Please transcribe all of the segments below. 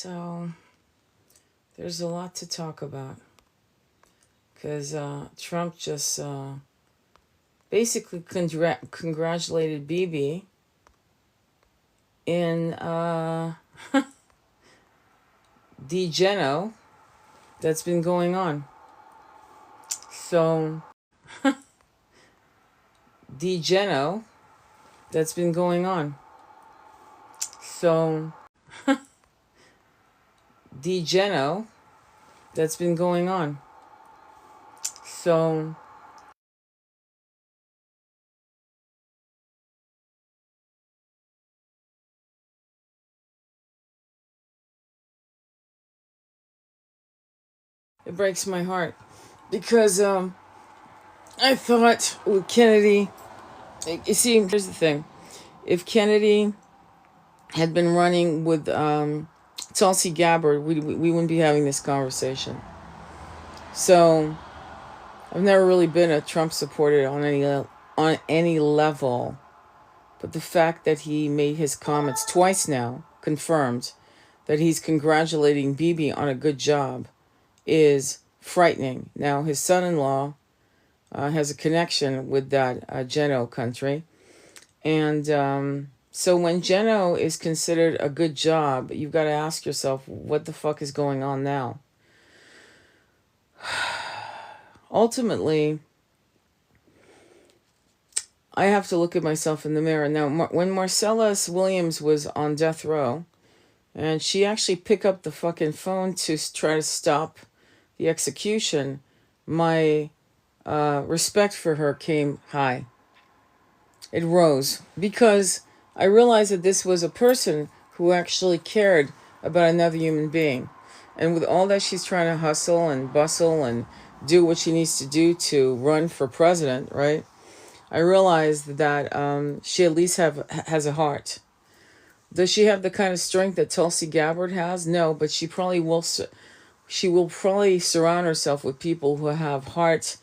So there's a lot to talk about because Trump just basically congratulated Bibi in the GENO that's been going on. So the GENO that's been going on. So the GENO that's been going on. So it breaks my heart because I thought with Kennedy, you see, here's the thing. If Kennedy had been running with Tulsi Gabbard, we wouldn't be having this conversation. So I've never really been a Trump supporter on any level, but the fact that he made his comments twice now confirmed that he's congratulating Bibi on a good job is frightening. Now his son-in-law has a connection with that GENO country, and so when GENO is considered a good job, you've got to ask yourself, what the fuck is going on now? Ultimately, I have to look at myself in the mirror. Now, when Marcellus Williams was on death row, and she actually picked up the fucking phone to try to stop the execution, my respect for her came high. It rose because I realized that this was a person who actually cared about another human being. And with all that she's trying to hustle and bustle and do what she needs to do to run for president, right? I realized that she at least has a heart. Does she have the kind of strength that Tulsi Gabbard has? No, but she probably will. She will probably surround herself with people who have heart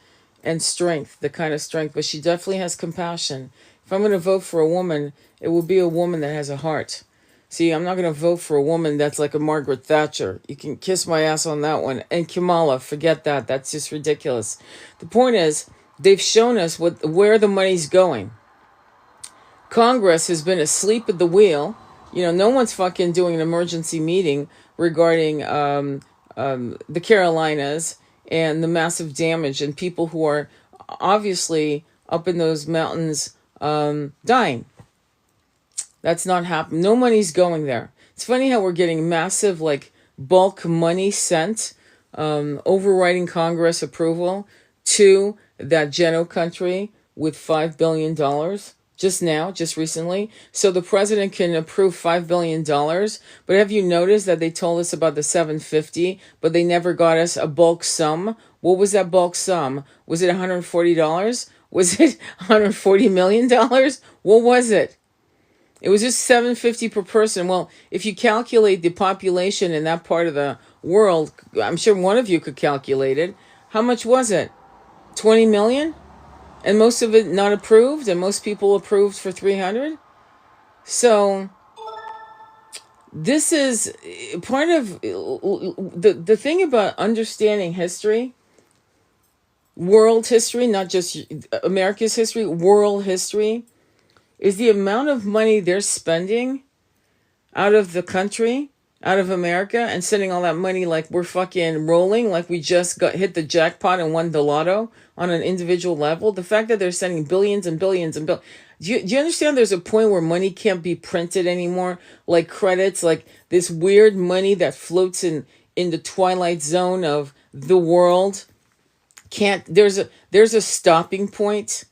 and strength, the kind of strength. But she definitely has compassion. If I'm going to vote for a woman, it will be a woman that has a heart. See, I'm not going to vote for a woman that's like a Margaret Thatcher. You can kiss my ass on that one. And Kamala, forget that. That's just ridiculous. The point is, they've shown us where the money's going. Congress has been asleep at the wheel. You know, no one's fucking doing an emergency meeting regarding the Carolinas and the massive damage and people who are obviously up in those mountains dying. That's not happening. No money's going there. It's funny how we're getting massive, like, bulk money sent, overriding Congress approval to that GENO country with $5 billion just recently. So the president can approve $5 billion. But have you noticed that they told us about the 750, but they never got us a bulk sum? What was that bulk sum? Was it $140? Was it $140 million? What was it? It was just $750 per person. Well, if you calculate the population in that part of the world, I'm sure one of you could calculate it. How much was it? 20 million? And most of it not approved, and most people approved for 300? So this is part of the thing about understanding history, world history, not just America's history, world history, is the amount of money they're spending out of the country, out of America, and sending all that money like we're fucking rolling, like we just hit the jackpot and won the lotto on an individual level. The fact that they're sending billions and billions and billions. Do you understand there's a point where money can't be printed anymore? Like credits, like this weird money that floats in the twilight zone of the world. There's a stopping point.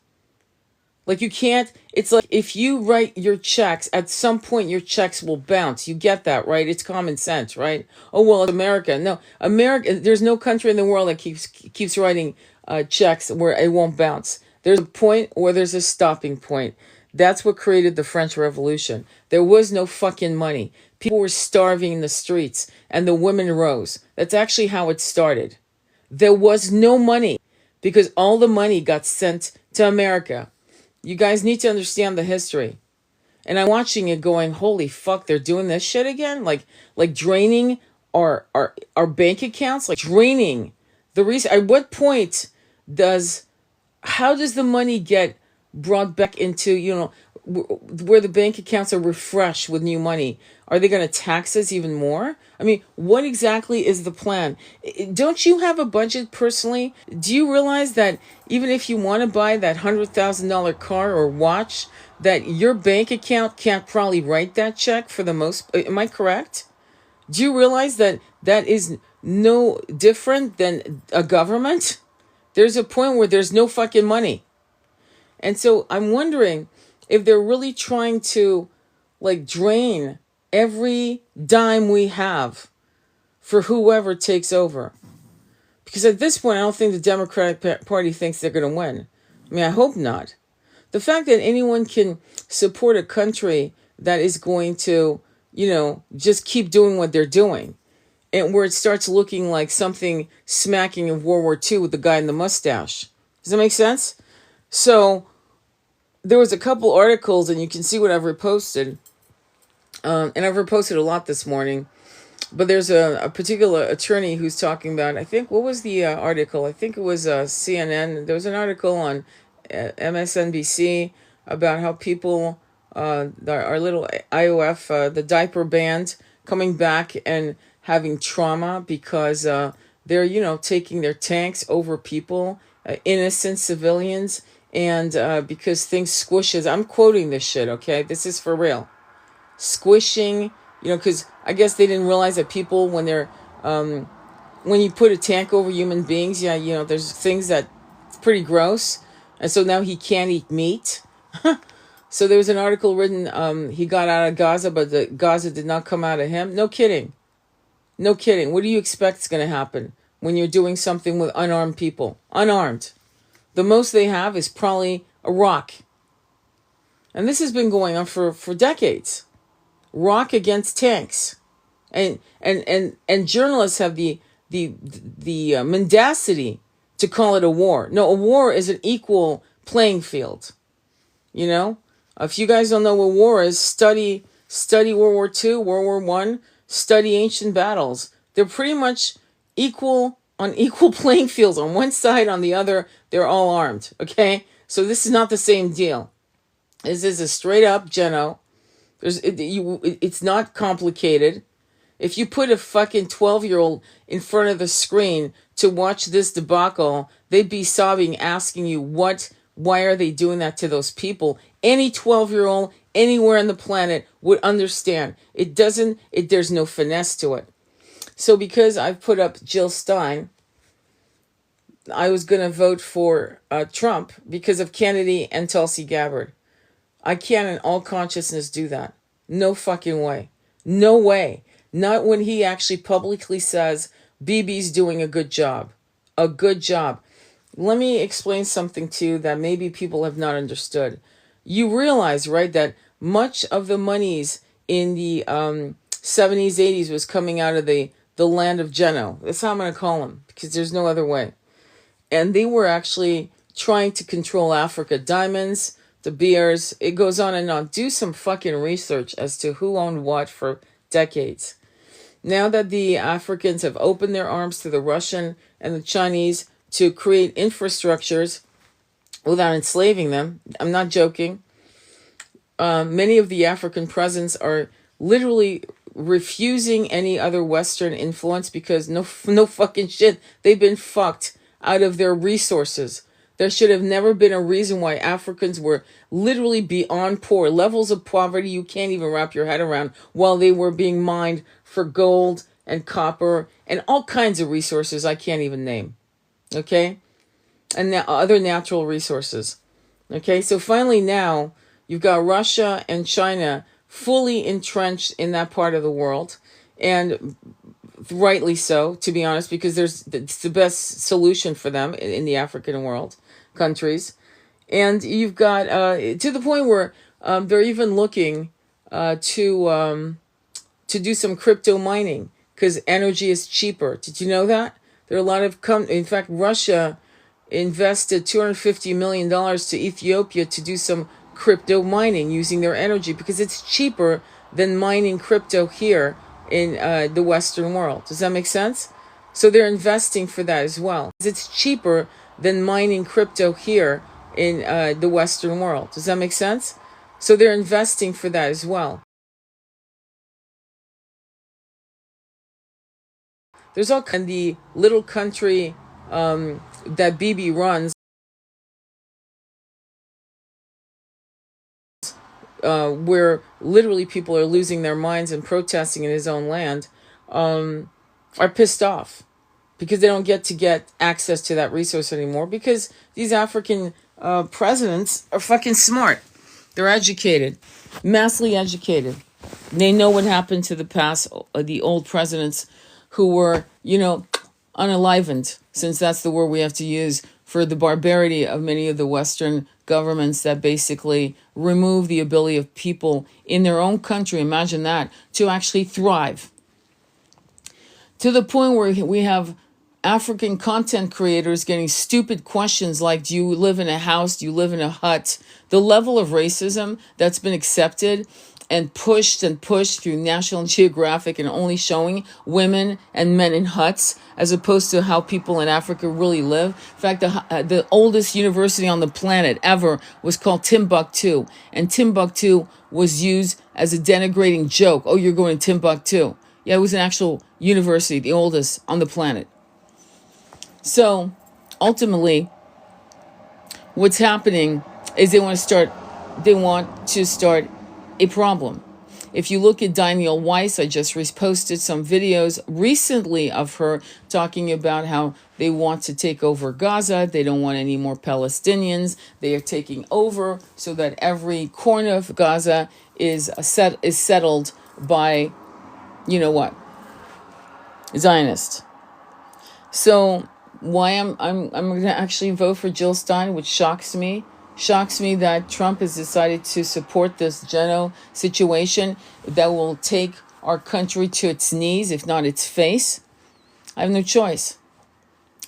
Like you can't, it's like if you write your checks, at some point your checks will bounce. You get that, right? It's common sense, right? Oh, well, it's America. No, America, there's no country in the world that keeps writing checks where it won't bounce. There's a point where there's a stopping point. That's what created the French Revolution. There was no fucking money. People were starving in the streets and the women rose. That's actually how it started. There was no money because all the money got sent to America. You guys need to understand the history. And I'm watching it going, holy fuck, they're doing this shit again? Like draining our bank accounts, like draining the reason. At what point does how does the money get brought back into, where the bank accounts are refreshed with new money? Are they going to tax us even more? I mean, what exactly is the plan? Don't you have a budget personally? Do you realize that even if you want to buy that $100,000 car or watch, that your bank account can't probably write that check for the most? Am I correct? Do you realize that that is no different than a government? There's a point where there's no fucking money. And so I'm wondering if they're really trying to like drain every dime we have for whoever takes over. Because at this point, I don't think the Democratic Party thinks they're going to win. I mean, I hope not. The fact that anyone can support a country that is going to, just keep doing what they're doing, and where it starts looking like something smacking of World War II with the guy in the mustache. Does that make sense? So there was a couple articles, and you can see what I've reposted. And I've reposted a lot this morning. But there's a particular attorney who's talking about, I think, what was the article? I think it was CNN. There was an article on MSNBC about how people, our little IOF, the diaper band, coming back and having trauma because they're, taking their tanks over people, innocent civilians, and because things squishes. I'm quoting this shit, okay? This is for real. Squishing, because I guess they didn't realize that people, when they're, when you put a tank over human beings, there's things that it's pretty gross. And so now he can't eat meat. So there was an article written, he got out of Gaza, but the Gaza did not come out of him. No kidding. No kidding. What do you expect is going to happen when you're doing something with unarmed people? Unarmed. The most they have is probably a rock. And this has been going on for decades. Rock against tanks. And journalists have the mendacity to call it a war. No, a war is an equal playing field. If you guys don't know what war is, study World War II, World War I, study ancient battles. They're pretty much equal on equal playing fields. On one side, on the other, they're all armed. Okay? So this is not the same deal. This is a straight up GENO. It's not complicated. If you put a fucking 12-year-old in front of the screen to watch this debacle, they'd be sobbing, asking you, why are they doing that to those people? Any 12-year-old anywhere on the planet would understand. There's no finesse to it. So because I've put up Jill Stein, I was going to vote for Trump because of Kennedy and Tulsi Gabbard. I can't in all consciousness do that. No fucking way. No way. Not when he actually publicly says Bibi's doing a good job. A good job. Let me explain something to you that maybe people have not understood. You realize, right, that much of the monies in the 70s, 80s was coming out of the land of GENO. That's how I'm going to call them, because there's no other way. And they were actually trying to control Africa. Diamonds, De Beers, it goes on and on. Do some fucking research as to who owned what for decades. Now that the Africans have opened their arms to the Russian and the Chinese to create infrastructures without enslaving them, I'm not joking. Many of the African presidents are literally refusing any other Western influence because no fucking shit. They've been fucked out of their resources. There should have never been a reason why Africans were literally beyond poor, levels of poverty you can't even wrap your head around, while they were being mined for gold and copper and all kinds of resources I can't even name. Okay? And other natural resources. Okay? So finally now, you've got Russia and China fully entrenched in that part of the world. And rightly so, to be honest, because it's the best solution for them in the African world countries. And you've got to the point where they're even looking to do some crypto mining because energy is cheaper. Did you know that? There are a lot of in fact, Russia invested $250 million to Ethiopia to do some crypto mining, using their energy, because it's cheaper than mining crypto here in the Western world. Does that make sense? So they're investing for that as well. It's cheaper than mining crypto here in the Western world. Does that make sense? So they're investing for that as well. There's all kind of the little country that Bibi runs, where literally people are losing their minds and protesting in his own land, are pissed off because they don't get access to that resource anymore, because these African presidents are fucking smart. They're educated, massively educated. They know what happened to the past, the old presidents who were, unenlivened, since that's the word we have to use for the barbarity of many of the Western governments that basically remove the ability of people in their own country, imagine that, to actually thrive. To the point where we have African content creators getting stupid questions like, do you live in a house? Do you live in a hut? The level of racism that's been accepted and pushed through National Geographic, and only showing women and men in huts as opposed to how people in Africa really live. In fact, the oldest university on the planet ever was called Timbuktu, and Timbuktu was used as a denigrating joke. Oh, you're going to Timbuktu. Yeah, it was an actual university, the oldest on the planet. So ultimately, what's happening is they want to start a problem. If you look at Danielle Weiss, I just reposted some videos recently of her talking about how they want to take over Gaza. They don't want any more Palestinians. They are taking over so that every corner of Gaza is settled by, Zionists. So why I'm going to actually vote for Jill Stein, which shocks me that Trump has decided to support this GENO situation that will take our country to its knees, if not its face. I have no choice.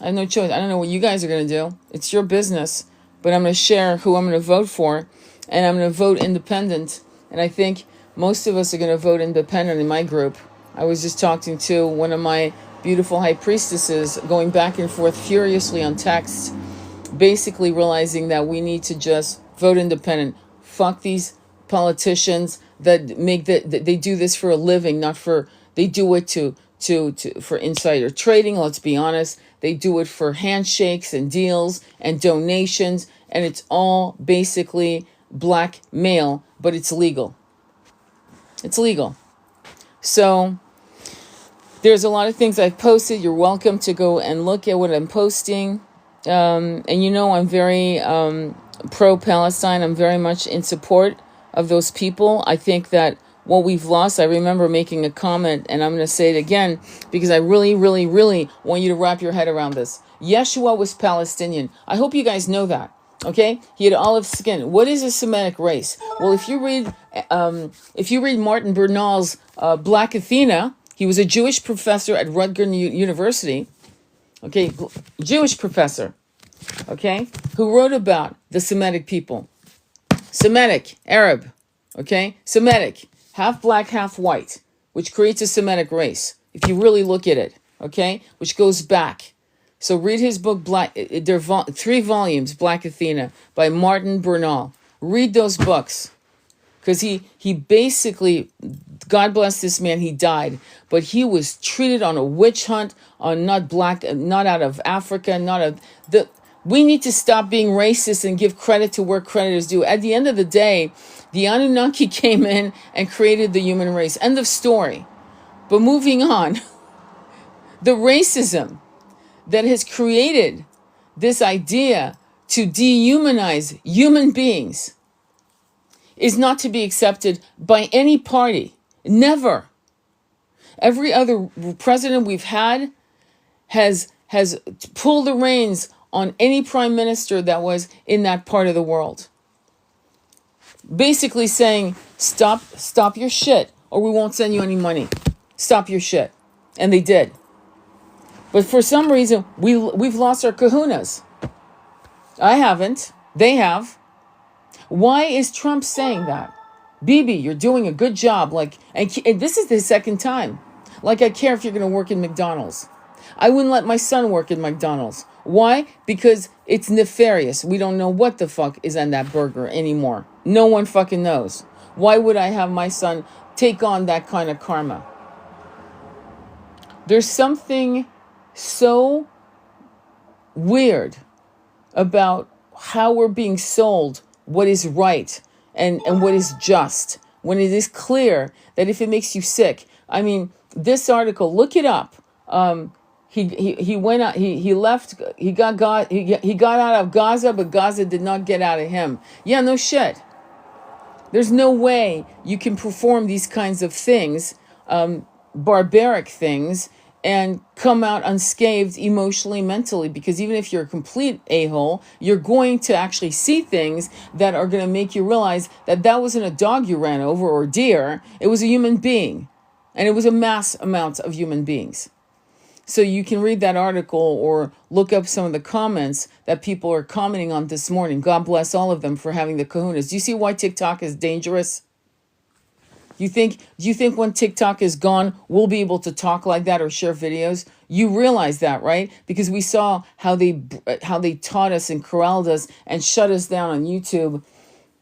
I don't know what you guys are going to do. It's your business. But I'm going to share who I'm going to vote for, and I'm going to vote independent. And I think most of us are going to vote independent in my group. I was just talking to one of my beautiful high priestesses, going back and forth furiously on text, basically realizing that we need to just vote independent. Fuck these politicians that they do this for a living, not for, they do it for insider trading. Let's be honest. They do it for handshakes and deals and donations, and it's all basically blackmail, but it's legal. It's legal. So there's a lot of things I've posted. You're welcome to go and look at what I'm posting. And I'm very pro-Palestine. I'm very much in support of those people. I think that what we've lost, I remember making a comment, and I'm going to say it again, because I really, really, really want you to wrap your head around this. Yeshua was Palestinian. I hope you guys know that. Okay? He had olive skin. What is a Semitic race? Well, if you read Martin Bernal's Black Athena, he was a Jewish professor at Rutgers University. Okay, Jewish professor, okay, who wrote about the Semitic people. Semitic, Arab, okay, Semitic, half black, half white, which creates a Semitic race, if you really look at it, okay, which goes back. So read his book, there are 3 volumes, Black Athena, by Martin Bernal. Read those books. Because he basically, God bless this man, he died, but he was treated on a witch hunt, on not out of Africa, we need to stop being racist and give credit to where credit is due. At the end of the day, the Anunnaki came in and created the human race. End of story. But moving on, the racism that has created this idea to dehumanize human beings is not to be accepted by any party. Never. Every other president we've had has pulled the reins on any prime minister that was in that part of the world. Basically saying, stop your shit, or we won't send you any money. Stop your shit. And they did. But for some reason, we've lost our kahunas. I haven't. They have. Why is Trump saying that? Bibi, you're doing a good job. Like, and this is the second time. Like, I care if you're going to work in McDonald's. I wouldn't let my son work in McDonald's. Why? Because it's nefarious. We don't know what the fuck is on that burger anymore. No one fucking knows. Why would I have my son take on that kind of karma? There's something so weird about how we're being sold what is right and what is just, when it is clear that if it makes you sick. I mean, this article, look it up. He went out, he left, he got out of Gaza, but Gaza did not get out of him. Yeah, no shit. There's no way you can perform these kinds of things, barbaric things, and come out unscathed emotionally, mentally, because even if you're a complete a-hole, you're going to actually see things that are going to make you realize that that wasn't a dog you ran over or deer, it was a human being. And it was a mass amount of human beings. So you can read that article or look up some of the comments that people are commenting on this morning. God bless all of them for having the kahunas. Do you see why TikTok is dangerous? Do you think when TikTok is gone, we'll be able to talk like that or share videos? You realize that, right? Because we saw how they taught us and corralled us and shut us down on YouTube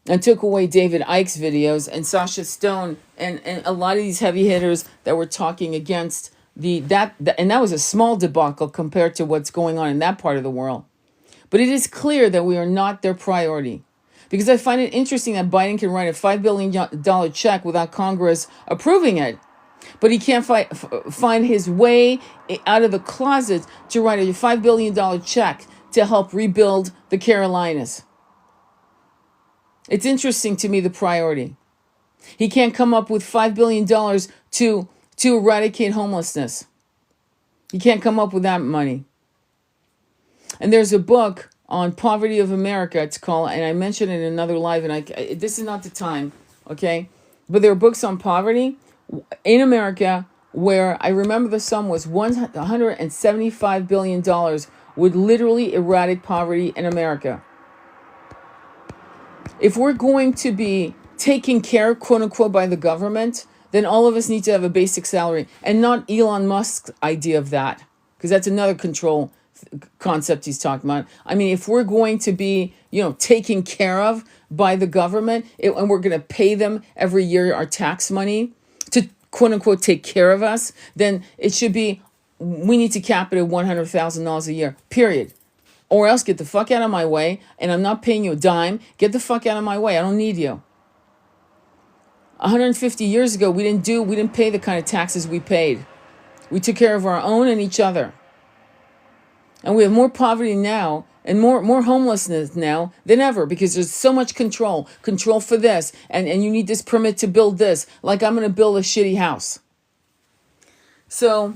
and took away David Icke's videos and Sasha Stone and a lot of these heavy hitters that were talking against and that was a small debacle compared to what's going on in that part of the world. But it is clear that we are not their priority. Because I find it interesting that Biden can write a $5 billion check without Congress approving it. But he can't find his way out of the closet to write a $5 billion check to help rebuild the Carolinas. It's interesting to me, the priority. He can't come up with $5 billion to eradicate homelessness. He can't come up with that money. And there's a book on poverty of America, it's called, and I mentioned it in another live, and this is not the time, okay? But there are books on poverty in America where I remember the sum was $175 billion would literally eradicate poverty in America. If we're going to be taken care, quote unquote, by the government, then all of us need to have a basic salary, and not Elon Musk's idea of that, because that's another control concept he's talking about. I mean, if we're going to be, taken care of by the government, and we're going to pay them every year our tax money to, quote unquote, take care of us, then it should be, we need to cap it at $100,000 a year, period. Or else get the fuck out of my way, and I'm not paying you a dime. Get the fuck out of my way. I don't need you. 150 years ago, we didn't pay the kind of taxes we paid. We took care of our own and each other. And we have more poverty now and more homelessness now than ever, because there's so much control for this. And you need this permit to build this. Like I'm going to build a shitty house. So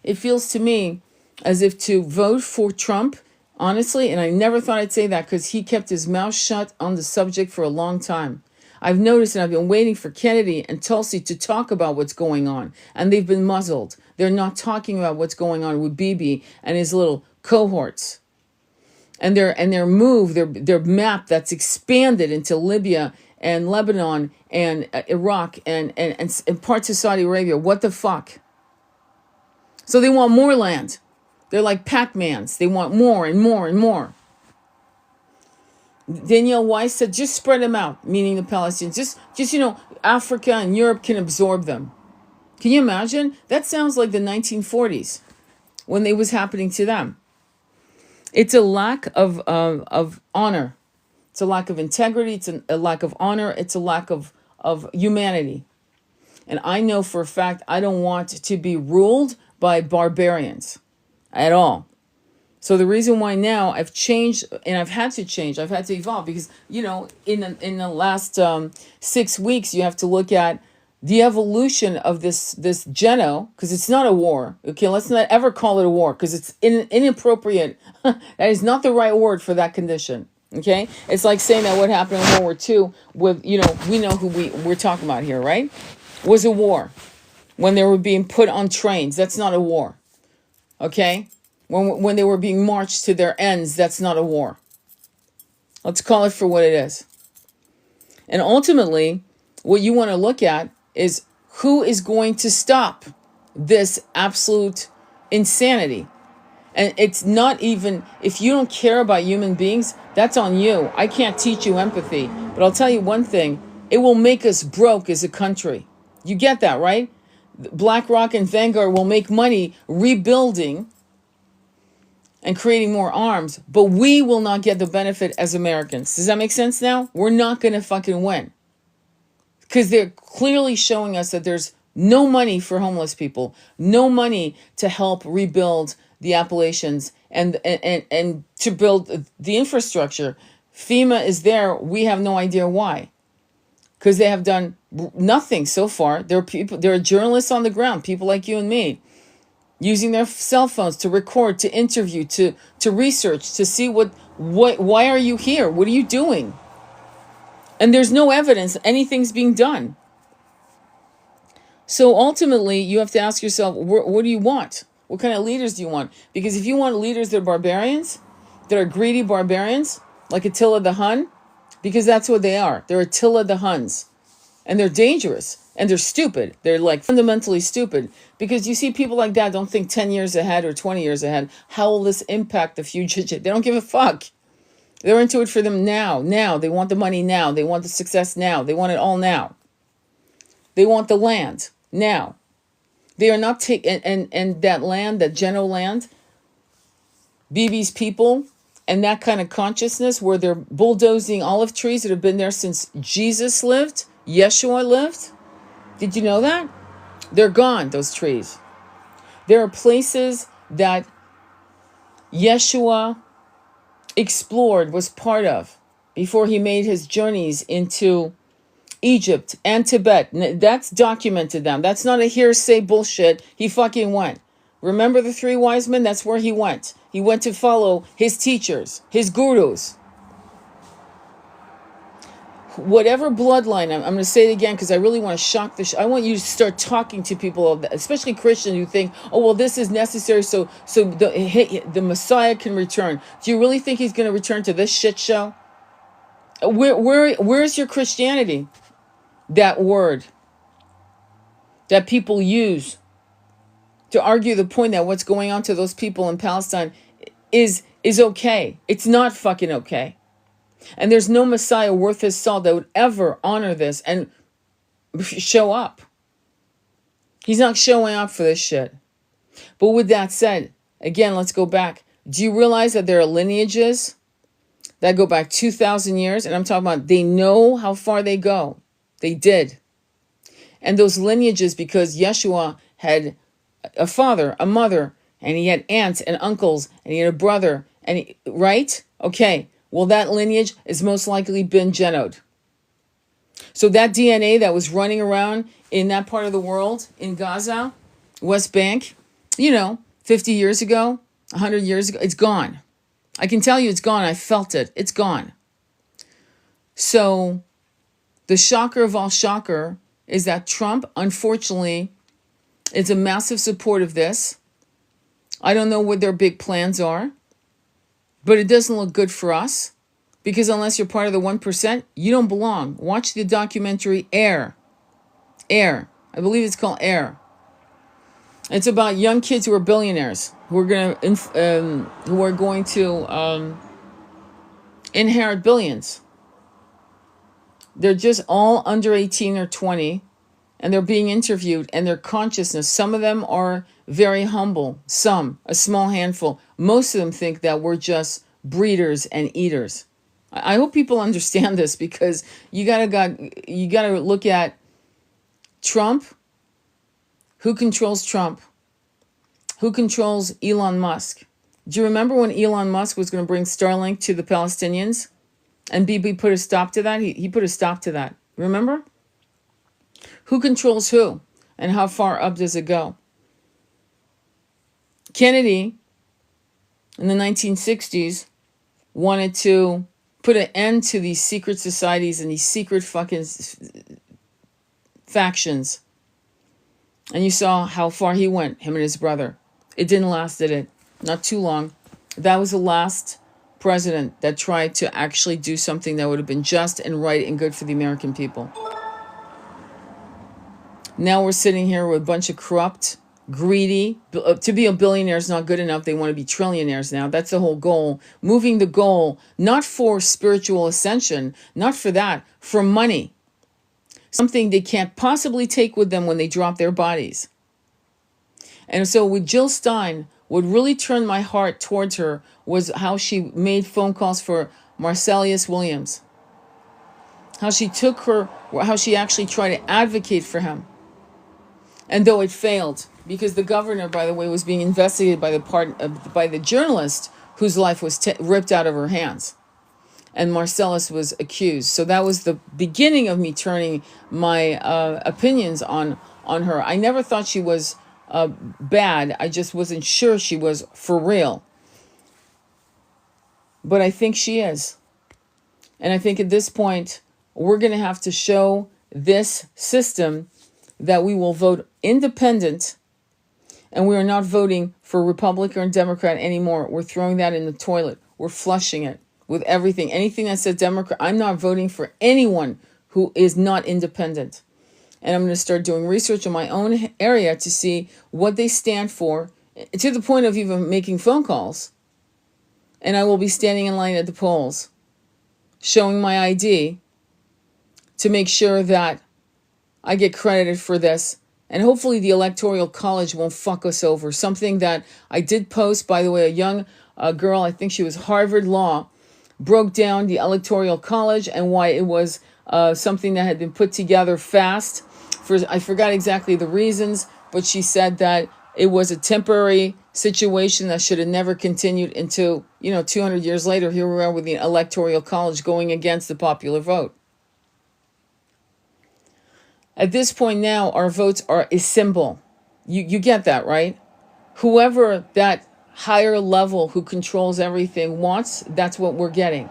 it feels to me as if to vote for Trump, honestly, and I never thought I'd say that because he kept his mouth shut on the subject for a long time. I've noticed, and I've been waiting for Kennedy and Tulsi to talk about what's going on, and they've been muzzled. They're not talking about what's going on with Bibi and his little cohorts, and their move, their map that's expanded into Libya and Lebanon and Iraq and parts of Saudi Arabia. What the fuck? So they want more land. They're like Pac-Mans. They want more and more and more. Danielle Weiss said, just spread them out, meaning the Palestinians. Just Africa and Europe can absorb them. Can you imagine? That sounds like the 1940s when it was happening to them. It's a lack of honor. It's a lack of integrity. It's a lack of honor. It's a lack of humanity. And I know for a fact I don't want to be ruled by barbarians at all. So the reason why now I've changed, and I've had to change, I've had to evolve, because, in the last 6 weeks, you have to look at the evolution of this GENO, because it's not a war. Okay, let's not ever call it a war, because it's inappropriate. That is not the right word for that condition. Okay, it's like saying that what happened in World War II with, we know who we're talking about here, right? Was a war when they were being put on trains. That's not a war. Okay. When they were being marched to their ends, that's not a war. Let's call it for what it is. And ultimately, what you want to look at is who is going to stop this absolute insanity. And it's not even, if you don't care about human beings, that's on you. I can't teach you empathy. But I'll tell you one thing, it will make us broke as a country. You get that, right? BlackRock and Vanguard will make money rebuilding and creating more arms, but we will not get the benefit as Americans. Does that make sense now? We're not going to fucking win. Because they're clearly showing us that there's no money for homeless people, no money to help rebuild the Appalachians and to build the infrastructure. FEMA is there. We have no idea why. Because they have done nothing so far. There are journalists on the ground, people like you and me, using their cell phones to record, to interview, to research, to see why are you here? What are you doing? And there's no evidence anything's being done. So ultimately, you have to ask yourself, what do you want? What kind of leaders do you want? Because if you want leaders that are barbarians, that are greedy barbarians, like Attila the Hun, because that's what they are. They're Attila the Huns. And they're dangerous. And they're stupid. They're like fundamentally stupid. Because you see people like that don't think 10 years ahead or 20 years ahead. How will this impact the future? They don't give a fuck. They're into it for them now. Now. They want the money now. They want the success now. They want it all now. They want the land now. They are not taking, and that land, that GENO land, Bibi's people, and that kind of consciousness where they're bulldozing olive trees that have been there since Jesus lived, Yeshua lived. Did you know that? They're gone, those trees. There are places that Yeshua explored, was part of, before he made his journeys into Egypt and Tibet. That's documented now. That's not a hearsay bullshit. He fucking went. Remember the 3 wise men? That's where he went. He went to follow his teachers, his gurus. Whatever bloodline, I'm going to say it again because I really want to shock I want you to start talking to people, especially Christians who think, oh, well, this is necessary so the Messiah can return. Do you really think he's going to return to this shit show? Where's your Christianity? That word that people use to argue the point that what's going on to those people in Palestine is okay. It's not fucking okay. And there's no Messiah worth his salt that would ever honor this and show up. He's not showing up for this shit. But with that said, again, let's go back. Do you realize that there are lineages that go back 2,000 years? And I'm talking about they know how far they go. They did. And those lineages, because Yeshua had a father, a mother, and he had aunts and uncles, and he had a brother, and right? Okay. Well, that lineage is most likely been genoed. So that DNA that was running around in that part of the world, in Gaza, West Bank, 50 years ago, 100 years ago, it's gone. I can tell you it's gone. I felt it. It's gone. So the shocker of all shocker is that Trump, unfortunately, is a massive support of this. I don't know what their big plans are, but it doesn't look good for us because unless you're part of the 1%, you don't belong. Watch the documentary Air. Air. I believe it's called Air. It's about young kids who are billionaires who are going to inherit billions. They're just all under 18 or 20, and they're being interviewed, and their consciousness, some of them are very humble, some, a small handful. Most of them think that we're just breeders and eaters. I hope people understand this because you gotta look at Trump. Who controls Trump? Who controls Elon Musk? Do you remember when Elon Musk was going to bring Starlink to the Palestinians? And Bibi put a stop to that? He put a stop to that. Remember? Who controls who? And how far up does it go? Kennedy, in the 1960s, wanted to put an end to these secret societies and these secret fucking factions. And you saw how far he went, him and his brother. It didn't last, did it? Not too long. That was the last president that tried to actually do something that would have been just and right and good for the American people. Now we're sitting here with a bunch of corrupt, greedy. To be a billionaire is not good enough. They want to be trillionaires now. That's the whole goal. Moving the goal, not for spiritual ascension, not for that, for money. Something they can't possibly take with them when they drop their bodies. And so with Jill Stein, what really turned my heart towards her was how she made phone calls for Marcellus Williams. How she actually tried to advocate for him. And though it failed, because the governor, by the way, was being investigated by the journalist whose life was ripped out of her hands. And Marcellus was accused. So that was the beginning of me turning my opinions on her. I never thought she was bad. I just wasn't sure she was for real. But I think she is. And I think at this point, we're going to have to show this system that we will vote independent, and we are not voting for Republican or Democrat anymore. We're throwing that in the toilet. We're flushing it with everything. Anything that says Democrat, I'm not voting for anyone who is not independent. And I'm going to start doing research in my own area to see what they stand for, to the point of even making phone calls. And I will be standing in line at the polls, showing my ID to make sure that I get credited for this. And hopefully the Electoral College won't fuck us over. Something that I did post, by the way, a young girl, I think she was Harvard Law, broke down the Electoral College and why it was something that had been put together fast. I forgot exactly the reasons, but she said that it was a temporary situation that should have never continued until, 200 years later, here we are with the Electoral College going against the popular vote. At this point now, our votes are a symbol. You get that, right? Whoever that higher level who controls everything wants, that's what we're getting.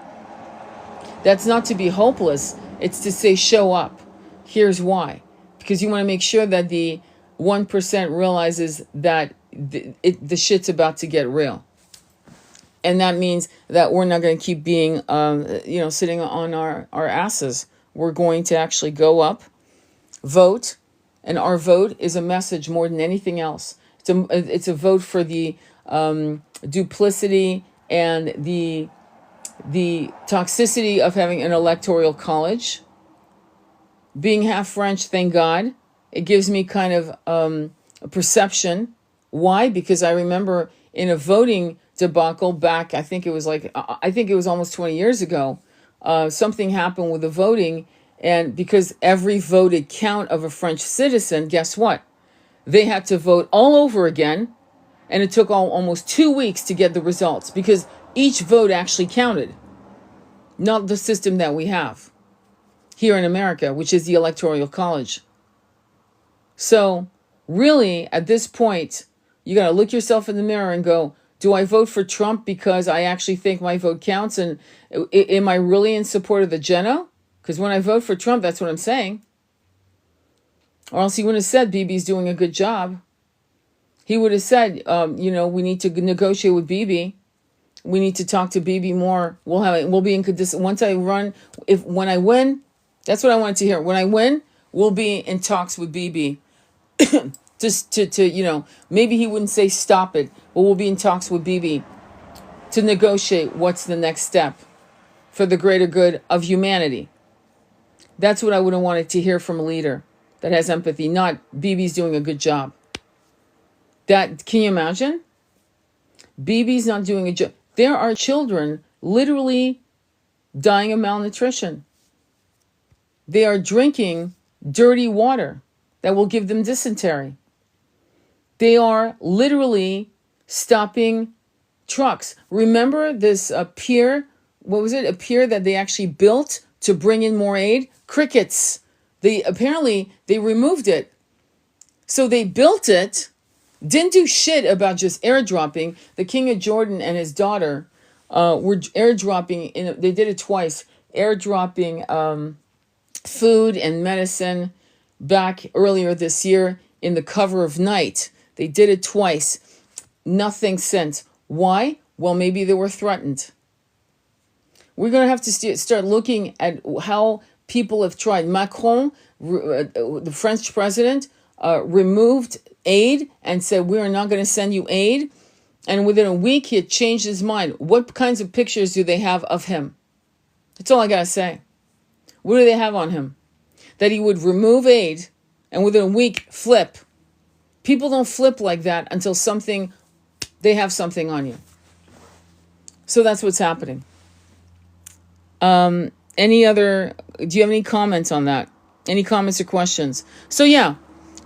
That's not to be hopeless. It's to say, show up. Here's why. Because you want to make sure that the 1% realizes that the shit's about to get real. And that means that we're not going to keep being, sitting on our asses. We're going to actually go up, vote, and our vote is a message more than anything else. It's a vote for the duplicity and the toxicity of having an electoral college. Being half French, thank God, it gives me kind of a perception. Why? Because I remember in a voting debacle back, I think it was almost 20 years ago, something happened with the voting. And because every voted count of a French citizen, guess what? They had to vote all over again. And it took almost 2 weeks to get the results because each vote actually counted. Not the system that we have here in America, which is the Electoral College. So really, at this point, you got to look yourself in the mirror and go, do I vote for Trump because I actually think my vote counts? And am I really in support of the GENO? Because when I vote for Trump, that's what I'm saying. Or else he wouldn't have said Bibi's doing a good job. He would have said, we need to negotiate with Bibi. We need to talk to Bibi more. We'll be in once I run. When I win, that's what I wanted to hear. When I win, we'll be in talks with Bibi. Just to maybe he wouldn't say stop it, but we'll be in talks with Bibi to negotiate what's the next step for the greater good of humanity. That's what I would have wanted to hear from a leader that has empathy, not Bibi's doing a good job. Can you imagine? Bibi's not doing a job. There are children literally dying of malnutrition. They are drinking dirty water that will give them dysentery. They are literally stopping trucks. Remember this pier? What was it? A pier that they actually built to bring in more aid? Crickets. They removed it. So they built it, didn't do shit about just airdropping. The King of Jordan and his daughter were airdropping. They did it twice. Airdropping food and medicine back earlier this year in the cover of night. They did it twice. Nothing since. Why? Well, maybe they were threatened. We're going to have to start looking at how people have tried. Macron, the French president, removed aid and said, we are not going to send you aid. And within a week, he had changed his mind. What kinds of pictures do they have of him? That's all I got to say. What do they have on him? That he would remove aid and within a week flip. People don't flip like that until they have something on you. So that's what's happening. Do you have any comments on that? Any comments or questions? So yeah,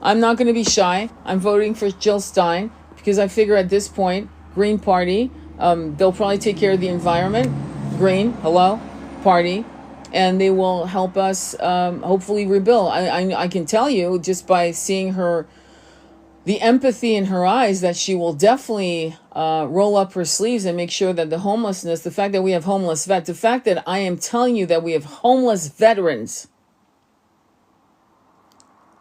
I'm not going to be shy. I'm voting for Jill Stein because I figure at this point, Green Party, they'll probably take care of the environment. Green, hello, party. And they will help us hopefully rebuild. I can tell you just by seeing the empathy in her eyes that she will definitely roll up her sleeves and make sure that the fact that we have homeless vets, the fact that I am telling you that we have homeless veterans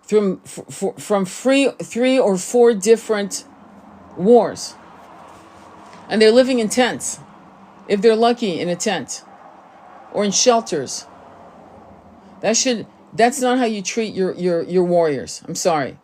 from 3 or 4 different wars. And they're living in tents, if they're lucky, in a tent or in shelters. That's not how you treat your warriors. I'm sorry.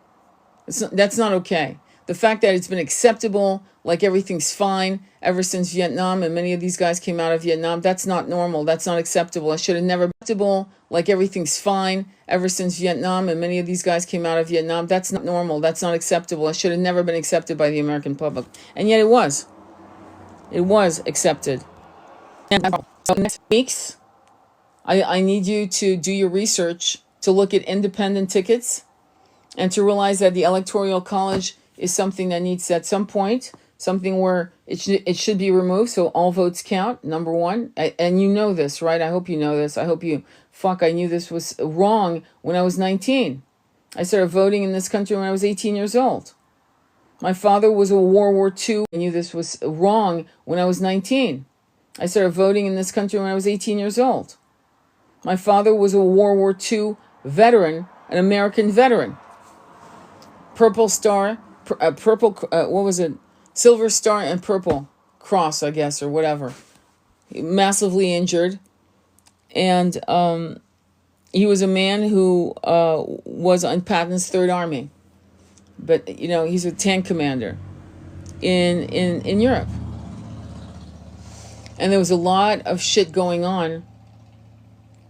That's not okay. The fact that it's been acceptable, like everything's fine ever since Vietnam, and many of these guys came out of Vietnam, that's not normal. That's not acceptable. I should have never been acceptable, like everything's fine ever since Vietnam, and many of these guys came out of Vietnam. That's not normal. That's not acceptable. I should have never been accepted by the American public. And yet it was. It was accepted. And so next weeks, I need you to do your research, to look at independent tickets, and to realize that the Electoral College is something that needs, at some point, something where it should be removed so all votes count, number one. And you know this, right? I hope you know this. I knew this was wrong when I was 19. I started voting in this country when I was 18 years old. My father was a World War II. I knew this was wrong when I was 19. I started voting in this country when I was 18 years old. My father was a World War II veteran, an American veteran. Purple Star, what was it? Silver Star and Purple Cross, I guess, or whatever. Massively injured. And he was a man who was on Patton's Third Army. But, he's a tank commander in Europe. And there was a lot of shit going on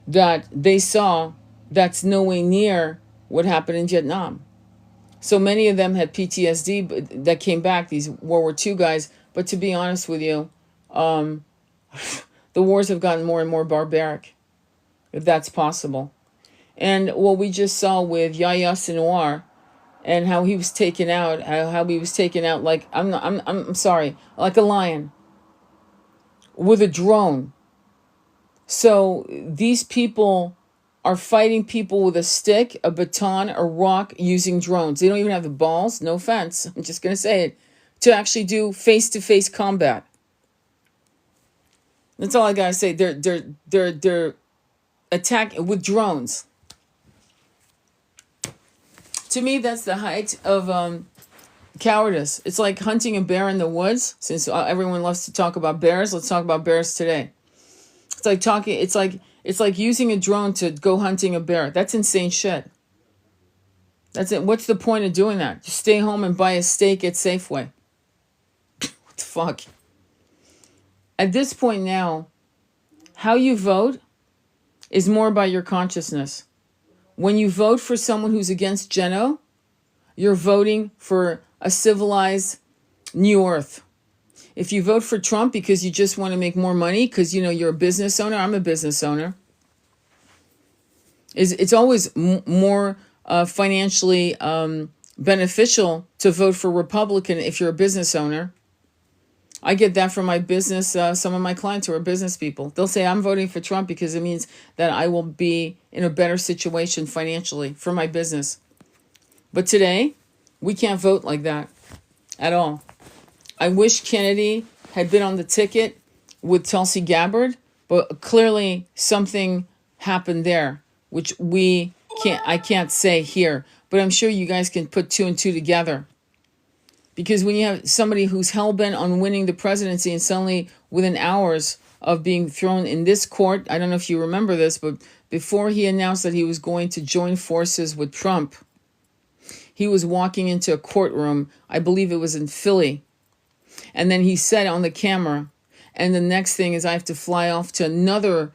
that they saw that's nowhere near what happened in Vietnam. So many of them had PTSD that came back, these World War II guys. But to be honest with you, the wars have gotten more and more barbaric, if that's possible. And what we just saw with Yahya Sinwar and how he was taken out, like, I'm sorry, like a lion with a drone. So these people are fighting people with a stick, a baton, a rock, using drones. They don't even have the balls, no offense, I'm just going to say it, to actually do face-to-face combat. That's all I got to say. They're attacking with drones. To me, that's the height of cowardice. It's like hunting a bear in the woods. Since everyone loves to talk about bears, let's talk about bears today. It's like using a drone to go hunting a bear. That's insane shit. That's it. What's the point of doing that? Just stay home and buy a steak at Safeway. What the fuck? At this point now, how you vote is more about your consciousness. When you vote for someone who's against GENO, you're voting for a civilized new earth. If you vote for Trump because you just want to make more money, because you're a business owner, I'm a business owner. It's always more financially beneficial to vote for Republican if you're a business owner. I get that from my business. Some of my clients who are business people, they'll say, I'm voting for Trump because it means that I will be in a better situation financially for my business. But today, we can't vote like that at all. I wish Kennedy had been on the ticket with Tulsi Gabbard, but clearly something happened there, which I can't say here, but I'm sure you guys can put 2 and 2 together. Because when you have somebody who's hell-bent on winning the presidency and suddenly within hours of being thrown in this court. I don't know if you remember this, but before he announced that he was going to join forces with Trump, he was walking into a courtroom. I believe it was in Philly. And then he said on the camera, and the next thing is I have to fly off to another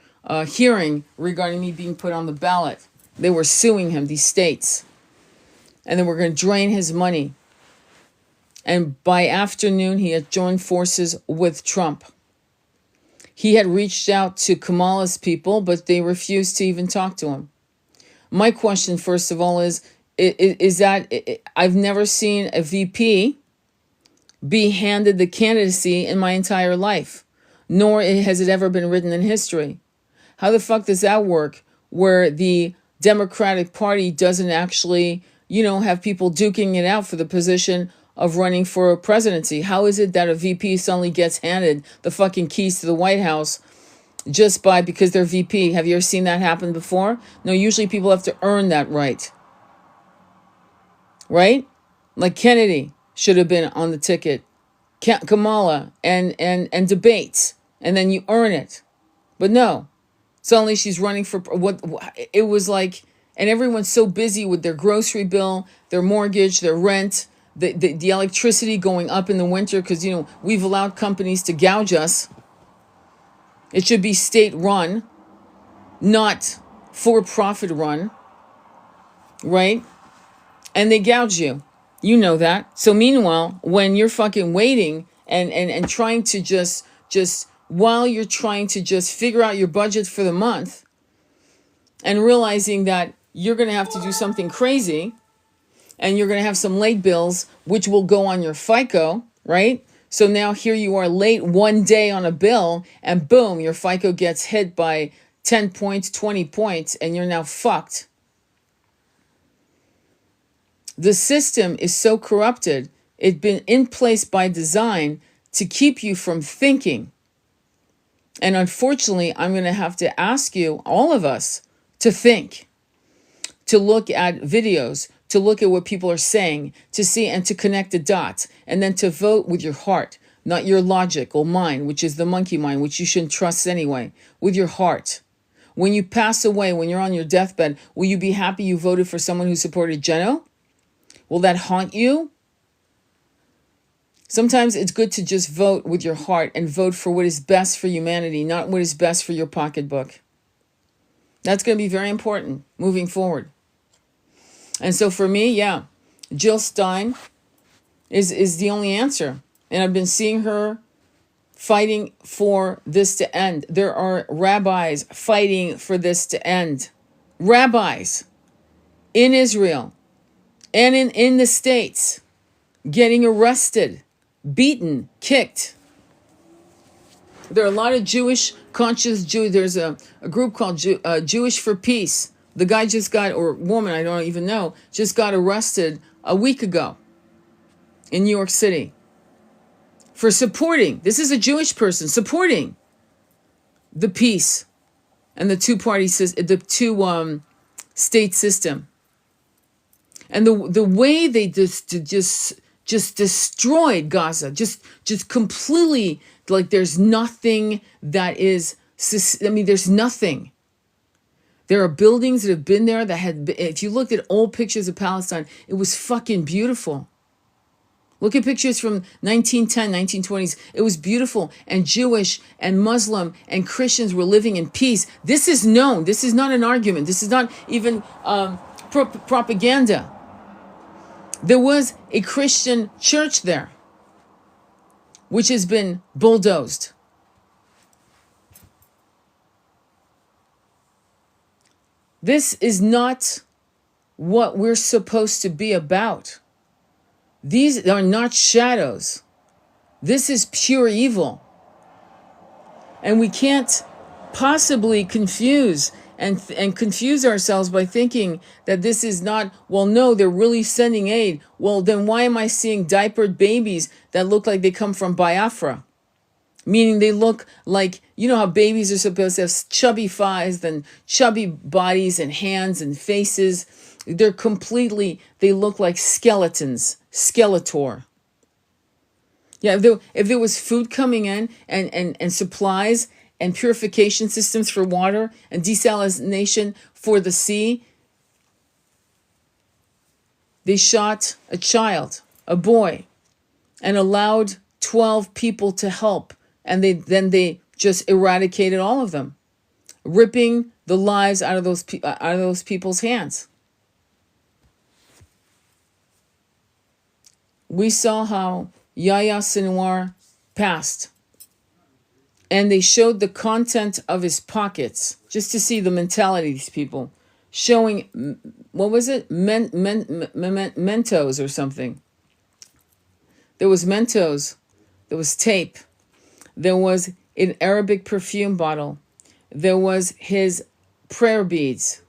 hearing regarding me being put on the ballot. They were suing him, these states. And they were going to drain his money. And by afternoon, he had joined forces with Trump. He had reached out to Kamala's people, but they refused to even talk to him. My question, first of all, is that I've never seen a VP be handed the candidacy in my entire life, nor has it ever been written in history. How the fuck does that work where the Democratic Party doesn't actually, have people duking it out for the position of running for a presidency? How is it that a VP suddenly gets handed the fucking keys to the White House just because they're VP? Have you ever seen that happen before? No, usually people have to earn that right. Right? Like Kennedy should have been on the ticket. Kamala and debates. And then you earn it. But no. Suddenly she's running for what it was like, and everyone's so busy with their grocery bill, their mortgage, their rent, the electricity going up in the winter because, we've allowed companies to gouge us. It should be state run, not for-profit run, right? And they gouge you. You know that. So meanwhile, when you're fucking waiting and trying to just while you're trying to just figure out your budget for the month and realizing that you're going to have to do something crazy and you're going to have some late bills, which will go on your FICO, right? So now here you are late one day on a bill and boom, your FICO gets hit by 10 points, 20 points, and you're now fucked. The system is so corrupted. It's been in place by design to keep you from thinking. And unfortunately, I'm going to have to ask you, all of us, to think, to look at videos, to look at what people are saying, to see and to connect the dots, and then to vote with your heart, not your logical mind, which is the monkey mind, which you shouldn't trust anyway, with your heart. When you pass away, when you're on your deathbed, will you be happy you voted for someone who supported GENO? Will that haunt you? Sometimes it's good to just vote with your heart and vote for what is best for humanity, not what is best for your pocketbook. That's going to be very important moving forward. And so for me, Jill Stein is the only answer. And I've been seeing her fighting for this to end. There are rabbis fighting for this to end. Rabbis in Israel and in the States getting arrested, beaten, kicked. There are a lot of Jewish, conscious Jews. There's a group called Jewish for Peace. The guy just got, or woman, I don't even know, just got arrested a week ago in New York City for supporting, this is a Jewish person, supporting the peace and the two-party system, the two-state system. And the way they just destroyed Gaza, just completely, like there's nothing that is, there's nothing. There are buildings that have been there that had, if you looked at old pictures of Palestine, it was fucking beautiful. Look at pictures from 1910, 1920s. It was beautiful, and Jewish and Muslim and Christians were living in peace. This is known. This is not an argument. This is not even propaganda. There was a Christian church there, which has been bulldozed. This is not what we're supposed to be about. These are not shadows. This is pure evil. And we can't possibly confuse and confuse ourselves by thinking that this is not, well, no, they're really sending aid. Well, then why am I seeing diapered babies that look like they come from Biafra? Meaning they look like, you know how babies are supposed to have chubby thighs and chubby bodies and hands and faces. They're completely, they look like skeletons, Skeletor. Yeah, if there was food coming in and supplies and purification systems for water and desalination for the sea. They shot a child, a boy, and allowed 12 people to help. And they just eradicated all of them, ripping the lives out of those people's hands. We saw how Yahya Sinwar passed, and they showed the content of his pockets just to see the mentality of these people, showing, what was it, Mentos or something. There was Mentos, there was tape, there was an Arabic perfume bottle, there was his prayer beads.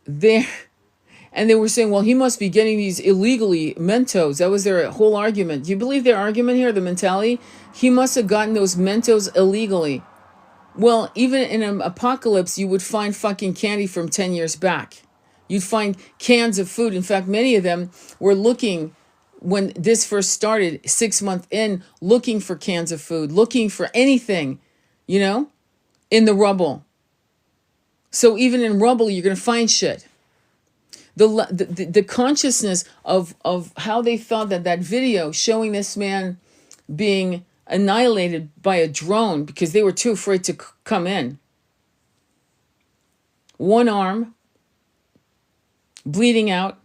And they were saying, well, he must be getting these illegally, Mentos. That was their whole argument. Do you believe their argument here, the mentality? He must have gotten those Mentos illegally. Well, even in an apocalypse, you would find fucking candy from 10 years back. You'd find cans of food. In fact, many of them were looking, when this first started, 6 months in, looking for cans of food, looking for anything, in the rubble. So even in rubble, you're going to find shit. The consciousness of how they thought that video showing this man being annihilated by a drone because they were too afraid to come in. One arm, bleeding out,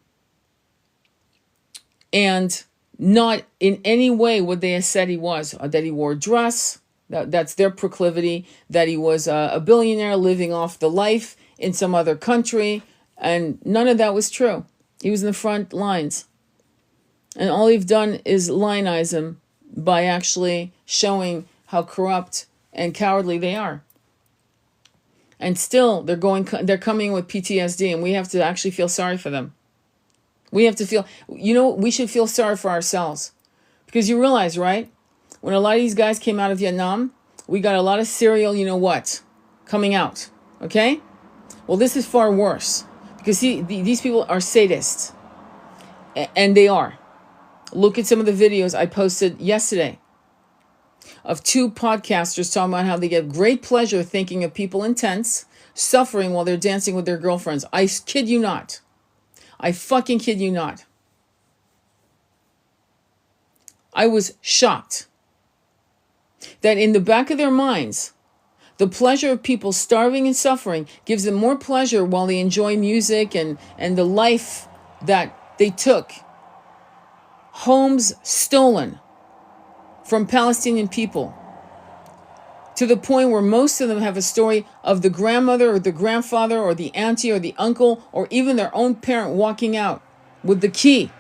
and not in any way what they had said he was, that he wore a dress, that's their proclivity, that he was a billionaire living off the life in some other country, and none of that was true. He was in the front lines. And all they've done is lionize him by actually showing how corrupt and cowardly they are. And still, they're coming with PTSD, and we have to actually feel sorry for them. We have to feel, we should feel sorry for ourselves. Because you realize, right? When a lot of these guys came out of Vietnam, we got a lot of serial, coming out. Okay? Well, this is far worse. Because these people are sadists. And they are. Look at some of the videos I posted yesterday of 2 podcasters talking about how they get great pleasure thinking of people in tents suffering while they're dancing with their girlfriends. I kid you not. I fucking kid you not. I was shocked that in the back of their minds, the pleasure of people starving and suffering gives them more pleasure while they enjoy music and the life that they took. Homes stolen from Palestinian people, to the point where most of them have a story of the grandmother or the grandfather or the auntie or the uncle or even their own parent walking out with the key.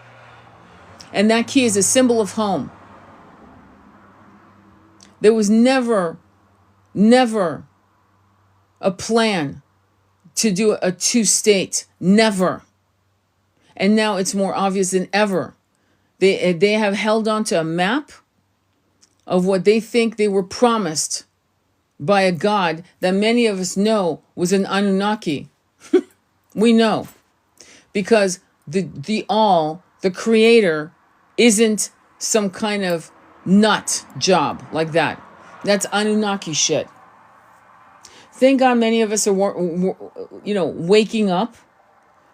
And that key is a symbol of home. There was never a plan to do a 2-state. Never. And now it's more obvious than ever. They have held on to a map of what they think they were promised by a God that many of us know was an Anunnaki. We know. Because the creator, isn't some kind of nut job like that. That's Anunnaki shit. Thank God many of us are, waking up,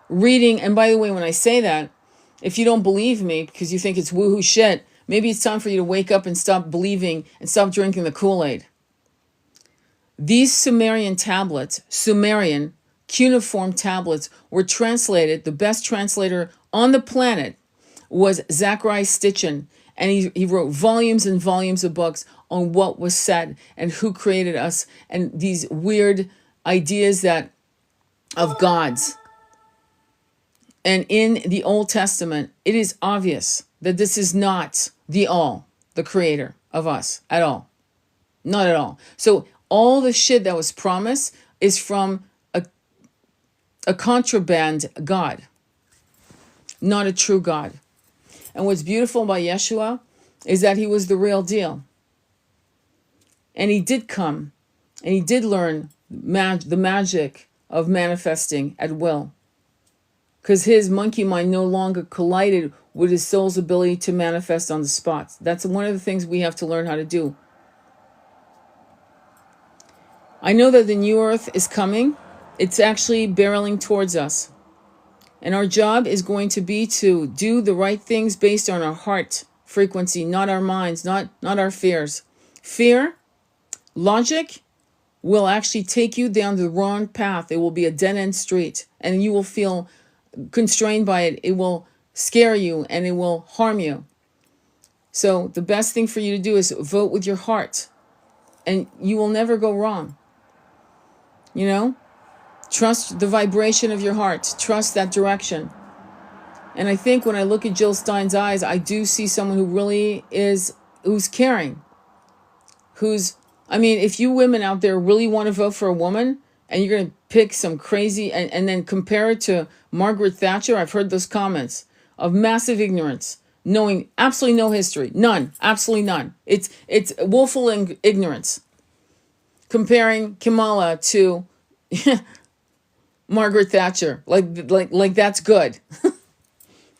reading. And by the way, when I say that, if you don't believe me because you think it's woohoo shit, maybe it's time for you to wake up and stop believing and stop drinking the Kool-Aid. These Sumerian cuneiform tablets were translated. The best translator on the planet was Zachariah Stitchin. And he wrote volumes and volumes of books on what was said and who created us and these weird ideas of gods. And in the Old Testament, it is obvious that this is not the creator of us at all. Not at all. So all the shit that was promised is from a contraband God, not a true God. And what's beautiful about Yeshua is that he was the real deal. And he did come, and he did learn the magic of manifesting at will. Because his monkey mind no longer collided with his soul's ability to manifest on the spot. That's one of the things we have to learn how to do. I know that the new earth is coming. It's actually barreling towards us. And our job is going to be to do the right things based on our heart frequency, not our minds, not our fears. Fear, logic will actually take you down the wrong path. It will be a dead-end street, and you will feel constrained by it. It will scare you, and it will harm you. So the best thing for you to do is vote with your heart, and you will never go wrong. You know? Trust the vibration of your heart. Trust that direction. And I think when I look at Jill Stein's eyes, I do see someone who really is, who's caring. If you women out there really want to vote for a woman, and you're going to pick some crazy, and then compare it to Margaret Thatcher, I've heard those comments of massive ignorance, knowing absolutely no history. None. Absolutely none. It's woeful ignorance. Comparing Kamala to Margaret Thatcher, like that's good.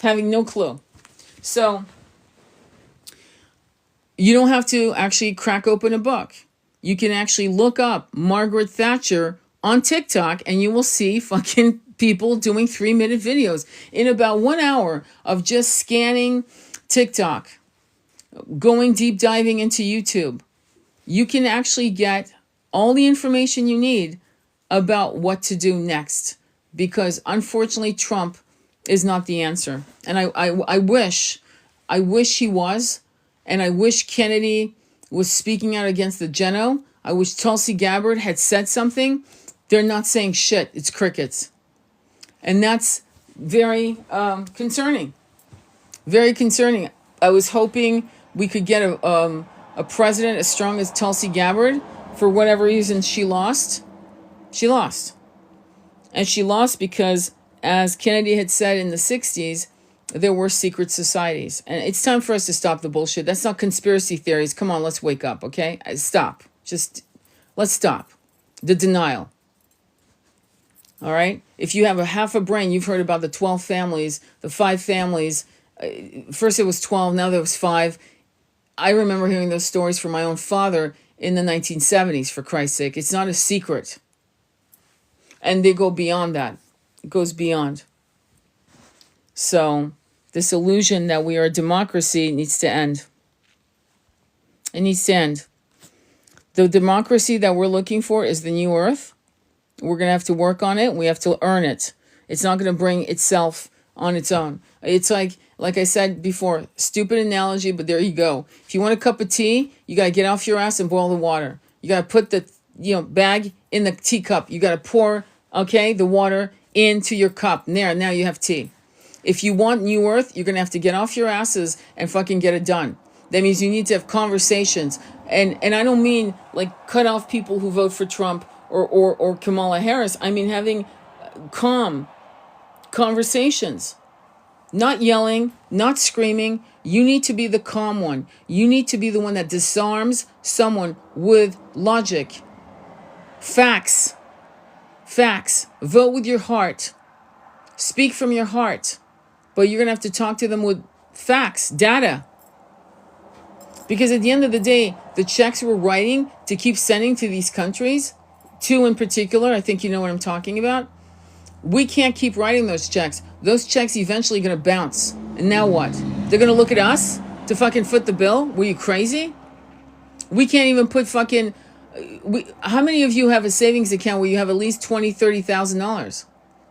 Having no clue. So you don't have to actually crack open a book. You can actually look up Margaret Thatcher on TikTok, and you will see fucking people doing 3-minute videos in about 1 hour of just scanning TikTok, going deep diving into YouTube. You can actually get all the information you need about what to do next, because unfortunately Trump is not the answer. And I wish he was, and I wish Kennedy was speaking out against the GENO. I wish Tulsi Gabbard had said something. They're not saying shit. It's crickets. And that's very concerning. Very concerning. I was hoping we could get a president as strong as Tulsi Gabbard. For whatever reason, she lost. She lost. And she lost because, as Kennedy had said in the 60s, there were secret societies. And it's time for us to stop the bullshit. That's not conspiracy theories. Come on, let's wake up, okay? Stop. Just, let's stop. The denial. All right? If you have a half a brain, you've heard about the 12 families, the 5 families. First it was 12, now there was 5. I remember hearing those stories from my own father in the 1970s, for Christ's sake. It's not a secret. And they go beyond that. It goes beyond. So this illusion that we are a democracy needs to end. It needs to end. The democracy that we're looking for is the new earth. We're going to have to work on it. We have to earn it. It's not going to bring itself on its own. It's like I said before, stupid analogy, but there you go. If you want a cup of tea, you got to get off your ass and boil the water. You got to put the bag in the teacup. You got to pour, the water into your cup. There, now you have tea. If you want new earth, you're going to have to get off your asses and fucking get it done. That means you need to have conversations. And I don't mean like cut off people who vote for Trump or Kamala Harris. I mean having calm conversations. Not yelling, not screaming. You need to be the calm one. You need to be the one that disarms someone with logic. Facts. Facts. Vote with your heart. Speak from your heart. But you're going to have to talk to them with facts, data. Because at the end of the day, the checks we're writing to keep sending to these countries, 2 in particular, I think you know what I'm talking about. We can't keep writing those checks. Those checks eventually going to bounce. And now what? They're going to look at us to fucking foot the bill? Were you crazy? We can't even put fucking... how many of you have a savings account where you have at least $20,000, $30,000?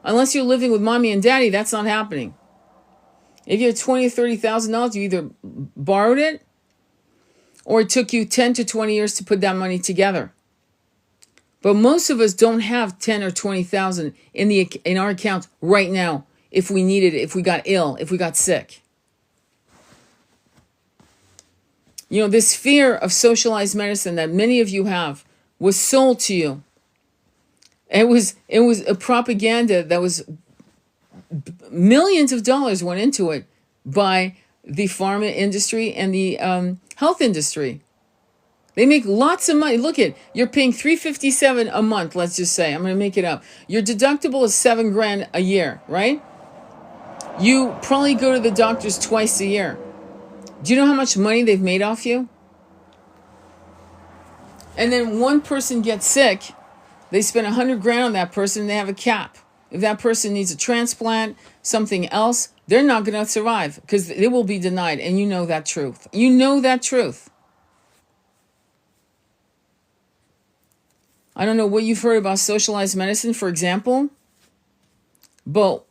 Unless you're living with mommy and daddy, that's not happening. If you have $20,000 or $30,000, you either borrowed it or it took you 10 to 20 years to put that money together. But most of us don't have 10 or 20,000 in our account right now if we needed it, if we got ill, if we got sick. This fear of socialized medicine that many of you have was sold to you. It was a propaganda that was millions of dollars went into it by the pharma industry and the health industry. They make lots of money. Look at, you're paying $357 a month, let's just say. I'm going to make it up. Your deductible is $7,000 a year, right? You probably go to the doctors twice a year. Do you know how much money they've made off you? And then one person gets sick They spend 100 grand on that person and they have a cap. If that person needs a transplant, something else, they're not going to survive because they will be denied. And you know that truth. You know that truth. I don't know what you've heard about socialized medicine, for example, but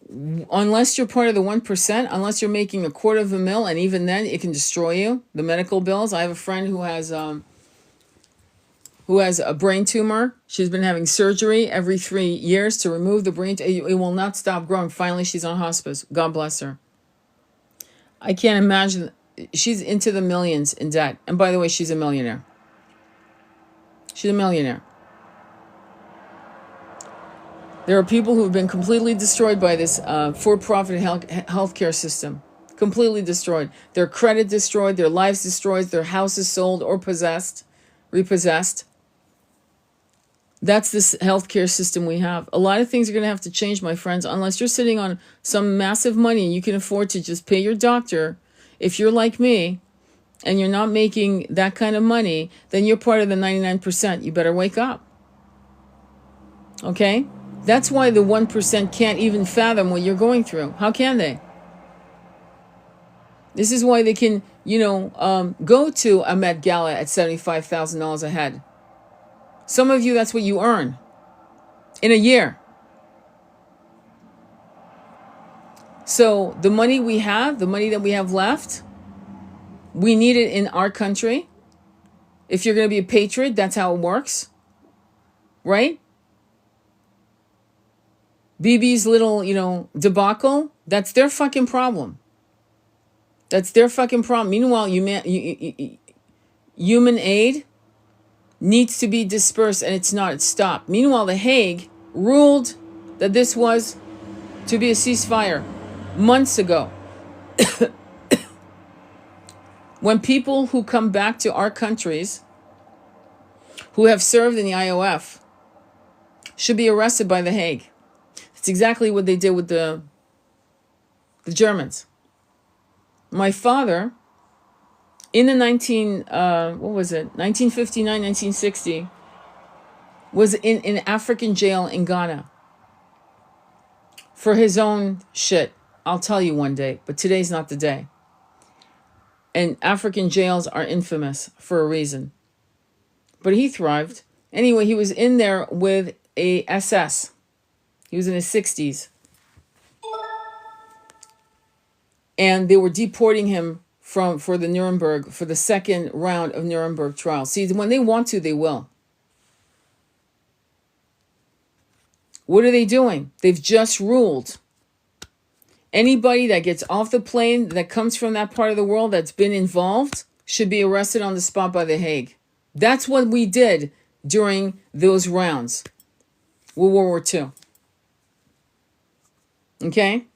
unless you're part of the 1%, unless you're making $250,000, and even then it can destroy you, the medical bills. I have a friend who has a brain tumor. She's been having surgery every 3 years to remove the brain. It will not stop growing. Finally, she's on hospice. God bless her. I can't imagine. She's into the millions in debt. And by the way, she's a millionaire. She's a millionaire. There are people who have been completely destroyed by this for-profit healthcare system. Completely destroyed. Their credit destroyed, their lives destroyed, their houses sold or repossessed. That's this healthcare system we have. A lot of things are going to have to change, my friends, unless you're sitting on some massive money and you can afford to just pay your doctor. If you're like me and you're not making that kind of money, then you're part of the 99%. You better wake up. Okay? That's why the 1% can't even fathom what you're going through. How can they? This is why they can, go to a Met Gala at $75,000 a head. Some of you, that's what you earn in a year. So the money we have, the money that we have left, we need it in our country. If you're going to be a patriot, that's how it works. Right? BB's little, debacle, that's their fucking problem. That's their fucking problem. Meanwhile, human aid needs to be dispersed, and it's not. It's stopped. Meanwhile, The Hague ruled that this was to be a ceasefire months ago. When people who come back to our countries who have served in the IOF should be arrested by The Hague. It's exactly what they did with the Germans. My father, in the 1959, 1960, was in an African jail in Ghana for his own shit. I'll tell you one day, but today's not the day. And African jails are infamous for a reason. But he thrived. Anyway, he was in there with a SS. He was in his 60s. And they were deporting him for the second round of Nuremberg trial. See, when they want to, they will. What are they doing? They've just ruled. Anybody that gets off the plane that comes from that part of the world that's been involved should be arrested on the spot by The Hague. That's what we did during those rounds with World War II. Okay?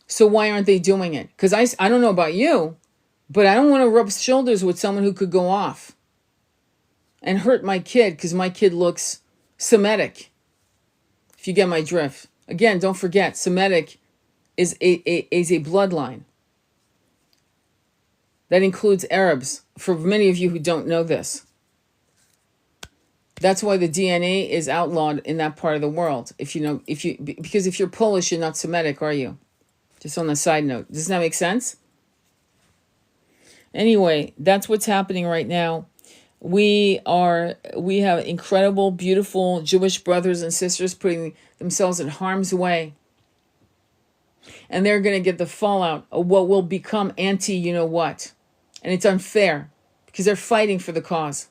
So why aren't they doing it? Because I don't know about you, but I don't want to rub shoulders with someone who could go off and hurt my kid because my kid looks Semitic. If you get my drift. Again, don't forget, Semitic is a bloodline that includes Arabs. For many of you who don't know this. That's why the DNA is outlawed in that part of the world. Because if you're Polish, you're not Semitic, are you? Just on the side note. Does that make sense? Anyway, that's what's happening right now. We have incredible, beautiful Jewish brothers and sisters putting themselves in harm's way. And they're going to get the fallout of what will become anti-you-know-what. And it's unfair because they're fighting for the cause.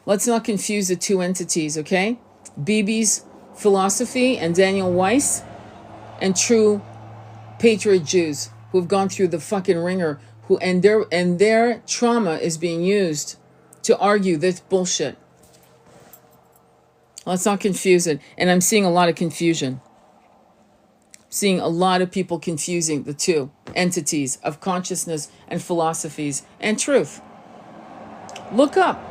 Let's not confuse the two entities, okay? Bibi's philosophy and Daniel Weiss and true patriot Jews who have gone through the fucking ringer, and their trauma is being used to argue this bullshit. Let's not confuse it. And I'm seeing a lot of confusion. Seeing a lot of people confusing the two entities of consciousness and philosophies and truth. Look up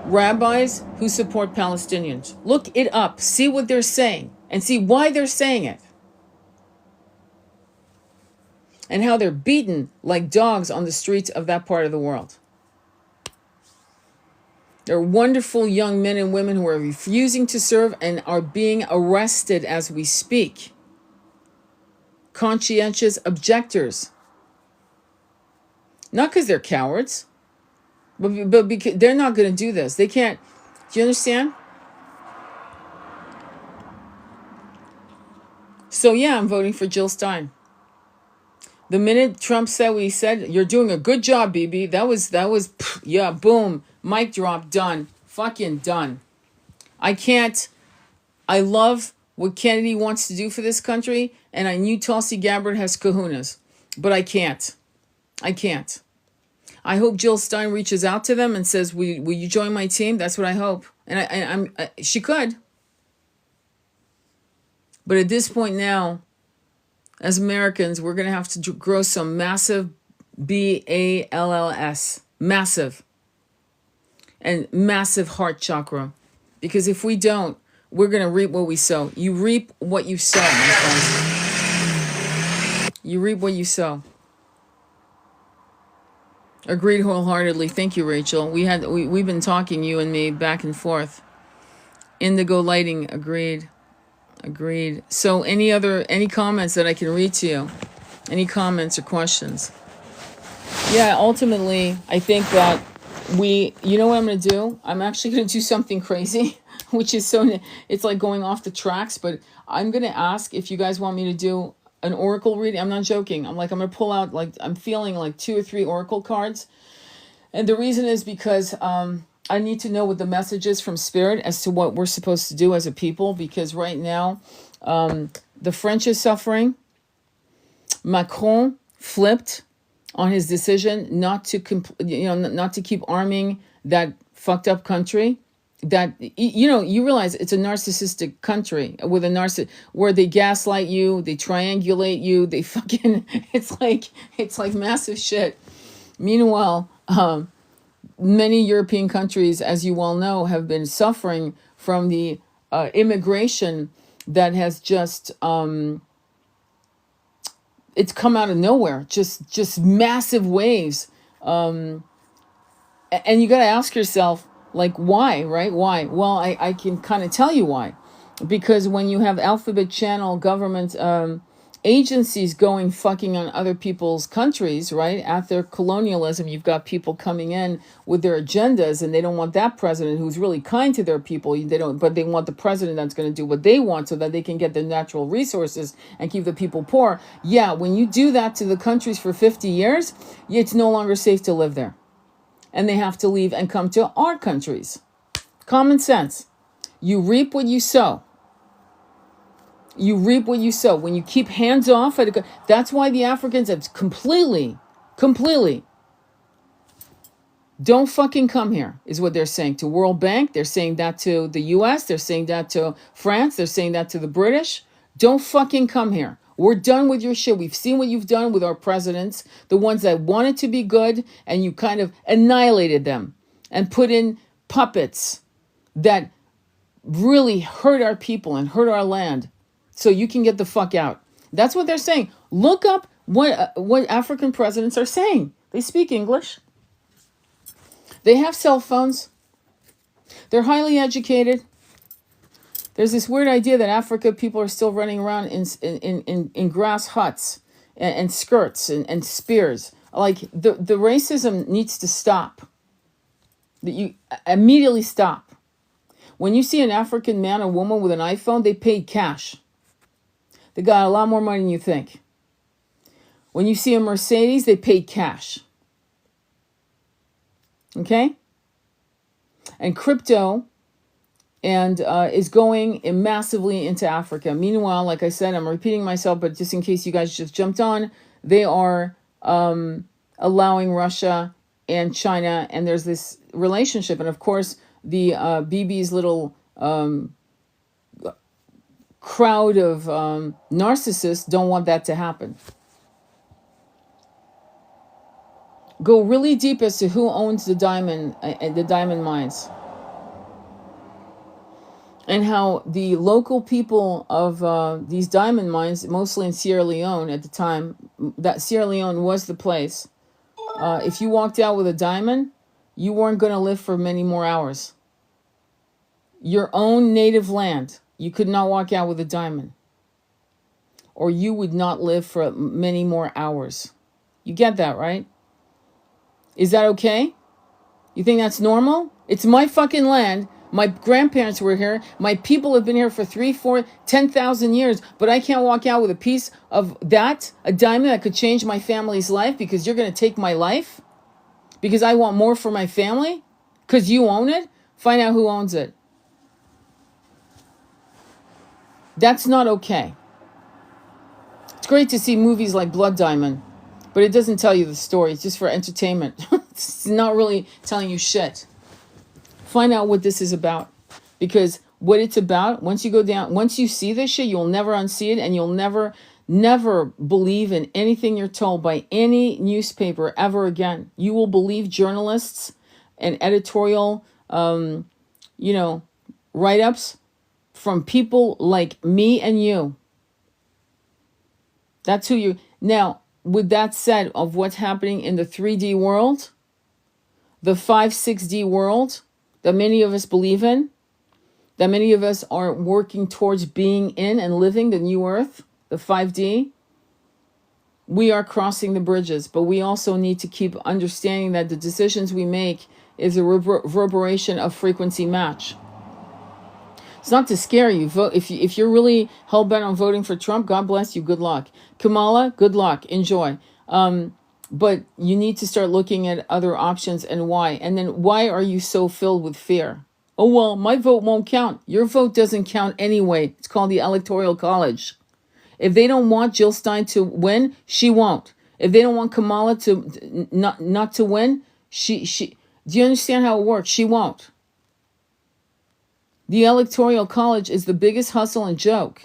rabbis who support Palestinians. Look it up. See what they're saying and see why they're saying it. And how they're beaten like dogs on the streets of that part of the world. There are wonderful young men and women who are refusing to serve and are being arrested as we speak. Conscientious objectors. Not because they're cowards, but because they're not going to do this. They can't. Do you understand? So yeah, I'm voting for Jill Stein. The minute Trump said what he said, you're doing a good job, BB. That was, yeah, boom, mic drop, done, fucking done. I love what Kennedy wants to do for this country, and I knew Tulsi Gabbard has kahunas, but I can't. I hope Jill Stein reaches out to them and says, will you join my team? That's what I hope. And she could. But at this point now, as Americans, we're going to have to grow some massive BALLS, massive, and massive heart chakra. Because if we don't, we're going to reap what we sow. You reap what you sow, my friends. You reap what you sow. Agreed wholeheartedly. Thank you, Rachel. We've been talking, you and me, back and forth. Indigo lighting, agreed. So any comments that I can read to you? Any comments or questions? Yeah, ultimately, I think that you know what I'm going to do? I'm actually going to do something crazy, which is it's like going off the tracks, but I'm going to ask if you guys want me to do an oracle reading. I'm not joking. I'm going to pull out, I'm feeling like 2 or 3 oracle cards. And the reason is because I need to know what the message is from Spirit as to what we're supposed to do as a people, because right now the French is suffering. Macron flipped on his decision not to keep arming that fucked up country. That you realize it's a narcissistic country with where they gaslight you, they triangulate you, they fucking it's like massive shit. Meanwhile, many European countries, as you all know, have been suffering from the immigration that has just it's come out of nowhere, just massive waves, and you got to ask yourself, why, right? Why? Well, I can kind of tell you why, because when you have alphabet channel government agencies going fucking on other people's countries, right? After colonialism, you've got people coming in with their agendas, and they don't want that president who's really kind to their people. But they want the president that's going to do what they want so that they can get the natural resources and keep the people poor. Yeah, when you do that to the countries for 50 years, it's no longer safe to live there. And they have to leave and come to our countries. Common sense. You reap what you sow. You reap what you sow. When you keep hands off, that's why the Africans have completely, don't fucking come here, is what they're saying to World Bank. They're saying that to the US. They're saying that to France. They're saying that to the British. Don't fucking come here. We're done with your shit. We've seen what you've done with our presidents, the ones that wanted to be good, and you kind of annihilated them and put in puppets that really hurt our people and hurt our land. So you can get the fuck out. That's what they're saying. Look up what African presidents are saying. They speak English. They have cell phones. They're highly educated. There's this weird idea that Africa people are still running around in grass huts and skirts and spears. The racism needs to stop. That you immediately stop. When you see an African man or woman with an iPhone, they paid cash. They got a lot more money than you think. When you see a Mercedes, they paid cash. Okay? And crypto is going massively into Africa. Meanwhile, like I said, I'm repeating myself, but just in case you guys just jumped on, they are allowing Russia and China, and there's this relationship. And of course, the BB's little crowd of narcissists don't want that to happen. Go really deep as to who owns the diamond mines, and how the local people of these diamond mines, mostly in Sierra Leone at the time, that Sierra Leone was the place. If you walked out with a diamond, you weren't going to live for many more hours. Your own native land, you could not walk out with a diamond, or you would not live for many more hours. You get that, right? Is that okay? You think that's normal? It's my fucking land. My grandparents were here. My people have been here for 3, 4, 10,000 years, but I can't walk out with a piece of that, a diamond that could change my family's life because you're going to take my life? Because I want more for my family? Because you own it? Find out who owns it. That's not okay. It's great to see movies like Blood Diamond, but it doesn't tell you the story. It's just for entertainment. It's not really telling you shit. Find out what this is about. Because what it's about, once you go down, once you see this shit, you'll never unsee it, and you'll never believe in anything you're told by any newspaper ever again. You will believe journalists and editorial, write-ups from people like me and you. That's who you... Now, with that said, of what's happening in the 3D world, the 5, 6D world that many of us believe in, that many of us are working towards being in and living, the new earth, the 5D, we are crossing the bridges, but we also need to keep understanding that the decisions we make is a reverberation of frequency match. It's not to scare you. Vote if you're really hell-bent on voting for Trump, God bless you, good luck. Kamala, good luck, enjoy. But you need to start looking at other options and why. And then why are you so filled with fear? Oh, well, my vote won't count. Your vote doesn't count anyway. It's called the Electoral College. If they don't want Jill Stein to win, she won't. If they don't want Kamala to not to win, she do you understand how it works? She won't. The Electoral College is the biggest hustle and joke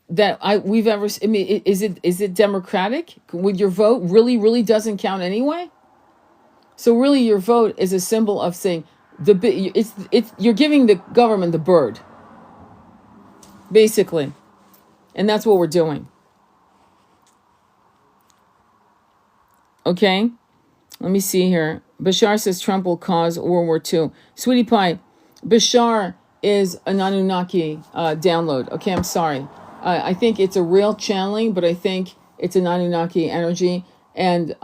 that we've ever. I mean, is it democratic? With your vote really doesn't count anyway. So really, your vote is a symbol of saying you're giving the government the bird, basically, and that's what we're doing. Okay, let me see here. Bashar says Trump will cause World War II. Sweetie Pie, Bashar is an Anunnaki download. Okay, I'm sorry. I think it's a real channeling, but I think it's an Anunnaki energy. And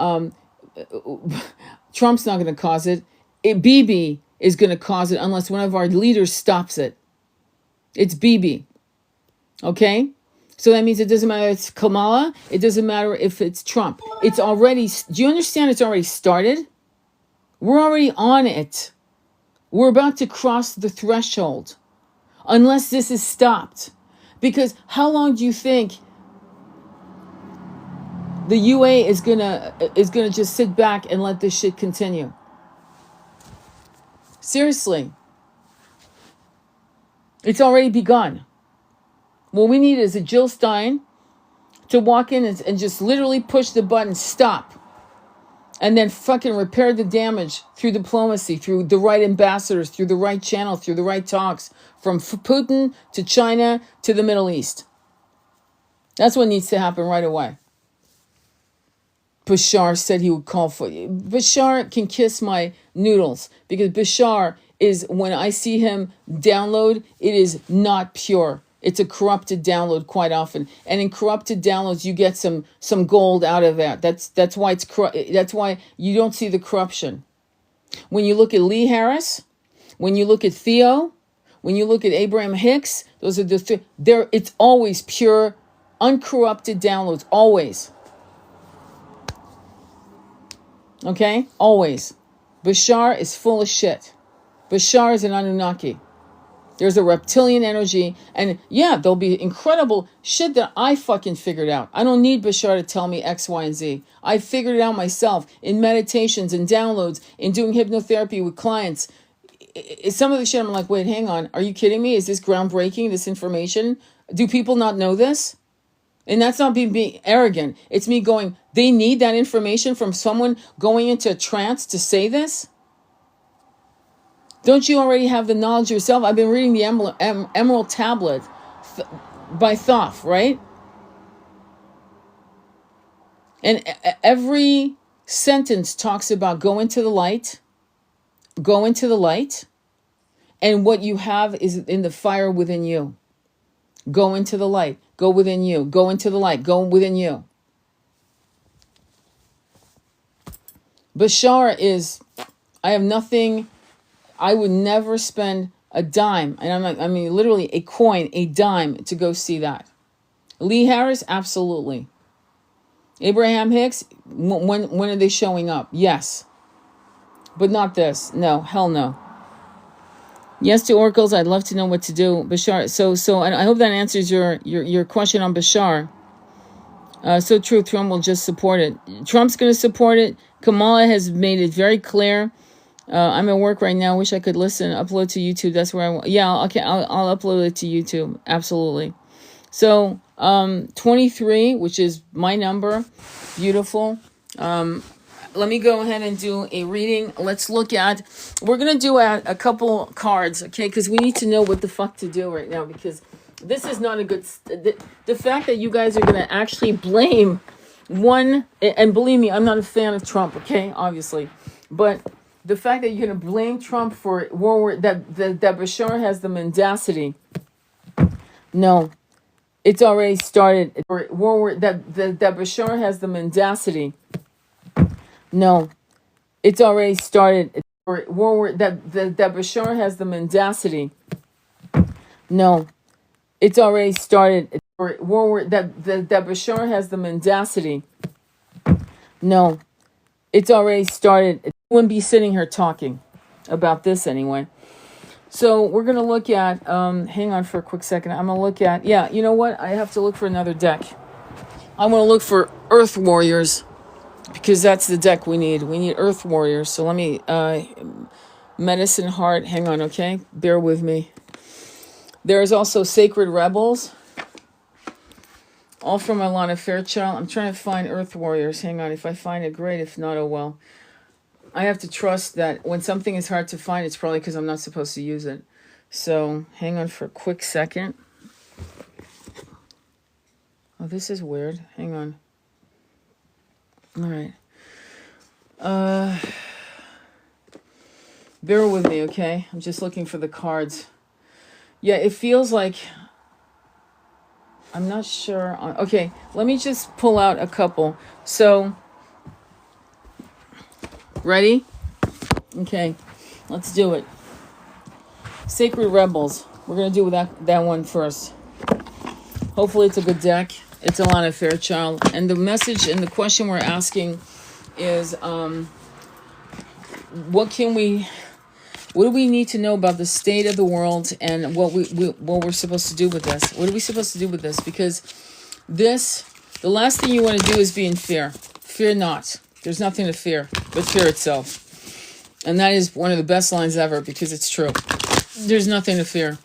Trump's not going to cause it. Bibi is going to cause it unless one of our leaders stops it. It's Bibi. Okay? So that means it doesn't matter if it's Kamala. It doesn't matter if it's Trump. It's already... Do you understand it's already started? We're already on it. We're about to cross the threshold. Unless this is stopped. Because how long do you think the UA is gonna just sit back and let this shit continue? Seriously. It's already begun. What we need is a Jill Stein to walk in and just literally push the button, stop. And then fucking repair the damage through diplomacy, through the right ambassadors, through the right channel, through the right talks, from Putin to China to the Middle East. That's what needs to happen right away. Bashar said he would call for you. Bashar can kiss my noodles, because Bashar is, when I see him download, it is not pure. It's a corrupted download quite often, and in corrupted downloads, you get some gold out of that. That's why it's that's why you don't see the corruption. When you look at Lee Harris, when you look at Theo, when you look at Abraham Hicks, those are the it's always pure, uncorrupted downloads. Always. Okay, always. Bashar is full of shit. Bashar is an Anunnaki. There's a reptilian energy, and yeah, there'll be incredible shit that I fucking figured out. I don't need Bashar to tell me X, Y, and Z. I figured it out myself in meditations and downloads, in doing hypnotherapy with clients. Some of the shit I'm like, wait, hang on. Are you kidding me? Is this groundbreaking, this information? Do people not know this? And that's not being arrogant. It's me going, they need that information from someone going into a trance to say this? Don't you already have the knowledge yourself? I've been reading the Emerald Tablet by Thoth, right? And every sentence talks about go into the light, go into the light, and what you have is in the fire within you. Go into the light, go within you, go into the light, go within you. Bashar is, I have nothing, I would never spend a dime, and literally a coin, a dime to go see that. Lee Harris, absolutely. Abraham Hicks, when are they showing up? Yes. But not this. No, hell no. Yes to oracles, I'd love to know what to do. Bashar, so and I hope that answers your question on Bashar. So true, Trump will just support it. Trump's going to support it. Kamala has made it very clear. I'm at work right now. Wish I could upload to YouTube. That's where I want. Yeah, okay, I'll upload it to YouTube. Absolutely. So 23, which is my number. Beautiful. Let me go ahead and do a reading. Let's look at, we're going to do a couple cards, okay? Because we need to know what the fuck to do right now, because this is not a good, the fact that you guys are going to actually blame one, and believe me, I'm not a fan of Trump, okay? Obviously. But the fact that you're going to blame Trump for that Bashar has the mendacity. No. It's already started. That Bashar has the mendacity. No, it's already started. That Bashar has the mendacity. No, it's already started. That Bashar has the mendacity. No, it's already started. I wouldn't be sitting here talking about this anyway. So we're going to look at, hang on for a quick second. I'm going to look at, yeah, you know what? I have to look for another deck. I'm going to look for Earth Warriors, because that's the deck we need. We need Earth Warriors. So let me, Medicine Heart, hang on, okay? Bear with me. There is also Sacred Rebels, all from Alana Fairchild. I'm trying to find Earth Warriors. Hang on, if I find it, great. If not, oh well. I have to trust that when something is hard to find, it's probably because I'm not supposed to use it. So hang on for a quick second. Oh, this is weird. Hang on. All right. Bear with me, okay? I'm just looking for the cards. Yeah, it feels like, I'm not sure. Okay, let me just pull out a couple. So, ready? Okay, let's do it. Sacred Rebels. We're going to do that one first. Hopefully it's a good deck. It's Alana Fairchild. And the message and the question we're asking is, what do we need to know about the state of the world and what we're supposed to do with this? What are we supposed to do with this? Because the last thing you want to do is be in fear. Fear not. There's nothing to fear but fear itself. And that is one of the best lines ever, because it's true. There's nothing to fear.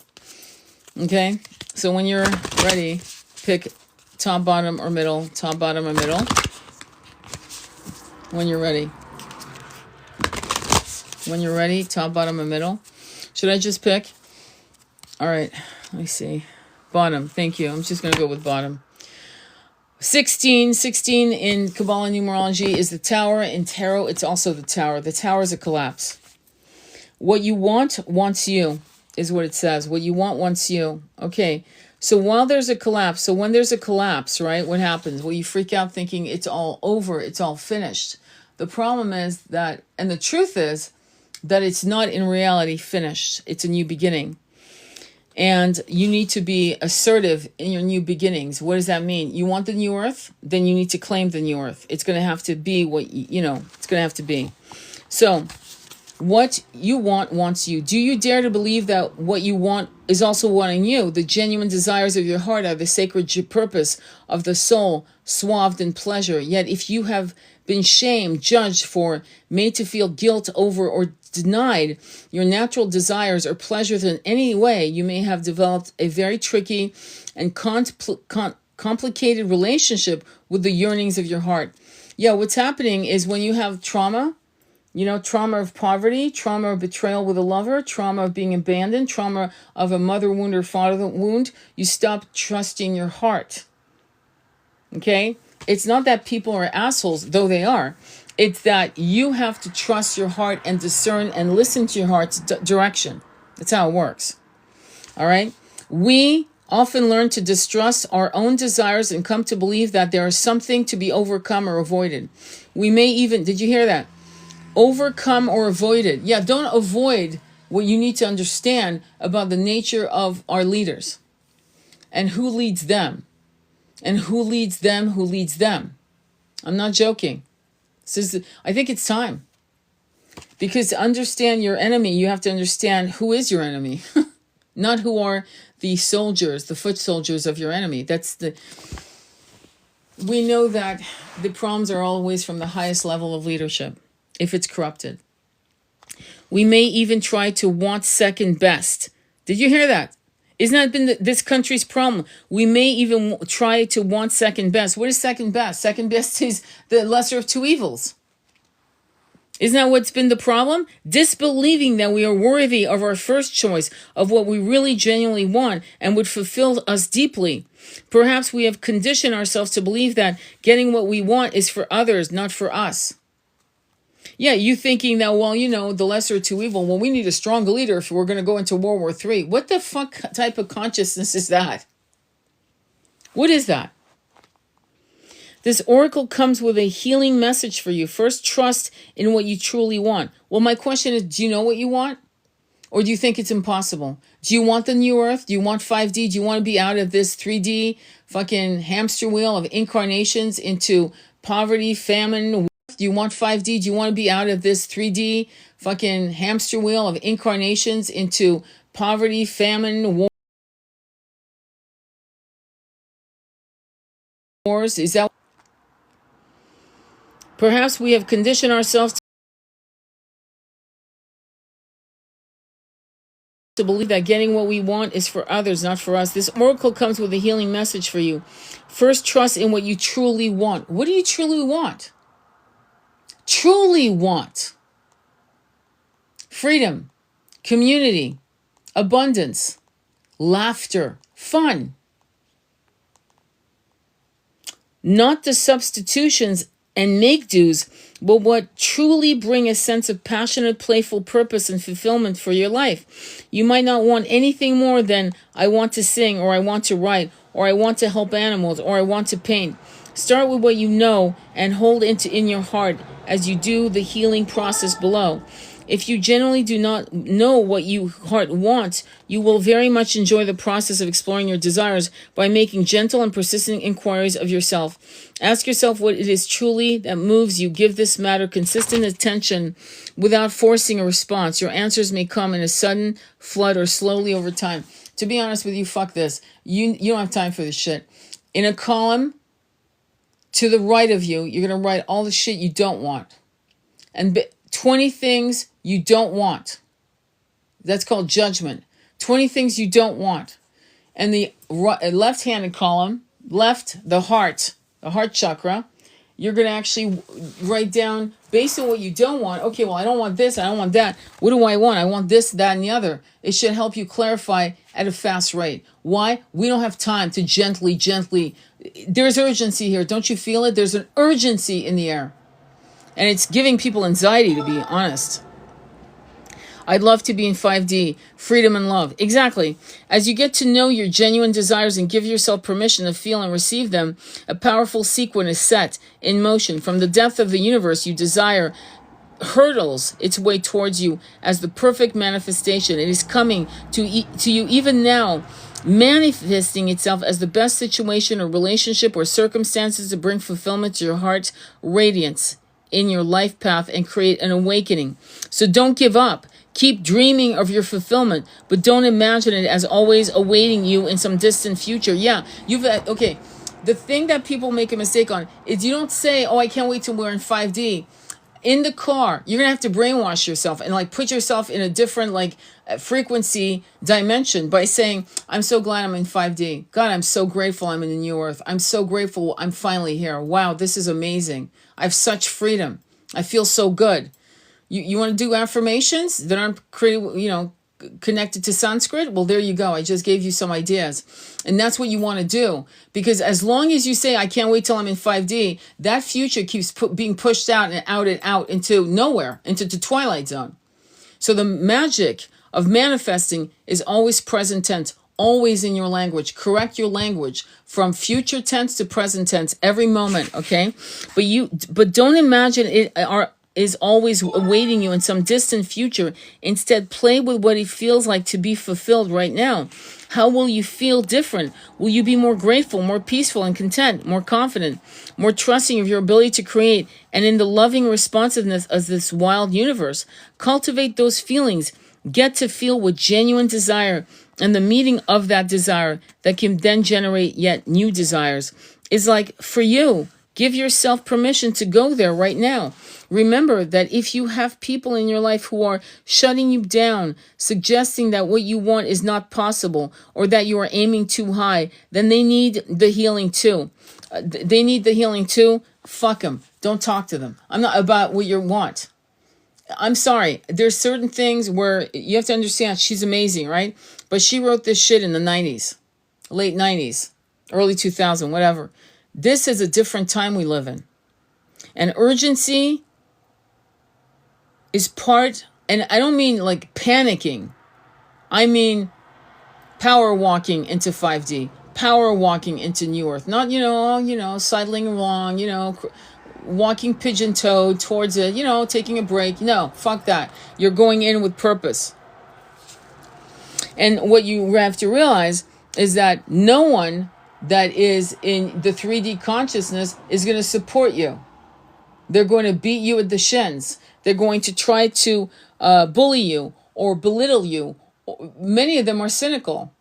Okay? So when you're ready, pick top, bottom, or middle. Top, bottom, or middle. When you're ready. When you're ready, top, bottom, or middle. Should I just pick? All right. Let me see. Bottom. Thank you. I'm just going to go with bottom. 16 in Kabbalah numerology is the tower. In tarot, it's also the tower. The tower is a collapse. What you want wants you, is what it says. What you want wants you. Okay, so when there's a collapse, right, what happens? Well, you freak out thinking it's all over, it's all finished. The problem is that, and the truth is, that it's not in reality finished. It's a new beginning. And you need to be assertive in your new beginnings. What does that mean? You want the new earth? Then you need to claim the new earth. It's going to have to be what, it's going to have to be. So what you want wants you. Do you dare to believe that what you want is also wanting you? The genuine desires of your heart are the sacred purpose of the soul, swathed in pleasure. Yet if you have been shamed, judged for, made to feel guilt over, or denied your natural desires or pleasures in any way, you may have developed a very tricky and complicated relationship with the yearnings of your heart. Yeah, what's happening is when you have trauma, trauma of poverty, trauma of betrayal with a lover, trauma of being abandoned, trauma of a mother wound or father wound, you stop trusting your heart. Okay? It's not that people are assholes, though they are. It's that you have to trust your heart and discern and listen to your heart's direction. That's how it works. All right? We often learn to distrust our own desires and come to believe that there is something to be overcome or avoided. We may even, did you hear that? Overcome or avoided. Yeah, don't avoid what you need to understand about the nature of our leaders and who leads them and who leads them, who leads them. I'm not joking. I think it's time. Because to understand your enemy, you have to understand who is your enemy. Not who are the soldiers, the foot soldiers of your enemy. We know that the problems are always from the highest level of leadership, if it's corrupted. We may even try to want second best. Did you hear that? Isn't that been this country's problem? We may even try to want second best. What is second best? Second best is the lesser of two evils. Isn't that what's been the problem? Disbelieving that we are worthy of our first choice, of what we really genuinely want and would fulfill us deeply. Perhaps we have conditioned ourselves to believe that getting what we want is for others, not for us. Yeah, you thinking that, well, the lesser of two evil, well, we need a stronger leader if we're going to go into World War III. What the fuck type of consciousness is that? What is that? This oracle comes with a healing message for you. First, trust in what you truly want. Well, my question is, do you know what you want? Or do you think it's impossible? Do you want the new earth? Do you want 5D? Do you want to be out of this 3D fucking hamster wheel of incarnations into poverty, famine? Do you want 5D? Do you want to be out of this 3D fucking hamster wheel of incarnations into poverty, famine, wars? Is that... Perhaps we have conditioned ourselves to believe that getting what we want is for others, not for us. This oracle comes with a healing message for you. First, trust in what you truly want. What do you truly want? Truly want. Freedom, community, abundance, laughter, fun. Not the substitutions and make-dos, but what truly bring a sense of passionate, playful purpose and fulfillment for your life. You might not want anything more than I want to sing, or I want to write, or I want to help animals, or I want to paint. Start with what you know and hold it in your heart as you do the healing process below. If you generally do not know what your heart wants, you will very much enjoy the process of exploring your desires by making gentle and persistent inquiries of yourself. Ask yourself what it is truly that moves you. Give this matter consistent attention without forcing a response. Your answers may come in a sudden flood or slowly over time. To be honest with you, fuck this. You don't have time for this shit. In a column to the right of you, you're going to write all the shit you don't want. And 20 things you don't want. That's called judgment. 20 things you don't want. And the left-handed column, the heart chakra, you're going to actually write down based on what you don't want. Okay, well, I don't want this, I don't want that. What do I want? I want this, that, and the other. It should help you clarify at a fast rate. Why? We don't have time to gently. There's urgency here. Don't you feel it? There's an urgency in the air. And it's giving people anxiety, to be honest. I'd love to be in 5D, freedom and love. Exactly. As you get to know your genuine desires and give yourself permission to feel and receive them, a powerful sequence is set in motion. From the depth of the universe, you desire hurdles its way towards you as the perfect manifestation. It is coming to you even now, manifesting itself as the best situation or relationship or circumstances to bring fulfillment to your heart's radiance in your life path and create an awakening. So don't give up. Keep dreaming of your fulfillment, but don't imagine it as always awaiting you in some distant future. Yeah, okay. The thing that people make a mistake on is you don't say, oh, I can't wait till we're in 5D. In the car, you're going to have to brainwash yourself and put yourself in a different frequency dimension by saying, I'm so glad I'm in 5D. God, I'm so grateful I'm in the new earth. I'm so grateful I'm finally here. Wow, this is amazing. I have such freedom. I feel so good. You want to do affirmations that aren't created, connected to Sanskrit? Well, there you go. I just gave you some ideas. And that's what you want to do. Because as long as you say, I can't wait till I'm in 5D, that future keeps being pushed out and out and out into nowhere, into the twilight zone. So the magic of manifesting is always present tense, always in your language. Correct your language from future tense to present tense every moment, okay? But don't imagine it is always awaiting you in some distant future. Instead, play with what it feels like to be fulfilled right now. How will you feel different? Will you be more grateful, more peaceful and content, more confident, more trusting of your ability to create, and in the loving responsiveness of this wild universe? Cultivate those feelings. Get to feel with genuine desire, and the meeting of that desire that can then generate yet new desires is like for you. Give yourself permission to go there right now. Remember that if you have people in your life who are shutting you down, suggesting that what you want is not possible or that you are aiming too high, then they need the healing too. They need the healing too. Fuck them. Don't talk to them. I'm not about what you want. I'm sorry. There's certain things where you have to understand she's amazing, right? But she wrote this shit in the 90s, late 90s, early 2000, whatever. This is a different time we live in. And urgency is part, and I don't mean like panicking. I mean power walking into 5D, power walking into New Earth. Not, sidling along, walking pigeon-toed towards it, taking a break. No, fuck that. You're going in with purpose. And what you have to realize is that no one that is in the 3D consciousness is going to support you. They're going to beat you at the shins. They're going to try to bully you or belittle you. Many of them are cynical.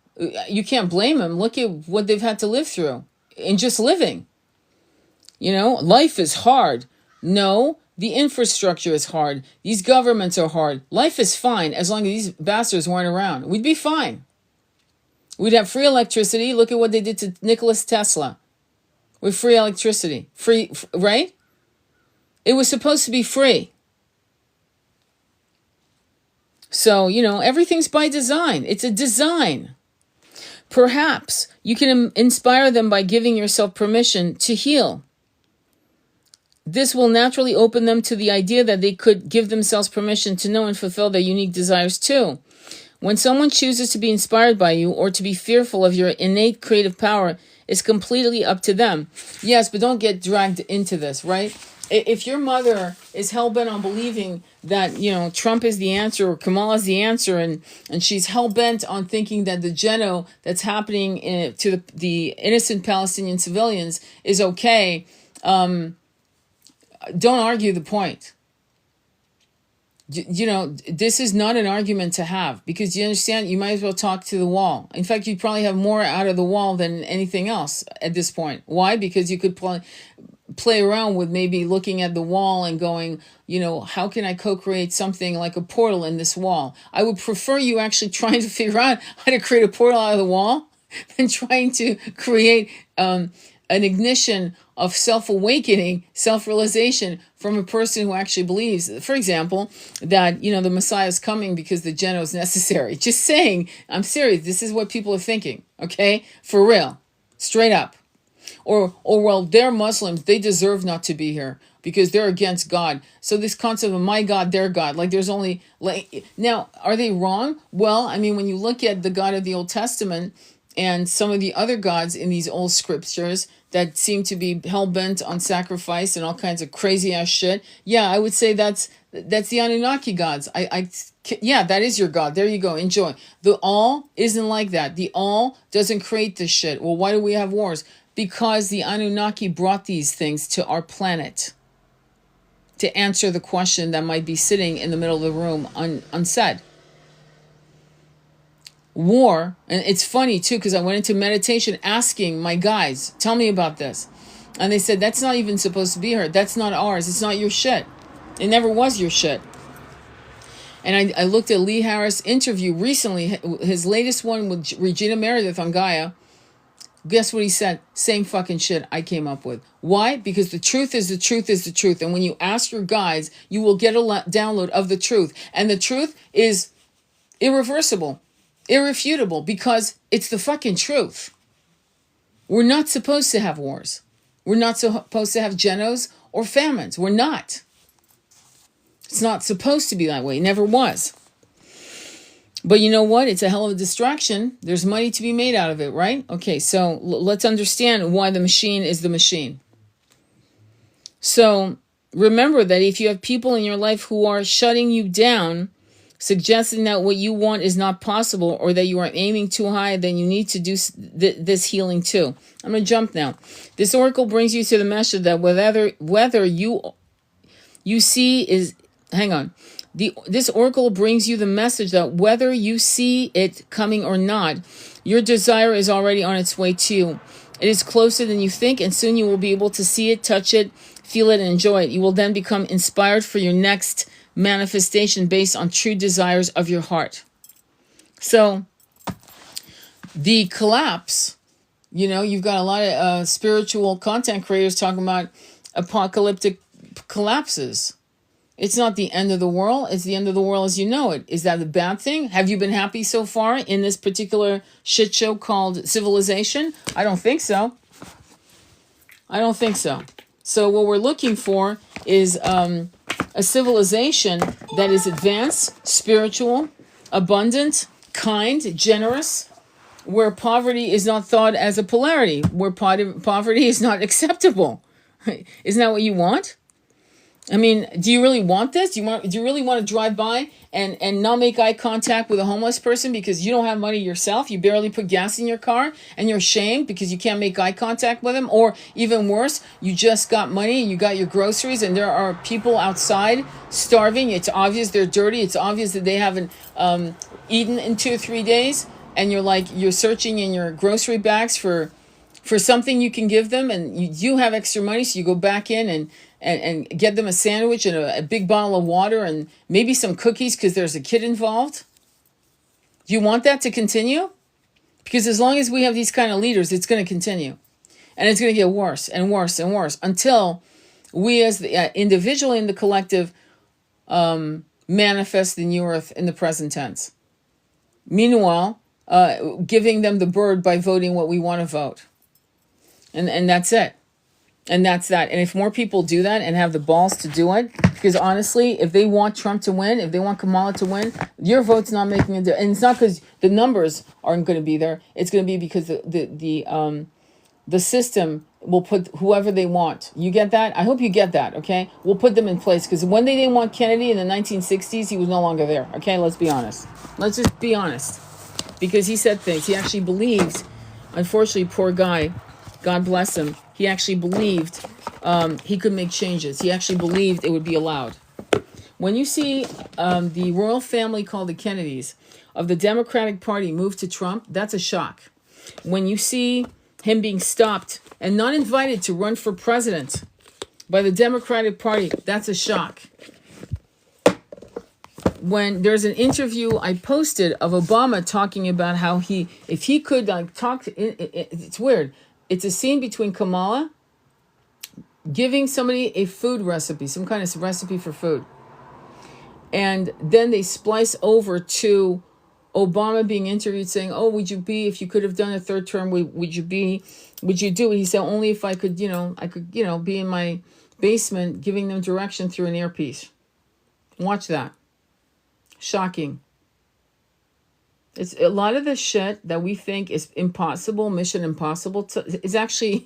You can't blame them. Look at what they've had to live through in just living. Life is hard. No, the infrastructure is hard. These governments are hard. Life is fine as long as these bastards weren't around. We'd be fine. We'd have free electricity. Look at what they did to Nikola Tesla with free electricity. Free, right? It was supposed to be free. So, everything's by design. It's a design. Perhaps you can inspire them by giving yourself permission to heal. This will naturally open them to the idea that they could give themselves permission to know and fulfill their unique desires too. When someone chooses to be inspired by you or to be fearful of your innate creative power, it's completely up to them. Yes, but don't get dragged into this, right? If your mother is hell-bent on believing that, Trump is the answer or Kamala is the answer, and she's hell-bent on thinking that the GENO that's happening to the innocent Palestinian civilians is okay, don't argue the point. This is not an argument to have, because you understand, you might as well talk to the wall. In fact, you probably have more out of the wall than anything else at this point. Why? Because you could play around with maybe looking at the wall and going, how can I co-create something like a portal in this wall? I would prefer you actually trying to figure out how to create a portal out of the wall than trying to create an ignition of self-awakening, self-realization from a person who actually believes, for example, that, the Messiah is coming because the GENO is necessary. Just saying, I'm serious. This is what people are thinking, okay? For real. Straight up. Or well, they're Muslims. They deserve not to be here because they're against God. So this concept of my God, their God, like there's only, now, are they wrong? Well, I mean, when you look at the God of the Old Testament and some of the other gods in these old scriptures that seem to be hell-bent on sacrifice and all kinds of crazy-ass shit, yeah, I would say that's the Anunnaki gods. Yeah, that is your God. There you go. Enjoy. The all isn't like that. The all doesn't create this shit. Well, why do we have wars? Because the Anunnaki brought these things to our planet to answer the question that might be sitting in the middle of the room unsaid. War, and it's funny too, because I went into meditation asking my guides, tell me about this. And they said, that's not even supposed to be here. That's not ours. It's not your shit. It never was your shit. And I looked at Lee Harris' interview recently, his latest one with Regina Meredith on Gaia. Guess what he said? Same fucking shit I came up with. Why? Because the truth is the truth is the truth. And when you ask your guides, you will get a download of the truth. And the truth is Irreversible. Irrefutable, because it's the fucking truth. We're not supposed to have wars. We're not supposed to have GENOs or famines. We're not. It's not supposed to be that way. It never was. But you know what? It's a hell of a distraction. There's money to be made out of it, right? Okay, so let's understand why the machine is the machine. So remember that if you have people in your life who are shutting you down, suggesting that what you want is not possible, or that you are aiming too high, then you need to do this healing too. I'm going to jump now. This oracle brings you to the message that whether you see is, hang on. This oracle brings you the message that whether you see it coming or not, your desire is already on its way to you. It is closer than you think, and soon you will be able to see it, touch it, feel it, and enjoy it. You will then become inspired for your next manifestation based on true desires of your heart. So the collapse, you've got a lot of spiritual content creators talking about apocalyptic collapses. It's not the end of the world. It's the end of the world as you know it. Is that a bad thing? Have you been happy so far in this particular shit show called civilization? I don't think so. I don't think so. So what we're looking for is a civilization that is advanced, spiritual, abundant, kind, generous, where poverty is not thought as a polarity, where poverty is not acceptable. Isn't that what you want? I mean, do you really want this? Do you really want to drive by and not make eye contact with a homeless person because you don't have money yourself? You barely put gas in your car and you're ashamed because you can't make eye contact with them? Or even worse, you just got money and you got your groceries and there are people outside starving. It's obvious they're dirty. It's obvious that they haven't eaten in 2 or 3 days. And you're searching in your grocery bags for something you can give them, and you have extra money, so you go back in and get them a sandwich and a big bottle of water and maybe some cookies because there's a kid involved. Do you want that to continue? Because as long as we have these kind of leaders, it's going to continue. And it's going to get worse and worse and worse until we as the individual and the collective manifest the new earth in the present tense. Meanwhile, giving them the bird by voting what we want to vote. And that's it. And that's that. And if more people do that and have the balls to do it, because honestly, if they want Trump to win, if they want Kamala to win, your vote's not making a difference. And it's not because the numbers aren't going to be there. It's going to be because the system will put whoever they want. You get that? I hope you get that, okay? We'll put them in place. Because when they didn't want Kennedy in the 1960s, he was no longer there, okay? Let's be honest. Let's just be honest. Because he said things. He actually believed, unfortunately, poor guy, God bless him, he actually believed he could make changes. He actually believed it would be allowed. When you see the royal family called the Kennedys of the Democratic Party move to Trump, that's a shock. When you see him being stopped and not invited to run for president by the Democratic Party, that's a shock. When there's an interview I posted of Obama talking about how if he could it's weird. It's a scene between Kamala giving somebody a food recipe, some kind of recipe for food. And then they splice over to Obama being interviewed saying, oh, would you be, if you could have done a third term, would you do it? He said, only if I could, be in my basement giving them direction through an earpiece. Watch that. Shocking. It's a lot of the shit that we think is impossible, mission impossible, is actually,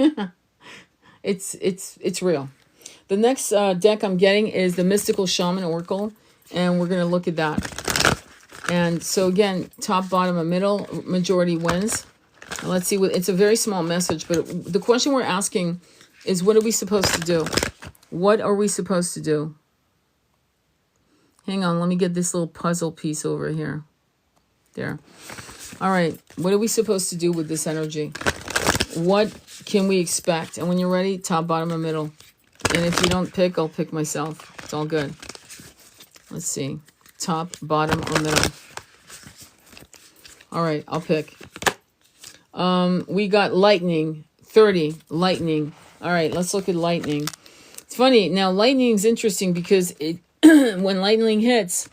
it's real. The next deck I'm getting is the Mystical Shaman Oracle, and we're going to look at that. And so again, top, bottom, and middle, majority wins. And let's see it's a very small message, but the question we're asking is, what are we supposed to do? What are we supposed to do? Hang on, let me get this little puzzle piece over here. There. All right, what are we supposed to do with this energy? What can we expect? And when you're ready, top, bottom, and middle. And if you don't pick, I'll pick myself. It's all good. Let's see. Top, bottom, or middle. All right, I'll pick. We got lightning. 30, lightning. All right, let's look at lightning. It's funny. Now, lightning is interesting because when lightning hits,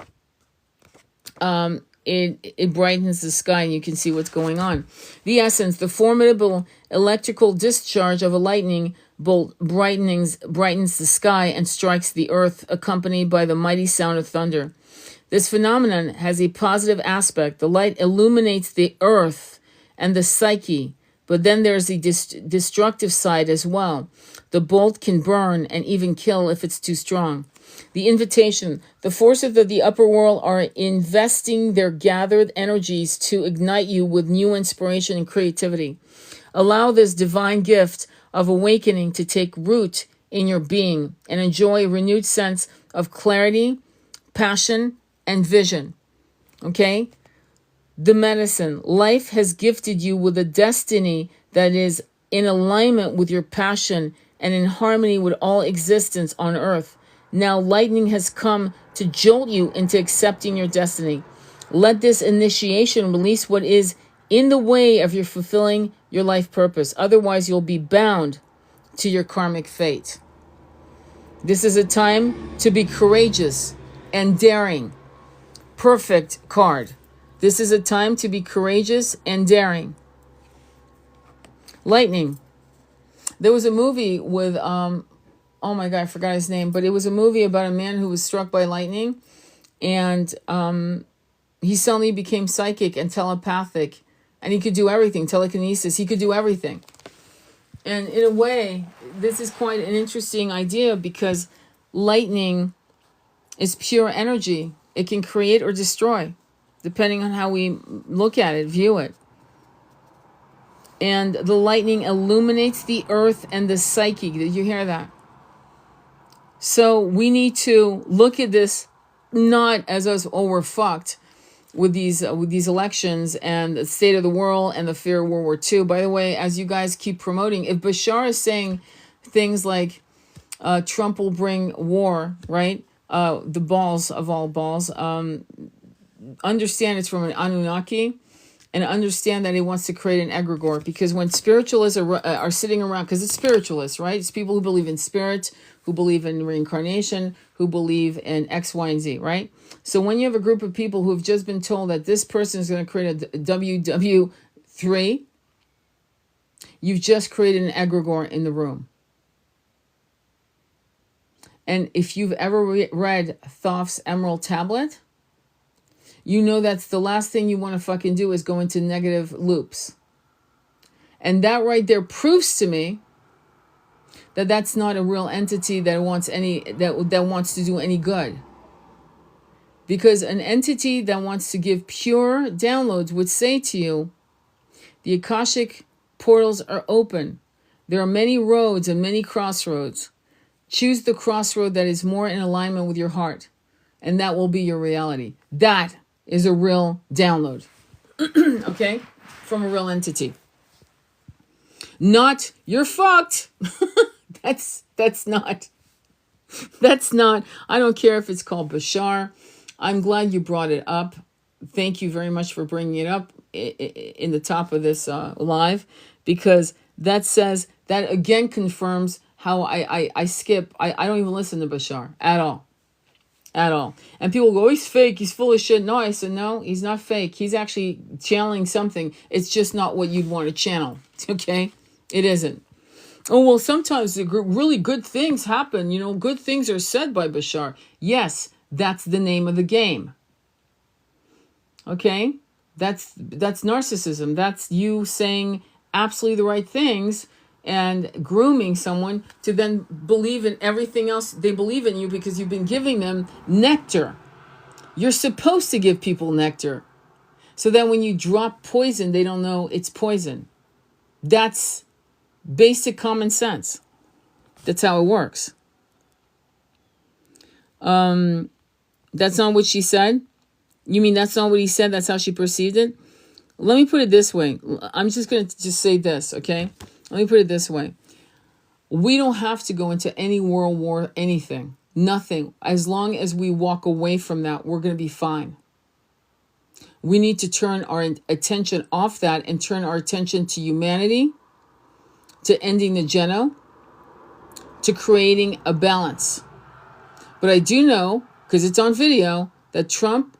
it brightens the sky and you can see what's going on. The essence, the formidable electrical discharge of a lightning bolt brightens the sky and strikes the earth, accompanied by the mighty sound of thunder. This phenomenon has a positive aspect. The light illuminates the earth and the psyche, but then there's the destructive side as well. The bolt can burn and even kill if it's too strong. The invitation. The forces of the upper world are investing their gathered energies to ignite you with new inspiration and creativity. Allow this divine gift of awakening to take root in your being and enjoy a renewed sense of clarity, passion, and vision. Okay? The medicine. Life has gifted you with a destiny that is in alignment with your passion and in harmony with all existence on earth. Now lightning has come to jolt you into accepting your destiny. Let this initiation release what is in the way of your fulfilling your life purpose. Otherwise, you'll be bound to your karmic fate. This is a time to be courageous and daring. Perfect card. This is a time to be courageous and daring. Lightning. There was a movie with, oh my God, I forgot his name, but it was a movie about a man who was struck by lightning, and he suddenly became psychic and telepathic, and he could do everything, telekinesis, he could do everything. And in a way, this is quite an interesting idea because lightning is pure energy. It can create or destroy, depending on how we look at it, view it. And the lightning illuminates the earth and the psyche. Did you hear that? So we need to look at this not as us, oh, we're fucked with these elections and the state of the world and the fear of World War II. By the way, as you guys keep promoting, if Bashar is saying things like Trump will bring war, right? The balls of all balls. Understand it's from an Anunnaki, and understand that he wants to create an egregore, because when spiritualists are sitting around, because it's spiritualists, right? It's people who believe in spirit, who believe in reincarnation, who believe in X, Y, and Z, right? So when you have a group of people who have just been told that this person is going to create a WW3, you've just created an egregore in the room. And if you've ever read Thoth's Emerald Tablet, you know that's the last thing you want to fucking do is go into negative loops. And that right there proves to me that that's not a real entity that wants that wants to do any good. Because an entity that wants to give pure downloads would say to you, the Akashic portals are open. There are many roads and many crossroads. Choose the crossroad that is more in alignment with your heart, and that will be your reality. That is a real download, okay, from a real entity. Not, you're fucked. That's not, I don't care if it's called Bashar. I'm glad you brought it up. Thank you very much for bringing it up in the top of this live, because that says, that again confirms how I skip. I don't even listen to Bashar at all. At all. And people go, oh, he's fake, he's full of shit. No, I said, no, he's not fake. He's actually channeling something. It's just not what you'd want to channel. Okay? It isn't. Oh, well, sometimes the really good things happen. You know, good things are said by Bashar. Yes, that's the name of the game. Okay? That's narcissism. That's you saying absolutely the right things and grooming someone to then believe in everything else. They believe in you because you've been giving them nectar. You're supposed to give people nectar, so that when you drop poison, they don't know it's poison. That's basic common sense. That's how it works. That's not what she said? You mean that's not what he said? That's how she perceived it? Let me put it this way. I'm just going to just say this, okay? Let me put it this way. We don't have to go into any world war, anything, nothing. As long as we walk away from that, we're going to be fine. We need to turn our attention off that and turn our attention to humanity, to ending the GENO, to creating a balance. But I do know, because it's on video, that Trump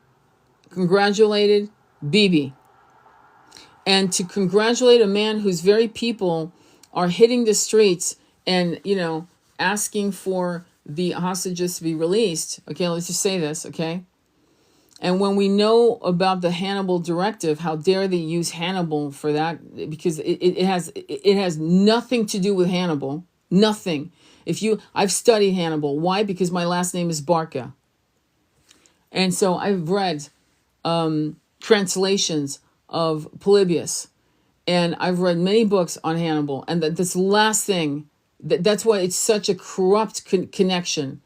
congratulated Bibi. And to congratulate a man whose very people are hitting the streets and, asking for the hostages to be released. Okay, let's just say this, okay? And when we know about the Hannibal directive, how dare they use Hannibal for that? Because it has nothing to do with Hannibal. Nothing. I've studied Hannibal. Why? Because my last name is Barca. And so I've read translations of Polybius. And I've read many books on Hannibal. And this last thing, that's why it's such a corrupt connection.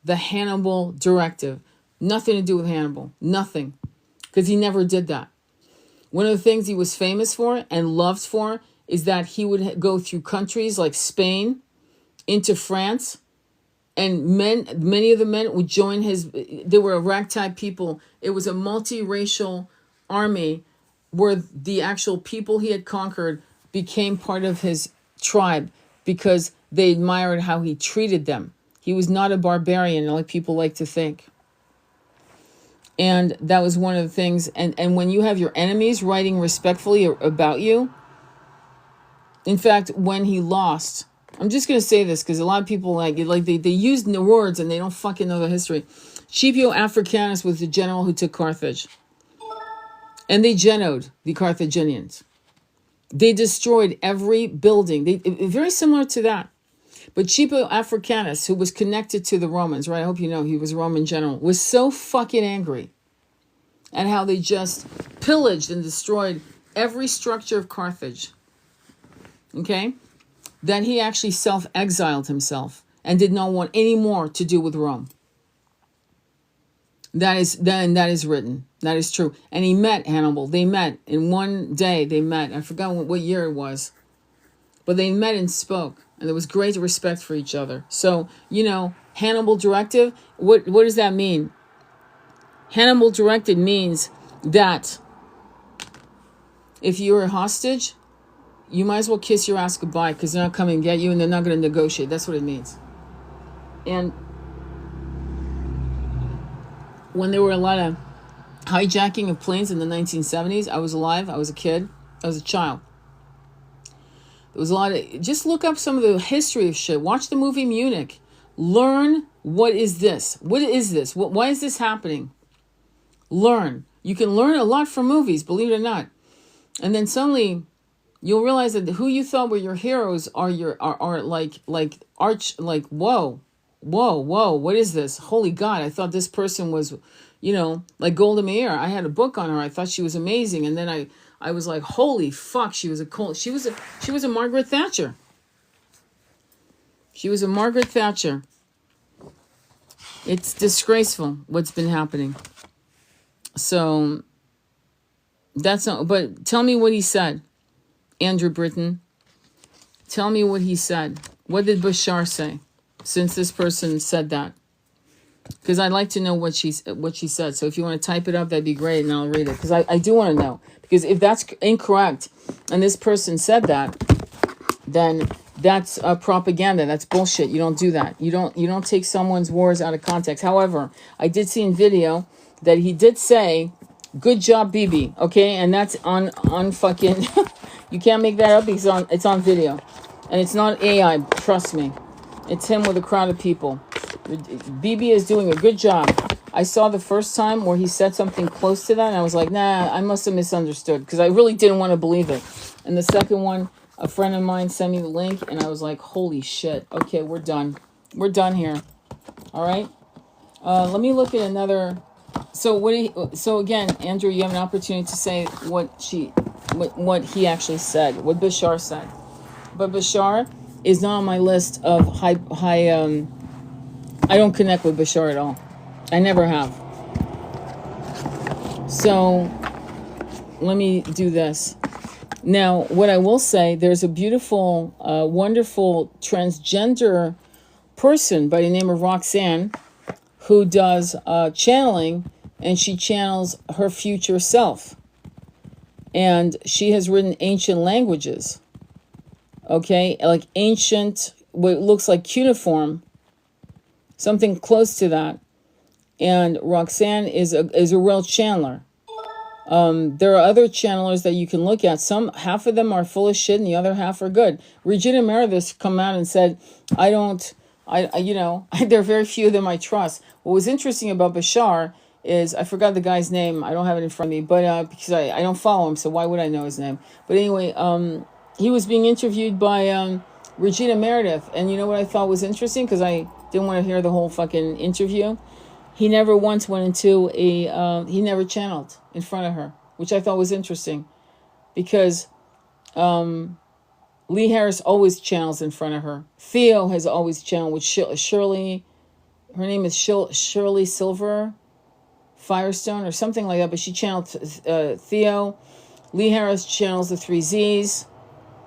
The Hannibal directive. Nothing to do with Hannibal. Nothing. Because he never did that. One of the things he was famous for and loved for is that he would go through countries like Spain into France. And many of the men would join they were a ragtag people. It was a multiracial army where the actual people he had conquered became part of his tribe because they admired how he treated them. He was not a barbarian like people like to think. And that was one of the things. And when you have your enemies writing respectfully about you, in fact, when he lost, I'm just going to say this because a lot of people they use the words and they don't fucking know the history. Scipio Africanus was the general who took Carthage. And they genoed the Carthaginians. They destroyed every building. Very similar to that. But Scipio Africanus, who was connected to the Romans, right? I hope you know he was a Roman general, was so fucking angry at how they just pillaged and destroyed every structure of Carthage. Okay? That he actually self-exiled himself and did not want any more to do with Rome. That is written. That is true. And he met Hannibal. They met in one day. They met. I forgot what year it was. But they met and spoke. And there was great respect for each other. So, Hannibal directive, what does that mean? Hannibal directive means that if you're a hostage, you might as well kiss your ass goodbye because they're not coming to get you and they're not going to negotiate. That's what it means. And when there were a lot of hijacking of planes in the 1970s, I was alive, I was a kid, I was a child. There was a lot of, just look up some of the history of shit. Watch the movie Munich. Learn what is this? What is this? Why is this happening? Learn. You can learn a lot from movies, believe it or not. And then suddenly you'll realize that who you thought were your heroes are whoa, what is this? Holy God, I thought this person was, like Golda Meir. I had a book on her. I thought she was amazing. And then I was like, holy fuck, she was a Margaret Thatcher. She was a Margaret Thatcher. It's disgraceful what's been happening. So that's not, but tell me what he said, Andrew Britton. Tell me what he said. What did Bashar say? Since this person said that. Because I'd like to know what she said. So if you want to type it up, that'd be great, and I'll read it. Because I do want to know. Because if that's incorrect, and this person said that, then that's propaganda. That's bullshit. You don't do that. You don't take someone's words out of context. However, I did see in video that he did say, "Good job, Bibi." Okay, and that's on fucking. You can't make that up because it's on video, and it's not AI. Trust me, it's him with a crowd of people. Bibi is doing a good job. I saw the first time where he said something close to that, and I was like, nah, I must have misunderstood because I really didn't want to believe it. And the second one, a friend of mine sent me the link, and I was like, holy shit. Okay, we're done. We're done here. All right. Let me look at another. So again, Andrew, you have an opportunity to say what he actually said, what Bashar said. But Bashar is not on my list of high. I don't connect with Bashar at all. I never have. So let me do this. Now, what I will say, there's a beautiful, wonderful transgender person by the name of Roxanne who does channeling, and she channels her future self. And she has written ancient languages. Okay? Like ancient, what looks like cuneiform. Something close to that. and Roxanne is a real channeler. There are other channelers that you can look at. Half of them are full of shit and the other half are good. Regina Meredith come out and said, there are very few of them I trust. What was interesting about Bashar is, I forgot the guy's name. I don't have it in front of me, but because I don't follow him, so why would I know his name? But anyway, he was being interviewed by Regina Meredith. And you know what I thought was interesting? Because I didn't want to hear the whole fucking interview. He never once went into he never channeled in front of her, which I thought was interesting. Because Lee Harris always channels in front of her. Theo has always channeled with Shirley. Her name is Shirley Silver Firestone or something like that. But she channeled Theo. Lee Harris channels the 3 Z's.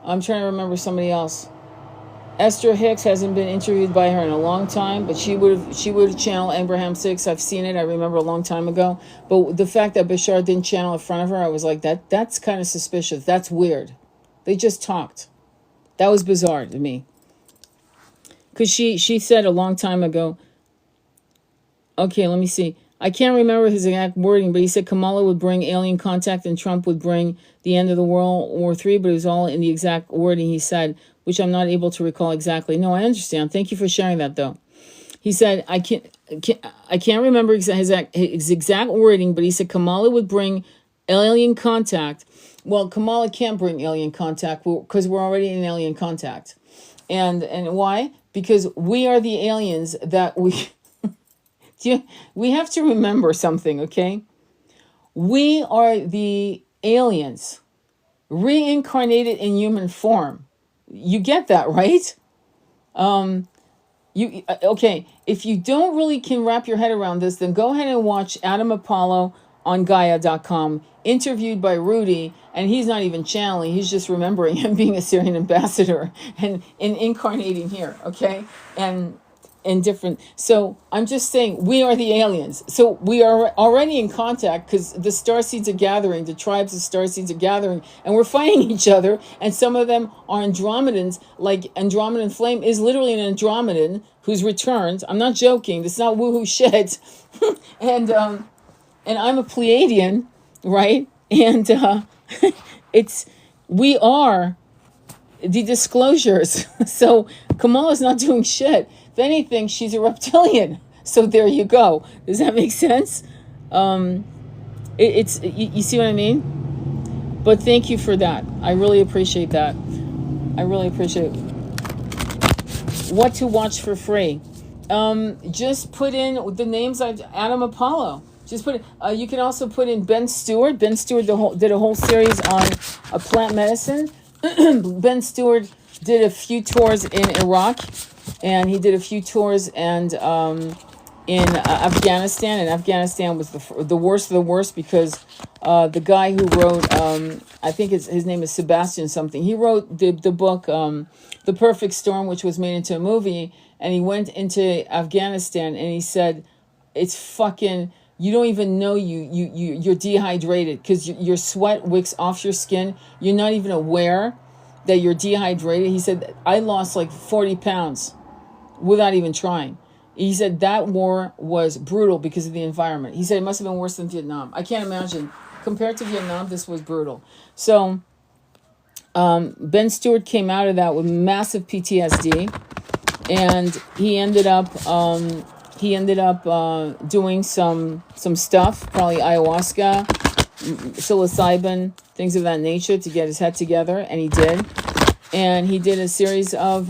I'm trying to remember somebody else. Esther Hicks hasn't been interviewed by her in a long time, but she would have channeled Abraham 6. I've seen it. I remember a long time ago. But the fact that Bashar didn't channel in front of her, I was like, that's kind of suspicious. That's weird. They just talked. That was bizarre to me. Because she said a long time ago, okay, let me see. I can't remember his exact wording, but he said Kamala would bring alien contact and Trump would bring the end of the World War III, but it was all in the exact wording he said, which I'm not able to recall exactly. No, I understand. Thank you for sharing that, though. He said, I can't remember his exact wording, but he said Kamala would bring alien contact. Well, Kamala can't bring alien contact because we're already in alien contact. And why? Because we are the aliens that we... we have to remember something, okay? We are the aliens reincarnated in human form. You get that, right? Okay, if you don't really can wrap your head around this, then go ahead and watch Adam Apollo on Gaia.com, interviewed by Rudy, and he's not even channeling, he's just remembering him being a Syrian ambassador and incarnating here, okay? And different. So I'm just saying, we are the aliens. So we are already in contact because the starseeds are gathering, the tribes of starseeds are gathering, and we're fighting each other. And some of them are Andromedans, like Andromedan Flame is literally an Andromedan who's returned. I'm not joking. This is not woohoo shit. and I'm a Pleiadian, right? And we are the disclosures. So Kamala's not doing shit. If anything, she's a reptilian. So there you go. Does that make sense? You see what I mean? But thank you for that. I really appreciate that. I really appreciate it. What to watch for free? Just put in the names of Adam Apollo. Just put it. You can also put in Ben Stewart. Ben Stewart did a whole series on plant medicine. Ben Stewart did a few tours in Iraq. And he did a few tours in Afghanistan. And Afghanistan was the worst of the worst because the guy who wrote, I think his name is Sebastian something. He wrote the book, The Perfect Storm, which was made into a movie. And he went into Afghanistan and he said, it's fucking... You don't even know you're dehydrated because your sweat wicks off your skin. You're not even aware that you're dehydrated. He said, I lost like 40 pounds without even trying. He said that war was brutal because of the environment. He said it must have been worse than Vietnam. I can't imagine. Compared to Vietnam, this was brutal. So Ben Stewart came out of that with massive PTSD. And he ended up doing some stuff, probably ayahuasca, psilocybin, things of that nature to get his head together, and he did. And he did a series of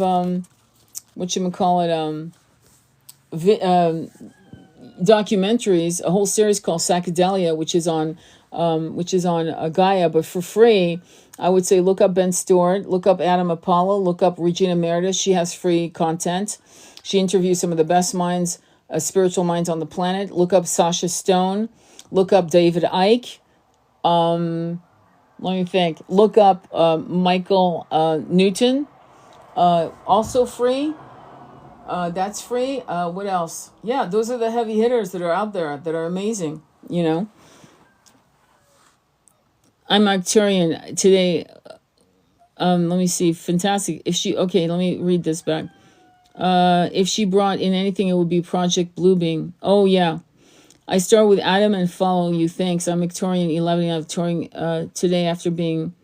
documentaries, a whole series called Psychedelia, which is on Gaia, but for free. I would say look up Ben Stewart, look up Adam Apollo, look up Regina Meredith. She has free content. She interviews some of the best minds, spiritual minds on the planet. Look up Sasha Stone. Look up David Icke. Let me think. Look up Michael Newton. Also free. That's free. What else? Yeah, those are the heavy hitters that are out there that are amazing, you know. I'm Arcturian today. Let me see. Fantastic. Let me read this back. If she brought in anything, it would be Project Bluebeam. Oh, yeah. I start with Adam and follow you. Thanks. I'm Victorian 11. I'm touring today after being.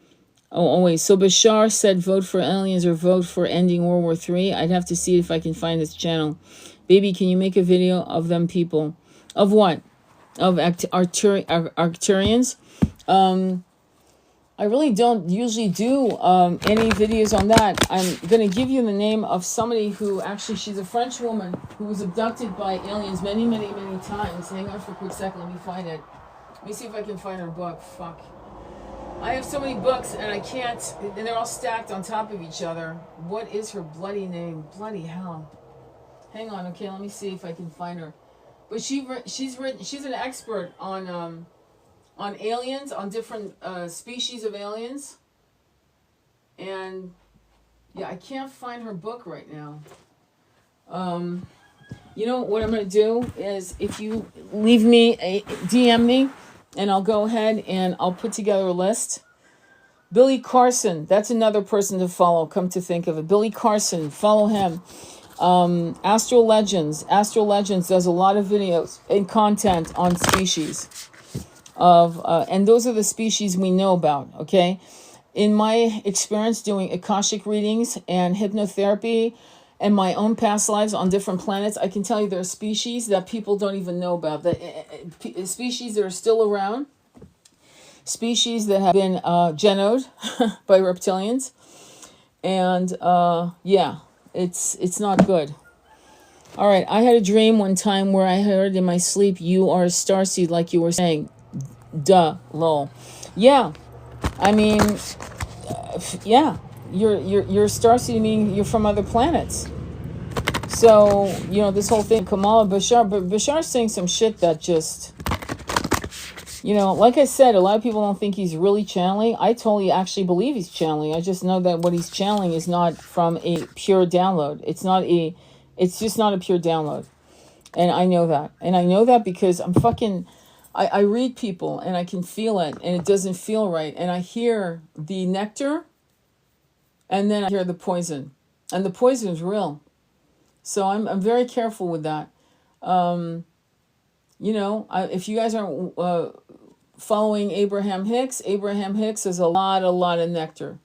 Oh, wait. So Bashar said vote for aliens or vote for ending World War III. I'd have to see if I can find his channel. Baby, can you make a video of them people? Of what? Of Arcturians? I really don't usually do any videos on that. I'm going to give you the name of somebody who actually, she's a French woman who was abducted by aliens many, many, many times. Hang on for a quick second. Let me find it. Let me see if I can find her book. Fuck. I have so many books and I can't, and they're all stacked on top of each other. What is her bloody name? Bloody hell. Hang on, okay, let me see if I can find her. But she's an expert on aliens, on different species of aliens. And yeah, I can't find her book right now. You know what I'm going to do is, if you leave me DM me, and I'll go ahead and I'll put together a list. Billy Carson, that's another person to follow, come to think of it. Billy Carson, follow him. Astral Legends does a lot of videos and content on species of and those are the species we know about. Okay, in my experience doing Akashic readings and hypnotherapy and my own past lives on different planets, I can tell you there are species that people don't even know about, that species that are still around, species that have been genoed by reptilians. And yeah, it's not good. All right, I had a dream one time where I heard in my sleep, you are a starseed, like you were saying. Duh, lol. Yeah, I mean, yeah, you're a starseed, meaning you're from other planets. So, you know, this whole thing, Kamala, Bashar, but Bashar's saying some shit that just, you know, like I said, a lot of people don't think he's really channeling. I totally actually believe he's channeling. I just know that what he's channeling is not from a pure download. It's just not a pure download. And I know that. And I know that because I read people and I can feel it and it doesn't feel right. And I hear the nectar and then I hear the poison. And the poison is real. So I'm very careful with that. You know, if you guys aren't following Abraham Hicks has a lot of nectar.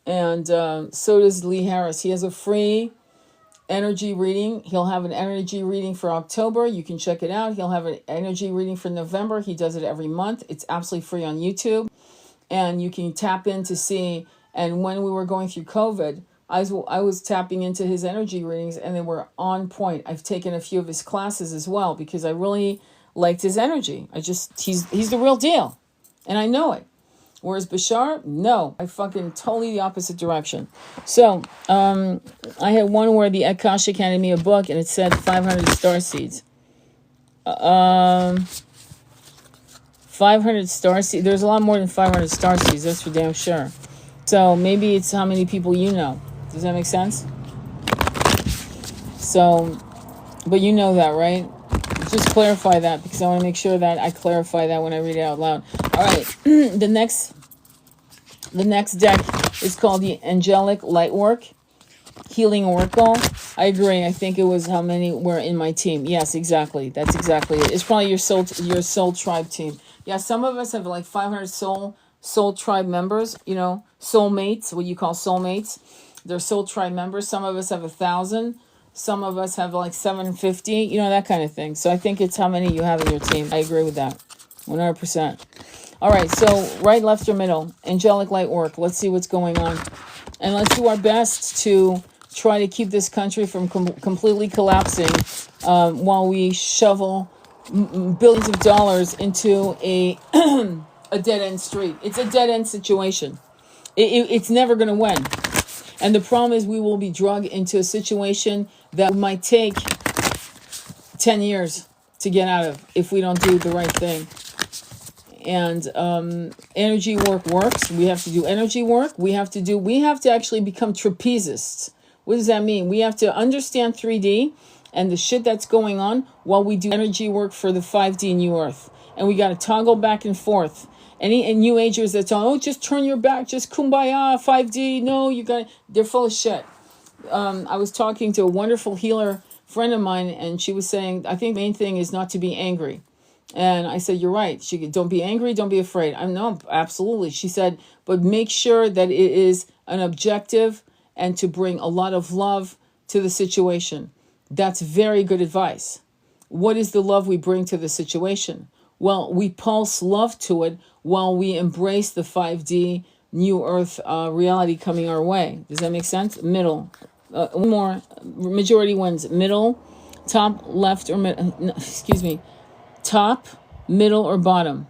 And so does Lee Harris. He has a free energy reading. He'll have an energy reading for October. You can check it out. He'll have an energy reading for November. He does it every month. It's absolutely free on YouTube. And you can tap in to see. And when we were going through COVID, I was tapping into his energy readings and they were on point. I've taken a few of his classes as well because I really liked his energy. He's the real deal. And I know it. Whereas Bashar, no, I fucking totally the opposite direction. So, I had one where the Akashic handed me a book and it said 500 starseeds. 500 starseeds. There's a lot more than 500 starseeds, that's for damn sure. So maybe it's how many people you know. Does that make sense? So, but you know that, right? Just clarify that because I want to make sure that I clarify that when I read it out loud. All right, the next deck is called the Angelic Lightwork Healing Oracle. I agree. I think it was how many were in my team. Yes, exactly. That's exactly it. It's probably your soul tribe team. Yeah, some of us have like 500 soul tribe members. You know, soulmates. What you call soulmates. They're soul tribe members. Some of us have 1,000. Some of us have like 750. You know, that kind of thing. So I think it's how many you have in your team. I agree with that. 100%. All right, so right, left, or middle, angelic light work. Let's see what's going on. And let's do our best to try to keep this country from completely collapsing while we shovel billions of dollars into a dead-end street. It's a dead-end situation. It's never going to win. And the problem is we will be dragged into a situation that might take 10 years to get out of if we don't do the right thing. And energy work works. We have to do energy work. We have to actually become trapezists. What does that mean? We have to understand 3D and the shit that's going on while we do energy work for the 5D New Earth. And we got to toggle back and forth. Any New Agers that's on, oh, just turn your back, just kumbaya, 5D. No, they're full of shit. I was talking to a wonderful healer friend of mine, and she was saying, I think the main thing is not to be angry. And I said, you're right. She don't be angry, don't be afraid. I know, absolutely. She said, but make sure that it is an objective and to bring a lot of love to the situation. That's very good advice. What is the love we bring to the situation? Well, we pulse love to it while we embrace the 5D new earth reality coming our way. Does that make sense? Middle. One more. Majority wins. Middle, top, left, or excuse me. Top, middle, or bottom.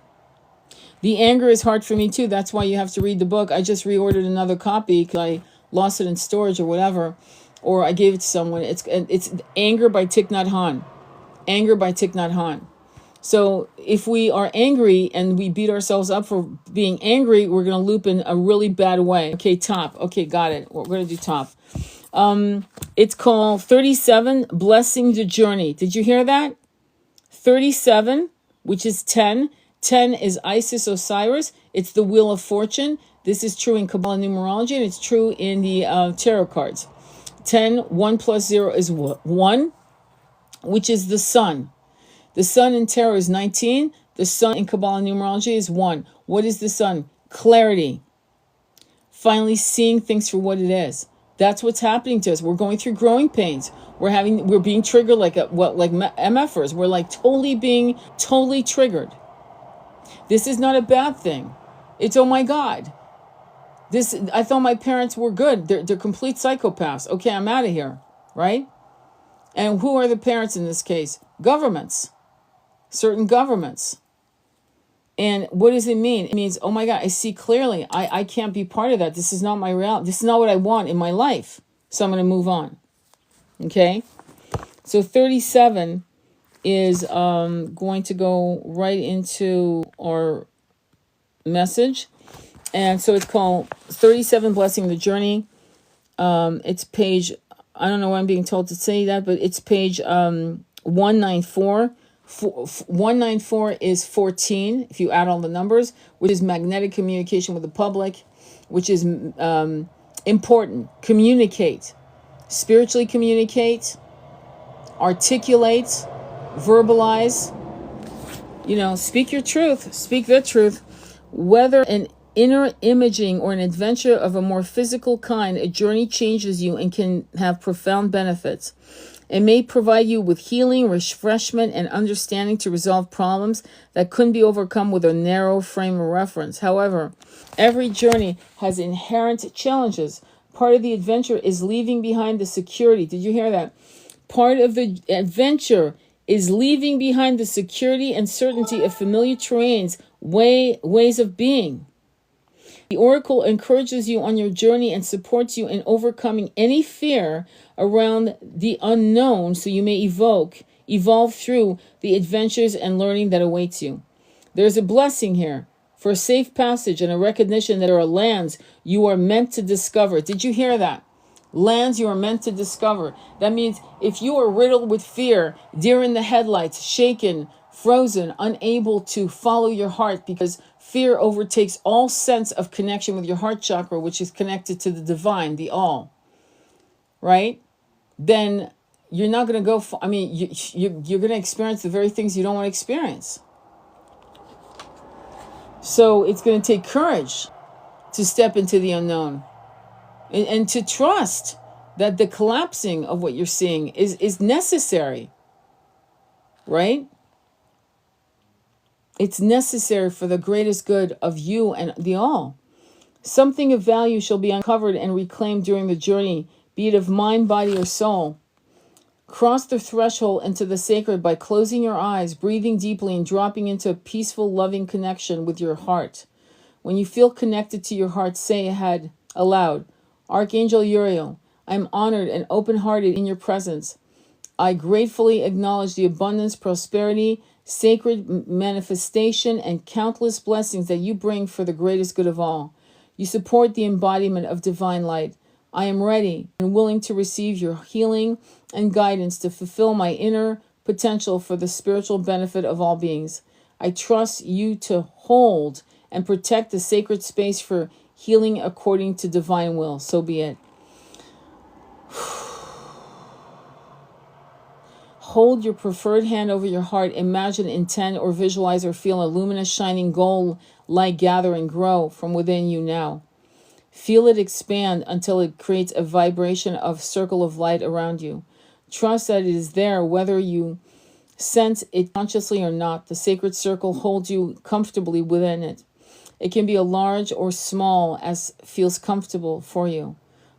The anger is hard for me too. That's why you have to read the book. I just reordered another copy because I lost it in storage or whatever, or I gave it to someone. It's Anger by Thich Nhat Hanh. Anger by Thich Nhat Hanh. So if we are angry and we beat ourselves up for being angry, we're going to loop in a really bad way. Okay, top. Okay, got it. We're going to do top. It's called 37, Blessing the Journey. Did you hear that? 37, which is 10. 10 is Isis Osiris. It's the Wheel of Fortune. This is true in Kabbalah numerology, and it's true in the tarot cards. 10, 1 plus 0 is 1, which is the sun. The sun in tarot is 19. The sun in Kabbalah numerology is 1. What is the sun? Clarity. Finally seeing things for what it is. That's what's happening to us. We're going through growing pains. We're being triggered like MFers. We're like being totally triggered. This is not a bad thing. It's, oh my God. I thought my parents were good. They're complete psychopaths. Okay, I'm out of here, right? And who are the parents in this case? Governments. Certain governments. And what does it mean? It means, oh my God, I see clearly. I can't be part of that. This is not my reality. This is not what I want in my life. So I'm going to move on. Okay? So 37 is going to go right into our message. And so it's called 37, Blessing the Journey. It's page, I don't know why I'm being told to say that, but it's page 194. 194 is 14, if you add all the numbers, which is magnetic communication with the public, which is important. Communicate. Spiritually communicate. Articulate. Verbalize. Speak your truth. Speak the truth. Whether an inner imaging or an adventure of a more physical kind, a journey changes you and can have profound benefits. It may provide you with healing, refreshment, and understanding to resolve problems that couldn't be overcome with a narrow frame of reference. However, every journey has inherent challenges. Part of the adventure is leaving behind the security. Did you hear that? Part of the adventure is leaving behind the security and certainty of familiar terrains, ways of being. The oracle encourages you on your journey and supports you in overcoming any fear around the unknown so you may evolve through the adventures and learning that awaits you. There's a blessing here for a safe passage and a recognition that there are lands you are meant to discover. Did you hear that? Lands you are meant to discover. That means if you are riddled with fear, deer in the headlights, shaken, frozen, unable to follow your heart because fear overtakes all sense of connection with your heart chakra, which is connected to the divine, the all, right? Then you're not going to go, you're going to experience the very things you don't want to experience. So it's going to take courage to step into the unknown and to trust that the collapsing of what you're seeing is necessary, right? It's necessary for the greatest good of you and the all. Something of value shall be uncovered and reclaimed during the journey, be it of mind, body, or soul. Cross the threshold into the sacred by closing your eyes, breathing deeply, and dropping into a peaceful, loving connection with your heart. When you feel connected to your heart, say aloud, Archangel Uriel, I am honored and open-hearted in your presence. I gratefully acknowledge the abundance, prosperity, sacred manifestation, and countless blessings that you bring for the greatest good of all. You support the embodiment of divine light. I am ready and willing to receive your healing and guidance to fulfill my inner potential for the spiritual benefit of all beings. I trust you to hold and protect the sacred space for healing according to divine will. So be it. Hold your preferred hand over your heart. Imagine, intend, or visualize or feel a luminous, shining gold light gather and grow from within you now. Feel it expand until it creates a vibration of circle of light around you. Trust that it is there whether you sense it consciously or not. The sacred circle holds you comfortably within it. It can be a large or small as feels comfortable for you.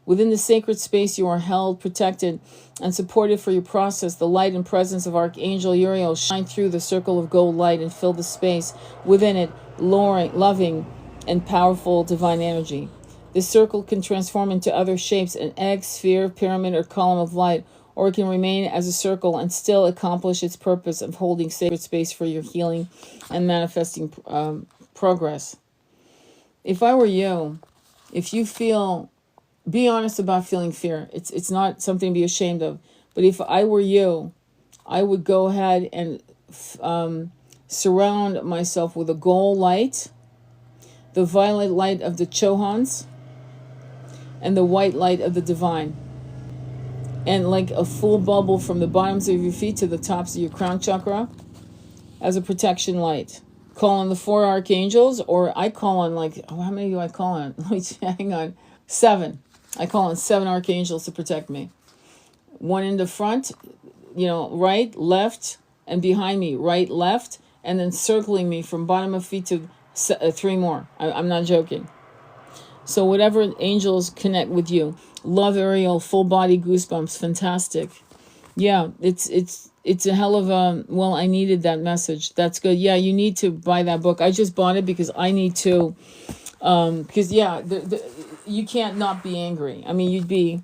Within the sacred space, you are held, protected, and supported for your process. The light and presence of Archangel Uriel shine through the circle of gold light and fill the space within it, loving and powerful divine energy. This circle can transform into other shapes, an egg, sphere, pyramid, or column of light, or it can remain as a circle and still accomplish its purpose of holding sacred space for your healing and manifesting progress. If I were you, if you feel, be honest about feeling fear. It's not something to be ashamed of. But if I were you, I would go ahead and surround myself with a gold light, the violet light of the Chohans, and the white light of the divine. And like a full bubble from the bottoms of your feet to the tops of your crown chakra as a protection light. Call on the 4 archangels, or I call on how many do I call on? Hang on. 7. I call on 7 archangels to protect me. 1 in the front, right, left, and behind me, right, left, and then circling me from bottom of feet to 3 more. I'm not joking. So whatever angels connect with you. Love Ariel, full body goosebumps, fantastic. Yeah, it's a hell of a, well, I needed that message. That's good. Yeah, you need to buy that book. I just bought it because I need to, because yeah, you can't not be angry. I mean, you'd be,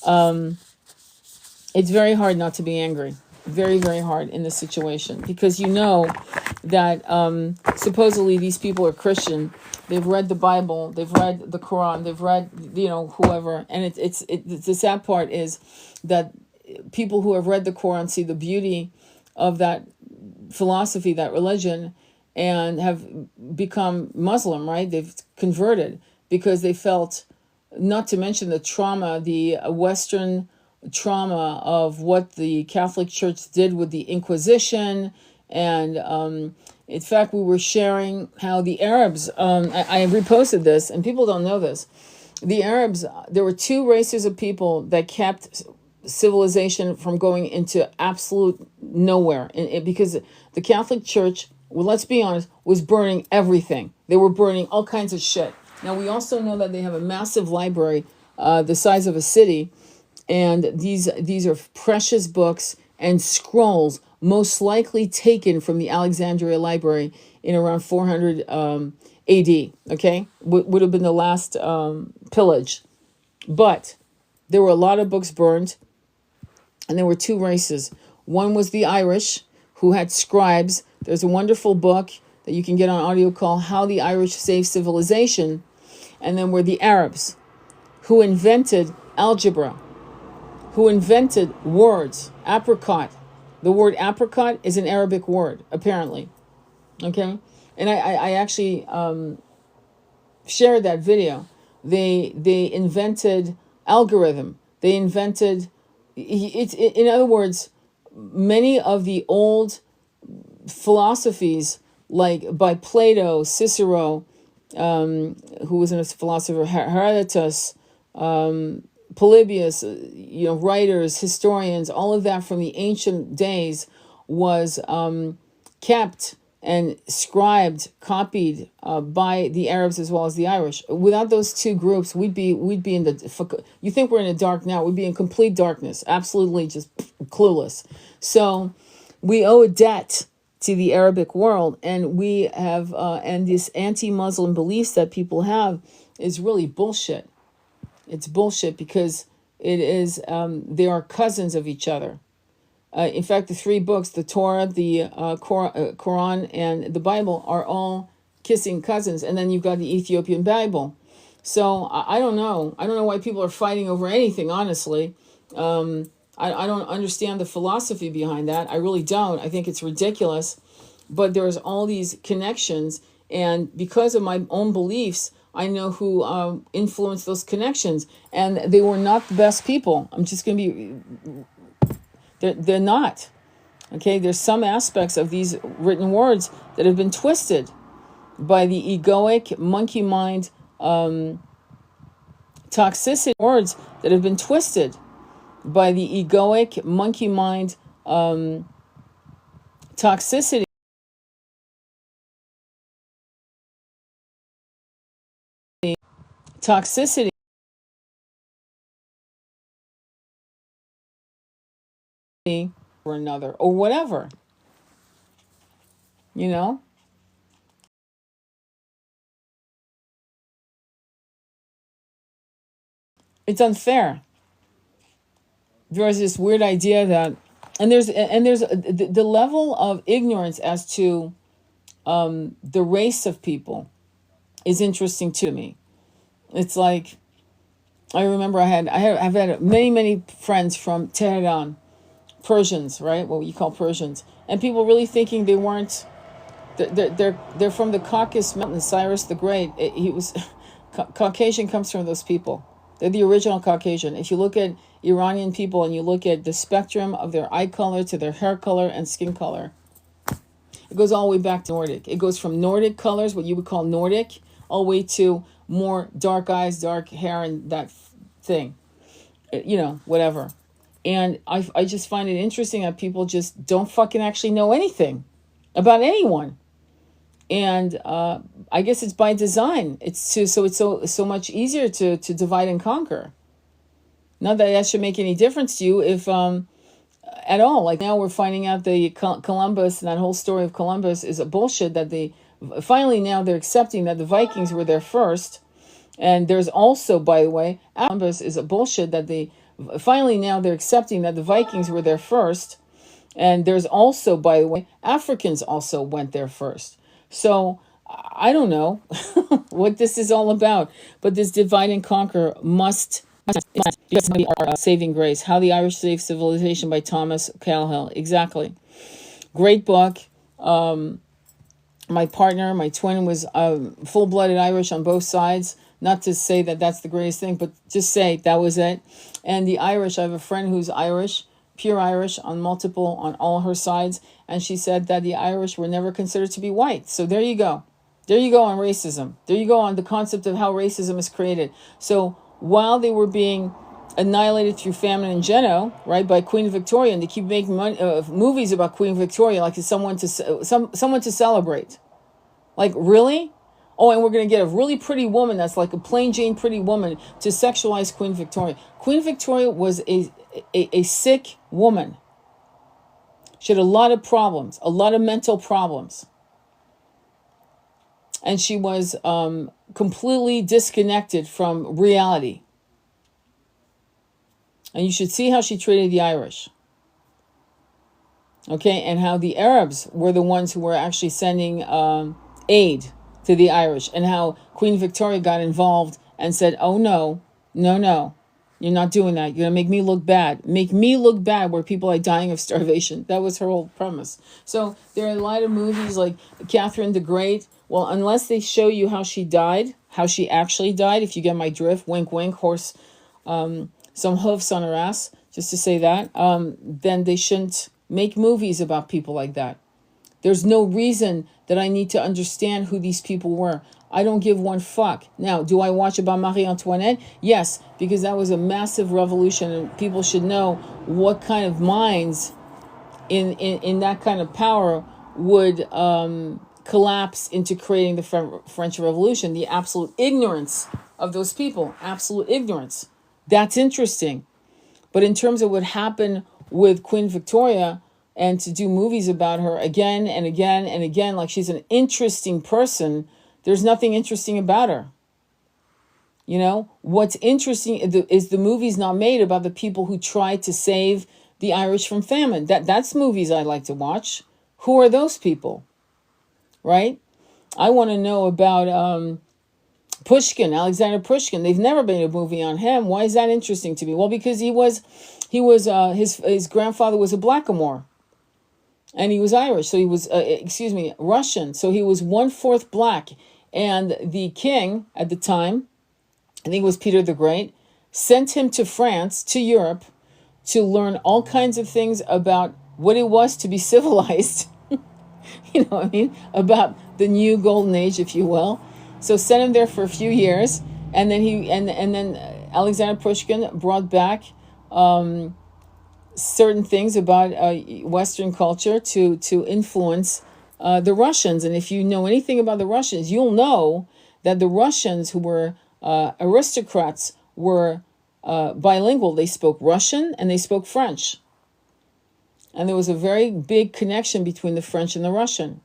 it's very hard not to be angry. Very, very hard in this situation because you know that supposedly these people are Christian. They've read the Bible, they've read the Quran, they've read, whoever. And it's the sad part is that people who have read the Quran see the beauty of that philosophy, that religion, and have become Muslim, right? They've converted because they felt, not to mention the trauma, the Western trauma of what the Catholic Church did with the Inquisition. And in fact, we were sharing how the Arabs, I reposted this, and people don't know this. The Arabs, there were 2 races of people that kept civilization from going into absolute nowhere. Because the Catholic Church, well, let's be honest, was burning everything. They were burning all kinds of shit. Now, we also know that they have a massive library the size of a city. And these are precious books and scrolls, most likely taken from the Alexandria Library in around 400 AD, okay? Would have been the last pillage. But there were a lot of books burned, and there were 2 races. One was the Irish, who had scribes. There's a wonderful book that you can get on audio called How the Irish Saved Civilization. And then were the Arabs, who invented algebra, who invented words, apricot. The word apricot is an Arabic word, apparently. Okay? And I actually shared that video. They invented algorithm. They invented, in other words, many of the old philosophies, like by Plato, Cicero, who was a philosopher, Herodotus, Polybius, writers, historians, all of that from the ancient days was kept and scribed, copied by the Arabs as well as the Irish. Without those 2 groups, we'd be in the, you think we're in the dark now, we'd be in complete darkness, absolutely just clueless. So we owe a debt to the Arabic world, and we have, and this anti-Muslim beliefs that people have is really bullshit. It's bullshit because it is, they are cousins of each other. In fact, the 3 books, the Torah, the Quran, and the Bible are all kissing cousins. And then you've got the Ethiopian Bible. So I don't know. I don't know why people are fighting over anything, honestly. I don't understand the philosophy behind that. I really don't. I think it's ridiculous. But there's all these connections. And because of my own beliefs, I know who influenced those connections, and they were not the best people. I'm just going to be, they're not. Okay, there's some aspects of these written words that have been twisted by the egoic monkey mind toxicity. Words that have been twisted by the egoic monkey mind toxicity. Toxicity or another or whatever, you know. It's unfair. There's this weird idea that, and there's the level of ignorance as to the race of people is interesting to me. It's like I remember I've had many friends from Tehran, Persians, right? What you call Persians, and people really thinking they weren't. They're from the Caucasus Mountains. Cyrus the Great, he was Caucasian comes from those people. They're the original Caucasian. If you look at Iranian people and you look at the spectrum of their eye color to their hair color and skin color, it goes all the way back to Nordic. It goes from Nordic colors, what you would call Nordic, all the way to more dark eyes, dark hair, and that thing. Whatever. And I just find it interesting that people just don't fucking actually know anything about anyone. And I guess it's by design. It's so much easier to divide and conquer. Not that should make any difference to you if at all. Like now we're finding out the Columbus and that whole story of Columbus is a bullshit. That finally now they're accepting that the Vikings were there first. And there's also, by the way, Columbus is a bullshit. That finally now they're accepting that the Vikings were there first. And there's also, by the way, Africans also went there first. So I don't know what this is all about, but this divide and conquer must be our saving grace. How the Irish Saved Civilization by Thomas Cahill. Exactly. Great book. My partner, my twin, was full-blooded Irish on both sides. Not to say that that's the greatest thing, but just say that was it. And the Irish, I have a friend who's Irish, pure Irish on all her sides, and she said that the Irish were never considered to be white. So there you go. There you go on racism. There you go on the concept of how racism is created. So while they were being annihilated through famine and GENO, right, by Queen Victoria, and they keep making movies about Queen Victoria like it's someone to celebrate. Like, really? Oh, and we're going to get a really pretty woman that's like a plain Jane pretty woman to sexualize Queen Victoria. Queen Victoria was a sick woman. She had a lot of problems, a lot of mental problems. And she was completely disconnected from reality. And you should see how she treated the Irish. Okay, and how the Arabs were the ones who were actually sending aid to the Irish, and how Queen Victoria got involved and said, oh, no, you're not doing that. You're going to make me look bad. Make me look bad where people are dying of starvation. That was her whole premise. So there are a lot of movies like Catherine the Great. Well, unless they show you how she died, how she actually died, if you get my drift, wink, wink, horse, some hoofs on her ass, just to say that, then they shouldn't make movies about people like that. There's no reason that I need to understand who these people were. I don't give one fuck. Now, do I watch about Marie Antoinette? Yes, because that was a massive revolution, and people should know what kind of minds in that kind of power would collapse into creating the French Revolution. The absolute ignorance of those people. Absolute ignorance. That's interesting. But in terms of what happened with Queen Victoria, and to do movies about her again and again and again, like she's an interesting person, there's nothing interesting about her. You know, what's interesting is the movies not made about the people who tried to save the Irish from famine. That's movies I like to watch. Who are those people? Right? I want to know about Pushkin, Alexander Pushkin. They've never made a movie on him. Why is that interesting to me? Well, because his grandfather was a blackamoor. And he was Irish, so he was, Russian. So he was 1/4 black. And the king at the time, I think it was Peter the Great, sent him to France, to Europe, to learn all kinds of things about what it was to be civilized. You know what I mean? About the new golden age, if you will. So sent him there for a few years, and then then Alexander Pushkin brought back certain things about Western culture to influence the Russians. And if you know anything about the Russians, you'll know that the Russians, who were aristocrats, were bilingual. They spoke Russian and they spoke French. And there was a very big connection between the French and the Russian,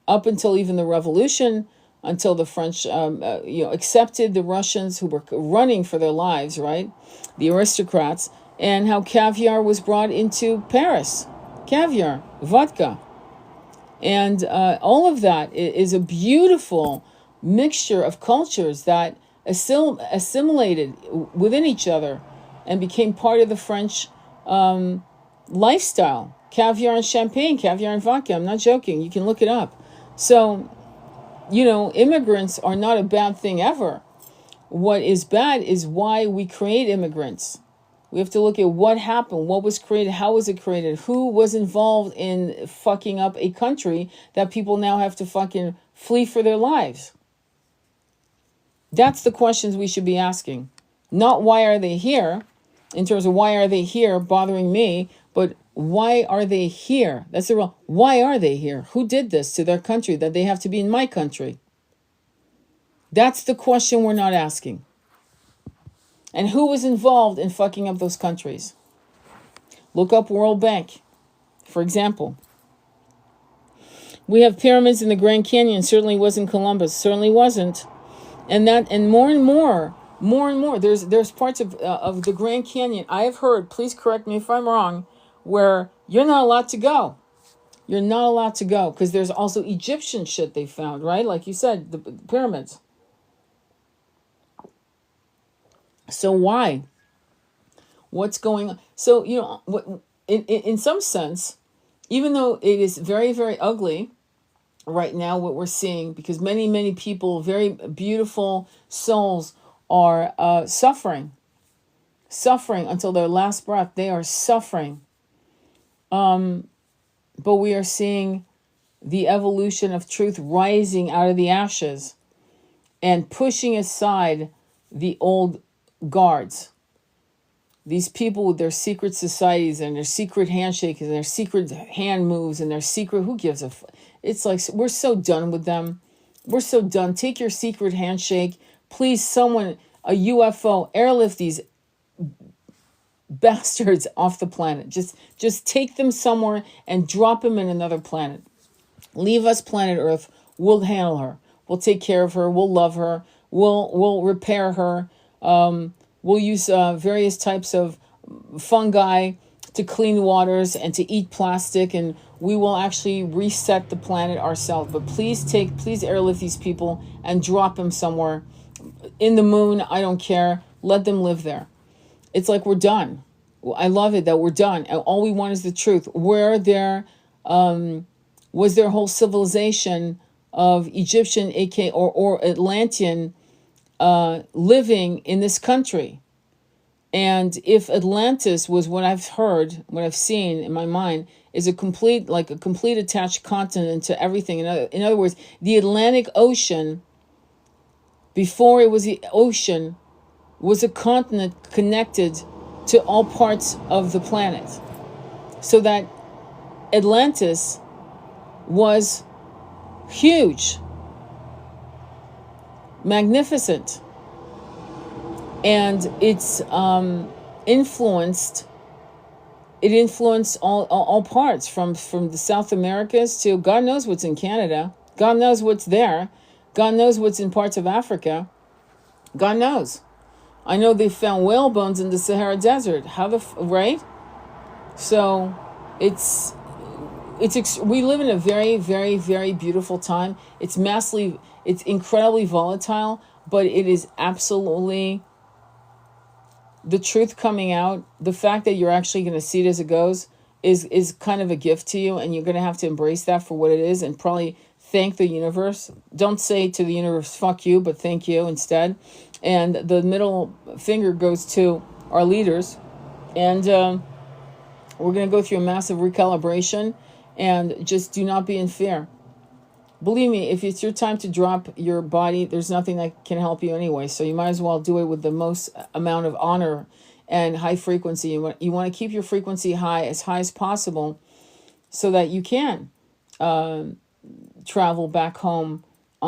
up until even the revolution, until the French accepted the Russians, who were running for their lives, right? The aristocrats, and how caviar was brought into Paris. Caviar, vodka. And all of that is a beautiful mixture of cultures that assimilated within each other and became part of the French lifestyle. Caviar and champagne, caviar and vodka. I'm not joking. You can look it up. So, immigrants are not a bad thing ever. What is bad is why we create immigrants. We have to look at what happened, what was created, how was it created, who was involved in fucking up a country that people now have to fucking flee for their lives. That's the questions we should be asking. Not why are they here, in terms of why are they here bothering me, but why are they here? That's the real, why are they here? Who did this to their country that they have to be in my country? That's the question we're not asking. And who was involved in fucking up those countries? Look up World Bank, for example. We have pyramids in the Grand Canyon. Certainly wasn't Columbus. Certainly wasn't. And more and more. There's parts of the Grand Canyon I have heard. Please correct me if I'm wrong. Where you're not allowed to go. You're not allowed to go because there's also Egyptian shit they found, right? Like you said, the pyramids. So why? What's going on? So, in some sense, even though it is very, very ugly right now, what we're seeing, because many, many people, very beautiful souls, are suffering until their last breath. They are suffering. But we are seeing the evolution of truth rising out of the ashes and pushing aside the old guards. These people with their secret societies and their secret handshakes and their secret hand moves and their secret, who gives a it's like, we're so done with them. We're so done. Take your secret handshake. Please, someone, a UFO, airlift these bastards off the planet. Just take them somewhere and drop them in another planet. Leave us planet Earth. We'll handle her. We'll take care of her. We'll love her. We'll repair her. We'll use various types of fungi to clean waters and to eat plastic, and we will actually reset the planet ourselves. But please airlift these people and drop them somewhere. In the moon, I don't care. Let them live there. It's like we're done. I love it that we're done. All we want is the truth. Where there was their whole civilization of Egyptian, or Atlantean, living in this country. And if Atlantis was what I've heard, what I've seen in my mind, is a complete attached continent to everything. In other words, the Atlantic Ocean, before it was the ocean, was a continent connected to all parts of the planet. So that Atlantis was huge, magnificent. And it's influenced all parts, from the South Americas to God knows what's in Canada. God knows what's there. God knows what's in parts of Africa. God knows. I know they found whale bones in the Sahara Desert. Right? So we live in a very, very, very beautiful time. It's incredibly volatile, but it is absolutely the truth coming out. The fact that you're actually going to see it as it goes is kind of a gift to you, and you're going to have to embrace that for what it is and probably thank the universe. Don't say to the universe, fuck you, but thank you instead. And the middle finger goes to our leaders. And We're going to go through a massive recalibration, and just do not be in fear. Believe me, if it's your time to drop your body, there's nothing that can help you anyway. So you might as well do it with the most amount of honor and high frequency. You want to keep your frequency high as possible, so that you can travel back home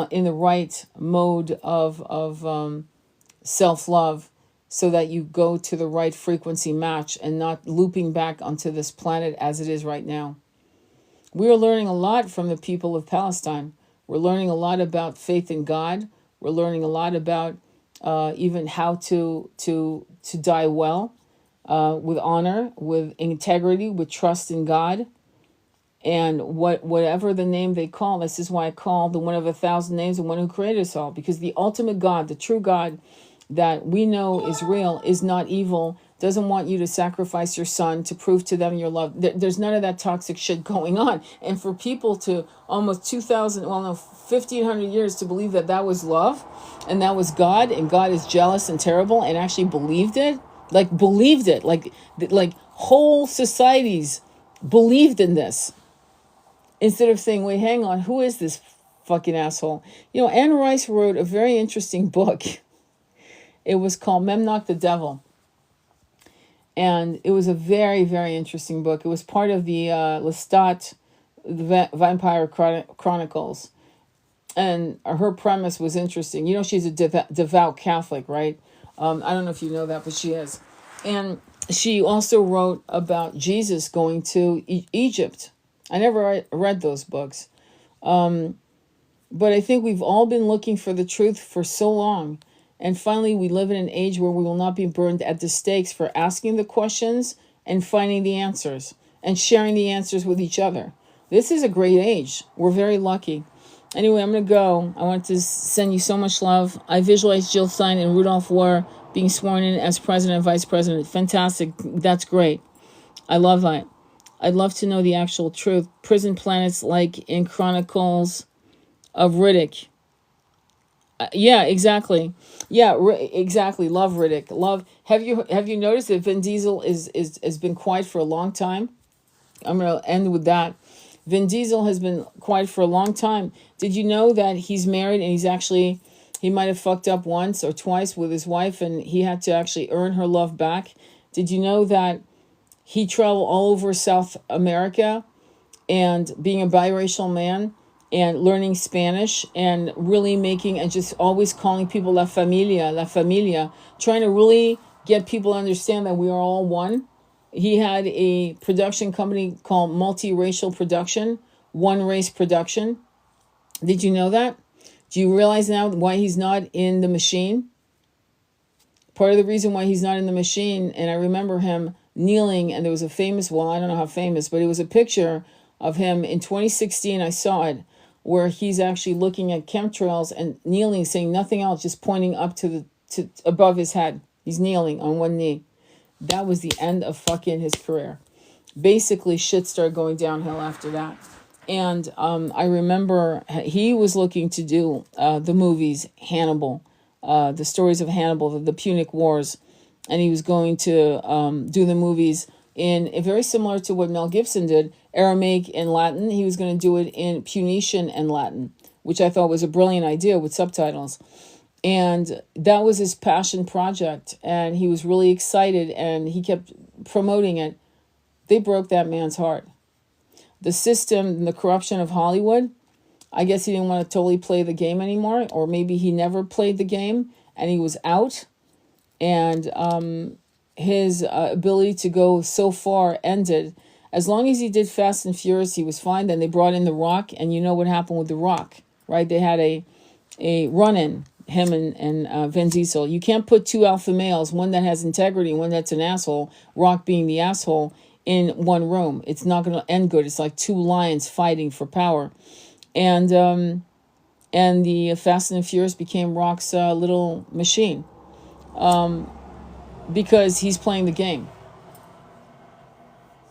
in the right mode of self-love, so that you go to the right frequency match and not looping back onto this planet as it is right now. We are learning a lot from the people of Palestine. We're learning a lot about faith in God. We're learning a lot about even how to die well, with honor, with integrity, with trust in God, and whatever the name they call. This is why I call the one of 1,000 names the one who created us all, because the ultimate God, the true God that we know is real, is not evil, doesn't want you to sacrifice your son to prove to them your love. There's none of that toxic shit going on. And for people to almost 1,500 years to believe that that was love and that was God, and God is jealous and terrible, and actually believed it, like whole societies believed in this, instead of saying, wait, hang on, who is this fucking asshole? Anne Rice wrote a very interesting book. It was called Memnoch the Devil. And it was a very, very interesting book. It was part of the Lestat Vampire Chronicles. And her premise was interesting. She's a devout Catholic, right? I don't know if you know that, but she is. And she also wrote about Jesus going to Egypt. I never read those books. But I think we've all been looking for the truth for so long. And finally, we live in an age where we will not be burned at the stakes for asking the questions and finding the answers and sharing the answers with each other. This is a great age. We're very lucky. Anyway, I'm going to go. I want to send you so much love. I visualize Jill Stein and Rudolph War being sworn in as president and vice president. Fantastic. That's great. I love that. I'd love to know the actual truth. Prison planets like in Chronicles of Riddick. Yeah, exactly. Yeah, exactly. Love Riddick. Love. Have you noticed that Vin Diesel has been quiet for a long time? I'm gonna end with that. Vin Diesel has been quiet for a long time. Did you know that he's married, and he might have fucked up once or twice with his wife, and he had to actually earn her love back? Did you know that he traveled all over South America, and being a biracial man, and learning Spanish, and really making, and just always calling people la familia, trying to really get people to understand that we are all one? He had a production company called Multiracial Production, One Race Production. Did you know that? Do you realize now why he's not in the machine? Part of the reason why he's not in the machine, and I remember him kneeling, and there was a famous, well, I don't know how famous, but it was a picture of him in 2016. I saw it, where he's actually looking at chemtrails and kneeling, saying nothing else, just pointing up to above his head. He's kneeling on one knee. That was the end of fucking his career. Basically, shit started going downhill after that. And I remember he was looking to do the movies Hannibal, the stories of Hannibal, the Punic Wars, and he was going to do the movies in very similar to what Mel Gibson did, Aramaic and Latin. He was going to do it in Punitian and Latin, which I thought was a brilliant idea with subtitles. And that was his passion project, and he was really excited, and he kept promoting it. They broke that man's heart. The system and the corruption of Hollywood, I guess he didn't want to totally play the game anymore, or maybe he never played the game and he was out, and his ability to go so far ended. As long as he did Fast and Furious, he was fine. Then they brought in The Rock, and you know what happened with The Rock, right? They had a run-in, him and Vin Diesel. You can't put two alpha males, one that has integrity and one that's an asshole, Rock being the asshole, in one room. It's not going to end good. It's like two lions fighting for power. And the Fast and Furious became Rock's little machine, because he's playing the game.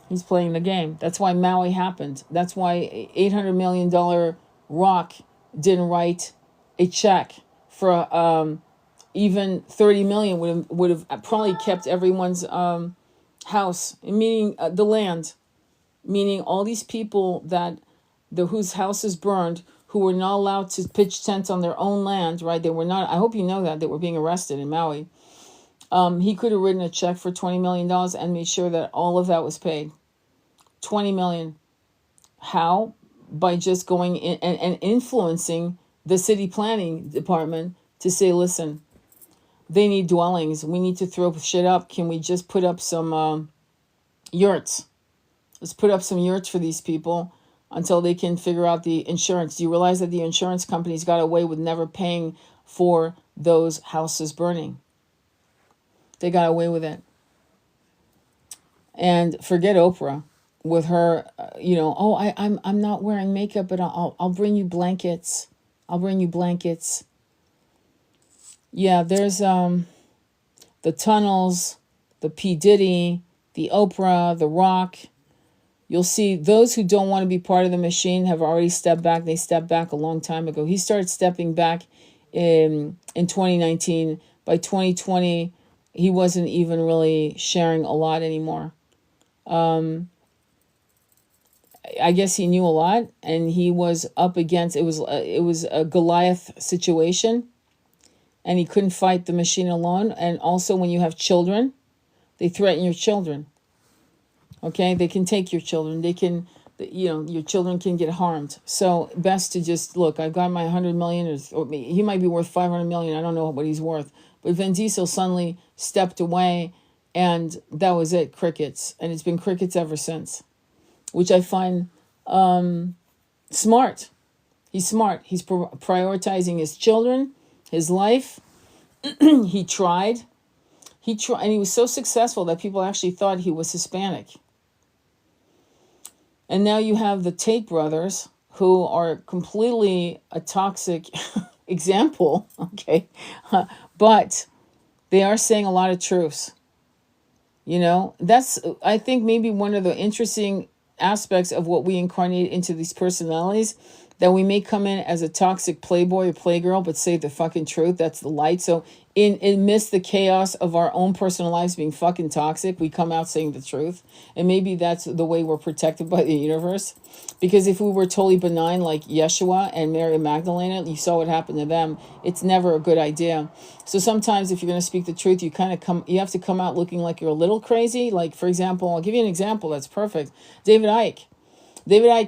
He's playing the game. That's why Maui happened. That's why $800 million Rock didn't write a check for even 30 million would have probably kept everyone's house, meaning the land, meaning all these people that whose houses burned, who were not allowed to pitch tents on their own land, right? They were not. I hope you know that they were being arrested in Maui. He could have written a check for $20 million and made sure that all of that was paid. $20 million. How? By just going in and influencing the city planning department to say, listen, they need dwellings. We need to throw shit up. Can we just put up some yurts? Let's put up some yurts for these people until they can figure out the insurance. Do you realize that the insurance companies got away with never paying for those houses burning? They got away with it. And forget Oprah with her, I'm not wearing makeup, but I'll bring you blankets. I'll bring you blankets. Yeah, there's the tunnels, the P. Diddy, the Oprah, the Rock. You'll see those who don't want to be part of the machine have already stepped back. They stepped back a long time ago. He started stepping back in 2019. By 2020, he wasn't even really sharing a lot anymore. I guess he knew a lot, and he was up against, it was a Goliath situation, and he couldn't fight the machine alone. And also, when you have children, they threaten your children. Okay, they can take your children. They can, your children can get harmed. So best to just look. I got my 100 million, or he might be worth 500 million. I don't know what he's worth. But Vin Diesel suddenly stepped away, and that was it. Crickets, and it's been crickets ever since, which I find smart. He's smart. He's prioritizing his children, his life. He tried, and he was so successful that people actually thought he was Hispanic. And now you have the Tate brothers, who are completely a toxic example, okay? But they are saying a lot of truths. That's, I think, maybe one of the interesting aspects of what we incarnate into these personalities, that we may come in as a toxic playboy or playgirl, but say the fucking truth. That's the light. So amidst the chaos of our own personal lives being fucking toxic, we come out saying the truth. And maybe that's the way we're protected by the universe. Because if we were totally benign like Yeshua and Mary Magdalena, you saw what happened to them. It's never a good idea. So sometimes if you're going to speak the truth, you have to come out looking like you're a little crazy. Like, for example, I'll give you an example that's perfect. David Icke,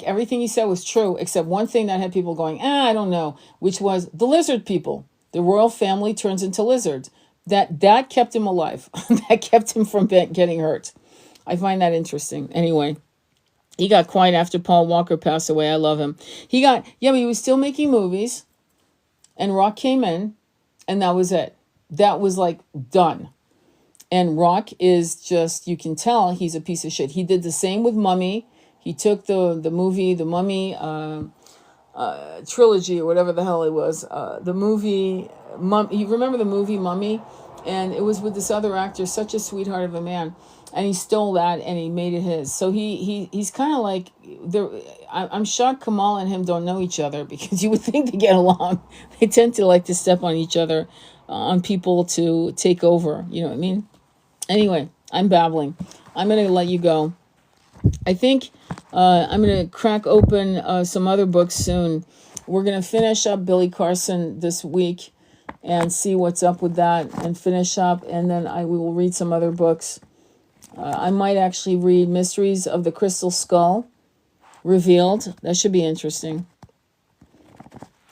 everything he said was true, except one thing that had people going, I don't know, which was the lizard people. The royal family turns into lizards. That kept him alive. That kept him from getting hurt. I find that interesting. Anyway, he got quiet after Paul Walker passed away. I love him. But he was still making movies, and Rock came in, and that was it. That was like done. And Rock is just, you can tell he's a piece of shit. He did the same with Mummy. He took the movie, the Mummy trilogy, or whatever the hell it was. The movie, you remember the movie Mummy? And it was with this other actor, such a sweetheart of a man. And he stole that and he made it his. So he's kind of like, I'm shocked Kamala and him don't know each other, because you would think they get along. They tend to like to step on each other, on people to take over. You know what I mean? Anyway, I'm babbling. I'm going to let you go. I think I'm going to crack open some other books soon. We're going to finish up Billy Carson this week and see what's up with that, and finish up. And then we will read some other books. I might actually read Mysteries of the Crystal Skull Revealed. That should be interesting.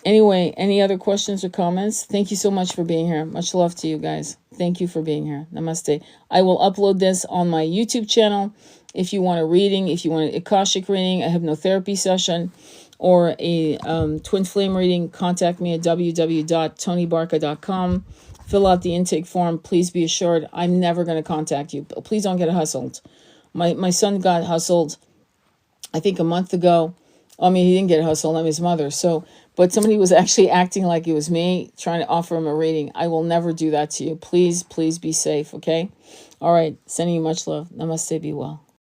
Anyway, any other questions or comments? Thank you so much for being here. Much love to you guys. Thank you for being here. Namaste. I will upload this on my YouTube channel. If you want a reading, if you want an Akashic reading, a hypnotherapy session, or a twin flame reading, contact me at www.tonybarca.com. Fill out the intake form. Please be assured I'm never going to contact you. Please don't get hustled. My son got hustled, I think, a month ago. I mean, he didn't get hustled. I'm his mother. But somebody was actually acting like it was me, trying to offer him a reading. I will never do that to you. Please, please be safe, okay? All right. Sending you much love. Namaste. Be well.